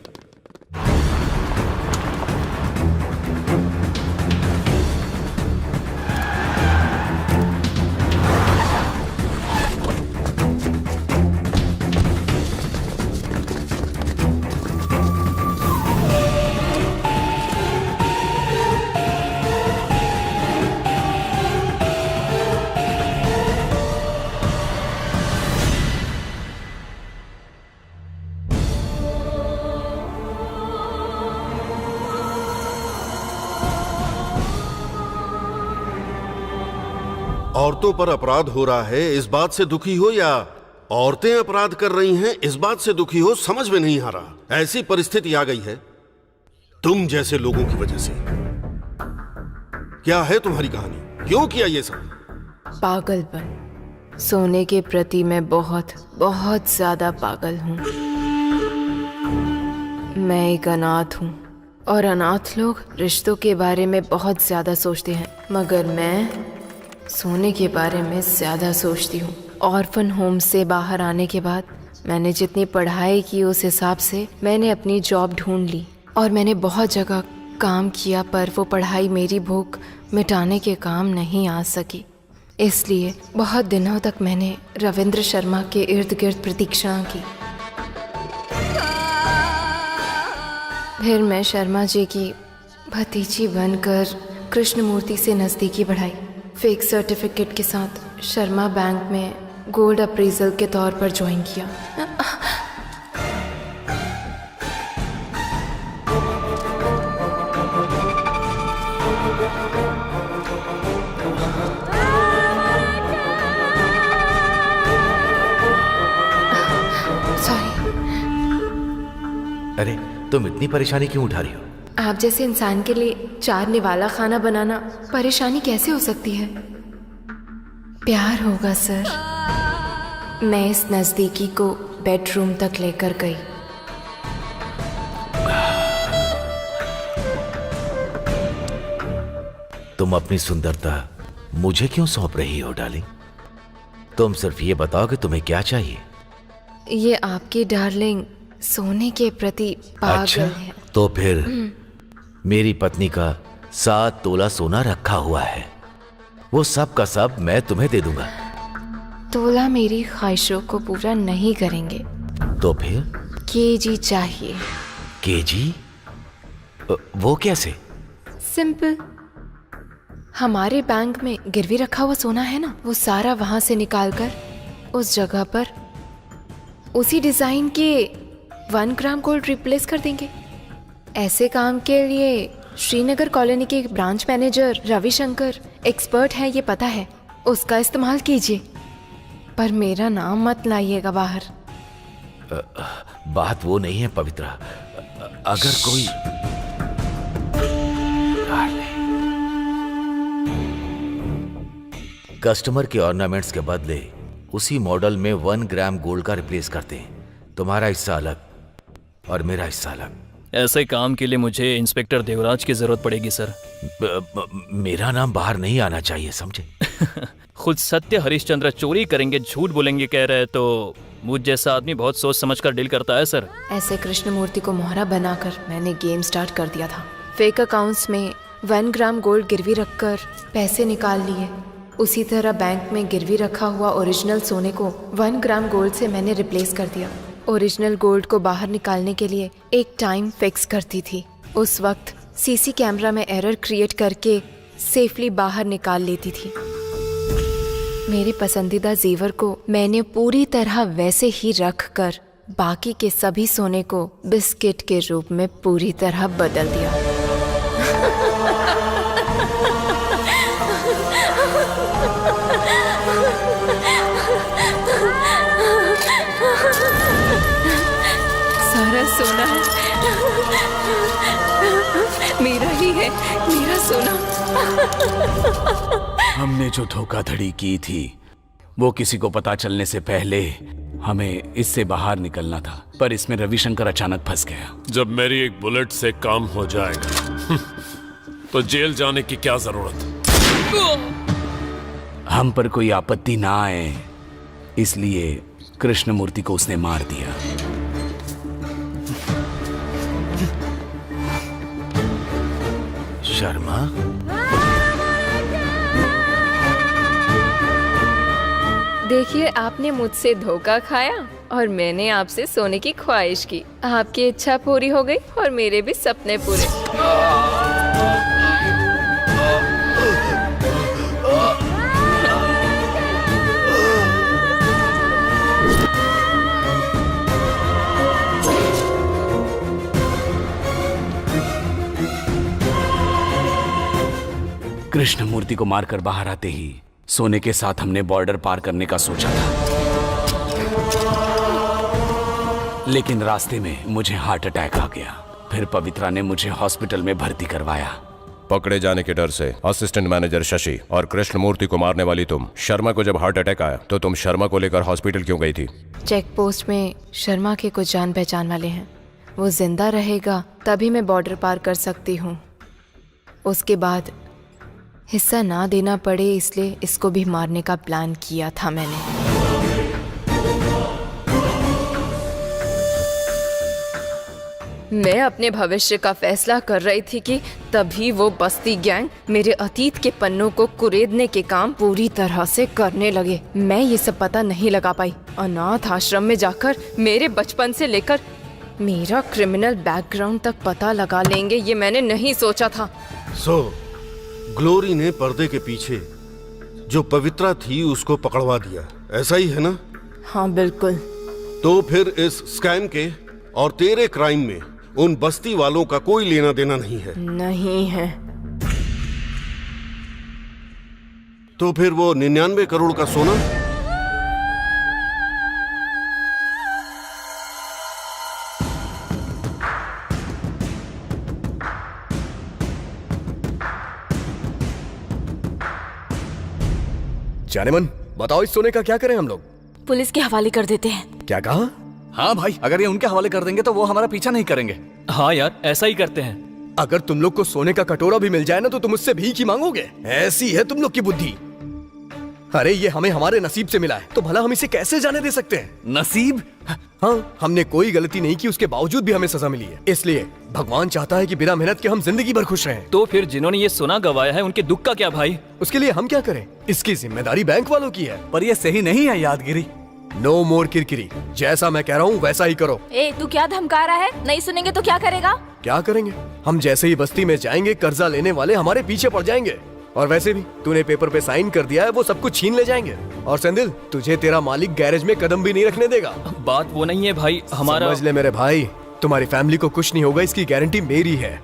[SPEAKER 3] औरतों पर अपराध हो रहा है इस बात से दुखी हो या औरतें अपराध कर रही हैं इस बात से दुखी हो, समझ में नहीं आ रहा। ऐसी परिस्थिति आ गई है तुम जैसे लोगों की वजह से। क्या है तुम्हारी कहानी? क्यों किया ये सब?
[SPEAKER 8] पागलपन। सोने के प्रति मैं बहुत बहुत ज्यादा पागल हूँ। मैं एक अनाथ हूँ और अनाथ लोग रिश्तों के बारे में बहुत ज्यादा सोचते हैं, मगर मैं सोने के बारे में ज्यादा सोचती हूँ। ऑर्फन होम से बाहर आने के बाद मैंने जितनी पढ़ाई की उस हिसाब से मैंने अपनी जॉब ढूंढ ली और मैंने बहुत जगह काम किया, पर वो पढ़ाई मेरी भूख मिटाने के काम नहीं आ सकी। इसलिए बहुत दिनों तक मैंने रविंद्र शर्मा के इर्द गिर्द प्रतीक्षा की। फिर मैं शर्मा जी की भतीजी बनकर कृष्णमूर्ति से नज़दीकी बढ़ाई। फेक सर्टिफिकेट के साथ शर्मा बैंक में गोल्ड अप्रेजल के तौर पर ज्वाइन किया।
[SPEAKER 5] अरे तुम इतनी परेशानी क्यों उठा रही हो?
[SPEAKER 8] आप जैसे इंसान के लिए 4 निवाला खाना बनाना परेशानी कैसे हो सकती है? प्यार होगा सर। मैं इस नजदीकी को बेडरूम तक लेकर गई।
[SPEAKER 5] तुम अपनी सुंदरता मुझे क्यों सौंप रही हो डार्लिंग? तुम सिर्फ ये बताओ कि तुम्हें क्या चाहिए।
[SPEAKER 8] ये आपकी डार्लिंग सोने के प्रति पागल
[SPEAKER 5] अच्छा,
[SPEAKER 8] है।
[SPEAKER 5] तो फिर मेरी पत्नी का 7 तोला सोना रखा हुआ है, वो सब का सब मैं तुम्हें दे दूंगा।
[SPEAKER 8] तोला मेरी ख्वाहिशों को पूरा नहीं करेंगे।
[SPEAKER 5] तो फिर
[SPEAKER 8] केजी चाहिए।
[SPEAKER 5] केजी? वो कैसे?
[SPEAKER 8] सिंपल। हमारे बैंक में गिरवी रखा हुआ सोना है ना, वो सारा वहां से निकालकर उस जगह पर उसी डिजाइन के 1 ग्राम गोल्ड रिप्लेस कर देंगे। ऐसे काम के लिए श्रीनगर कॉलोनी के ब्रांच मैनेजर रविशंकर एक्सपर्ट है, ये पता है। उसका इस्तेमाल कीजिए, पर मेरा नाम मत लाइएगा बाहर।
[SPEAKER 5] बात वो नहीं है पवित्रा। अगर कोई कस्टमर के ऑर्नामेंट्स के बदले उसी मॉडल में 1 ग्राम गोल्ड का रिप्लेस करते हैं, तुम्हारा हिस्सा अलग और मेरा हिस्सा अलग।
[SPEAKER 7] ऐसे काम के लिए मुझे इंस्पेक्टर देवराज की जरूरत पड़ेगी सर।
[SPEAKER 5] मेरा नाम बाहर नहीं आना चाहिए, समझे?
[SPEAKER 7] खुद सत्य हरिश्चंद्र चोरी करेंगे, झूठ बोलेंगे कह रहे हैं, तो मुझ जैसा आदमी बहुत सोच समझकर डील करता है सर।
[SPEAKER 8] ऐसे कृष्णमूर्ति को मोहरा बनाकर मैंने गेम स्टार्ट कर दिया था। फेक अकाउंट्स में 1 ग्राम गोल्ड गिरवी रखकर पैसे निकाल लिए। उसी तरह बैंक में गिरवी रखा हुआ ओरिजिनल सोने को 1 ग्राम गोल्ड से मैंने रिप्लेस कर दिया। ओरिजिनल गोल्ड को बाहर निकालने के लिए एक टाइम फिक्स करती थी। उस वक्त सीसी कैमरा में एरर क्रिएट करके सेफली बाहर निकाल लेती थी। मेरे पसंदीदा जेवर को मैंने पूरी तरह वैसे ही रख कर बाकी के सभी सोने को बिस्किट के रूप में पूरी तरह बदल दिया। सारा सोना मेरा ही है, मेरा सोना।
[SPEAKER 11] हमने जो धोखाधड़ी की थी वो किसी को पता चलने से पहले हमें इससे बाहर निकलना था, पर इसमें रविशंकर अचानक फंस गया।
[SPEAKER 12] जब मेरी एक बुलेट से काम हो जाएगा तो जेल जाने की क्या जरूरत?
[SPEAKER 11] हम पर कोई आपत्ति ना आए इसलिए कृष्णमूर्ति को उसने मार दिया।
[SPEAKER 5] शर्मा,
[SPEAKER 8] देखिए, आपने मुझसे धोखा खाया और मैंने आपसे सोने की ख्वाहिश की। आपकी इच्छा पूरी हो गई और मेरे भी सपने पूरे।
[SPEAKER 11] कृष्णमूर्ति को मारकर बाहर आते ही सोने के साथ हमने बॉर्डर पार करने का सोचा था, लेकिन रास्ते में मुझे हार्ट अटैक आ गया। फिर पवित्रा ने मुझे हॉस्पिटल में भर्ती करवाया।
[SPEAKER 10] पकड़े जाने के डर से असिस्टेंट मैनेजर शशि और कृष्णमूर्ति को मारने वाली तुम शर्मा को जब हार्ट अटैक आया तो तुम शर्मा को लेकर हॉस्पिटल क्यों गई थी?
[SPEAKER 8] चेक पोस्ट में शर्मा के कुछ जान पहचान वाले हैं, वो जिंदा रहेगा तभी मैं बॉर्डर पार कर सकती हूँ। उसके बाद हिस्सा ना देना पड़े इसलिए इसको भी मारने का प्लान किया था मैंने। मैं अपने भविष्य का फैसला कर रही थी कि तभी वो बस्ती गैंग मेरे अतीत के पन्नों को कुरेदने के काम पूरी तरह से करने लगे। मैं ये सब पता नहीं लगा पाई। अनाथ आश्रम में जाकर मेरे बचपन से लेकर मेरा क्रिमिनल बैकग्राउंड तक पता लगा लेंगे, ये मैंने नहीं सोचा था।
[SPEAKER 3] ग्लोरी ने पर्दे के पीछे जो पवित्रा थी उसको पकड़वा दिया, ऐसा ही है ना?
[SPEAKER 8] हाँ बिल्कुल।
[SPEAKER 3] तो फिर इस स्कैम के और तेरे क्राइम में उन बस्ती वालों का कोई लेना देना नहीं है?
[SPEAKER 8] नहीं है।
[SPEAKER 3] तो फिर वो 99 करोड़ का सोना?
[SPEAKER 9] जाने मन, बताओ इस सोने का क्या करें हम लोग?
[SPEAKER 4] पुलिस के हवाले कर देते हैं।
[SPEAKER 9] क्या कहा?
[SPEAKER 14] हाँ भाई, अगर ये उनके हवाले कर देंगे तो वो हमारा पीछा नहीं करेंगे।
[SPEAKER 7] हाँ यार, ऐसा ही करते हैं।
[SPEAKER 9] अगर तुम लोग को सोने का कटोरा भी मिल जाए ना तो तुम उससे भीख ही मांगोगे। ऐसी है तुम लोग की बुद्धि। अरे ये हमें हमारे नसीब से मिला है, तो भला हम इसे कैसे जाने दे सकते हैं?
[SPEAKER 14] नसीब?
[SPEAKER 9] हाँ, हमने कोई गलती नहीं की, उसके बावजूद भी हमें सजा मिली है। इसलिए भगवान चाहता है कि बिना मेहनत के हम जिंदगी भर खुश रहें।
[SPEAKER 7] तो फिर जिन्होंने ये सोना गवाया है उनके दुख का क्या भाई?
[SPEAKER 9] उसके लिए हम क्या करें? इसकी जिम्मेदारी बैंक वालों की है।
[SPEAKER 14] पर ये सही नहीं है यादगिरी।
[SPEAKER 9] नो मोर किरकिरी, जैसा मैं कह रहा हूँ वैसा ही करो।
[SPEAKER 4] ए, तू क्या धमका रहा है? नहीं सुनेंगे तो क्या करेगा?
[SPEAKER 9] क्या करेंगे? हम जैसे ही बस्ती में जाएंगे, कर्जा लेने वाले हमारे पीछे पड़ जाएंगे। और वैसे भी तूने पेपर पे साइन कर दिया है, वो सब कुछ छीन ले जाएंगे। और सेंदिल, तुझे तेरा मालिक गैरेज में कदम भी नहीं रखने देगा।
[SPEAKER 7] बात वो नहीं है भाई, हमारा
[SPEAKER 9] समझ ले मेरे भाई, तुम्हारी फैमिली को कुछ नहीं होगा, इसकी गारंटी मेरी है।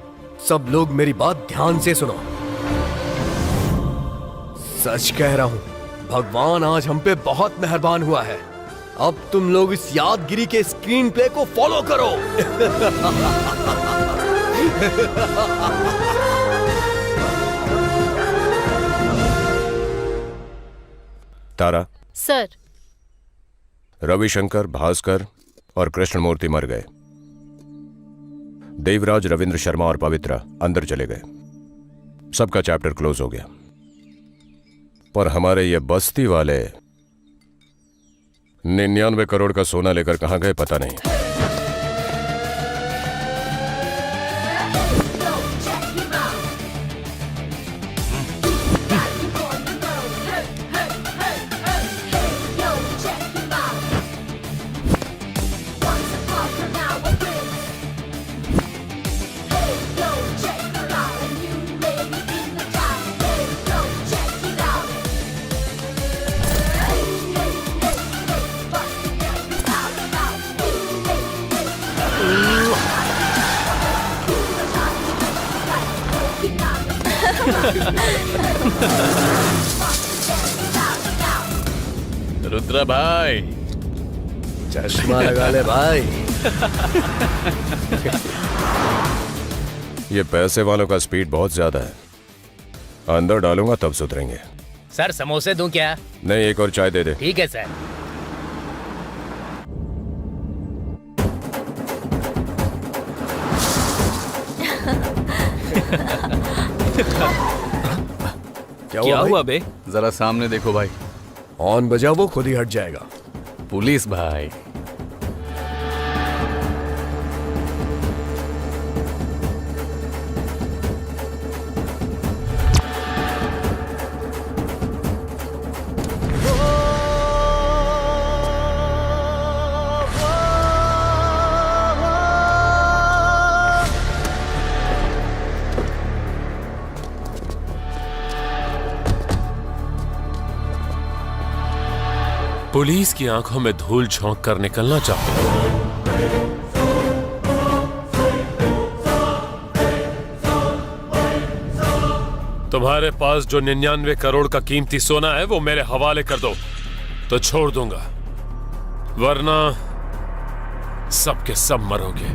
[SPEAKER 9] सब लोग मेरी बात ध्यान से सुनो। सच कह रहा हूँ, भगवान आज हम पे बहुत मेहरबान हुआ है। अब तुम लोग इस यादगिरी के स्क्रीन प्ले को फॉलो करो।
[SPEAKER 10] तारा,
[SPEAKER 6] सर।
[SPEAKER 10] रविशंकर, भास्कर और कृष्णमूर्ति मर गए। देवराज, रविंद्र शर्मा और पवित्रा अंदर चले गए। सबका चैप्टर क्लोज हो गया। पर हमारे ये बस्ती वाले 99 करोड़ का सोना लेकर कहां गए पता नहीं।
[SPEAKER 14] रुद्रा भाई,
[SPEAKER 9] चश्मा लगा ले भाई।
[SPEAKER 10] ये पैसे वालों का स्पीड बहुत ज्यादा है। अंदर डालूंगा तब सुधरेंगे।
[SPEAKER 19] सर समोसे दूं क्या?
[SPEAKER 10] नहीं, एक और चाय दे दे।
[SPEAKER 19] ठीक है सर।
[SPEAKER 7] क्या हुआ बे?
[SPEAKER 14] जरा सामने देखो भाई।
[SPEAKER 9] ऑन बजा, वो खुद ही हट जाएगा।
[SPEAKER 14] पुलिस भाई।
[SPEAKER 12] पुलिस की आंखों में धूल झोंक कर निकलना चाहते हो। तुम्हारे पास जो 99 करोड़ का कीमती सोना है वो मेरे हवाले कर दो तो छोड़ दूंगा, वरना सबके सब मरोगे।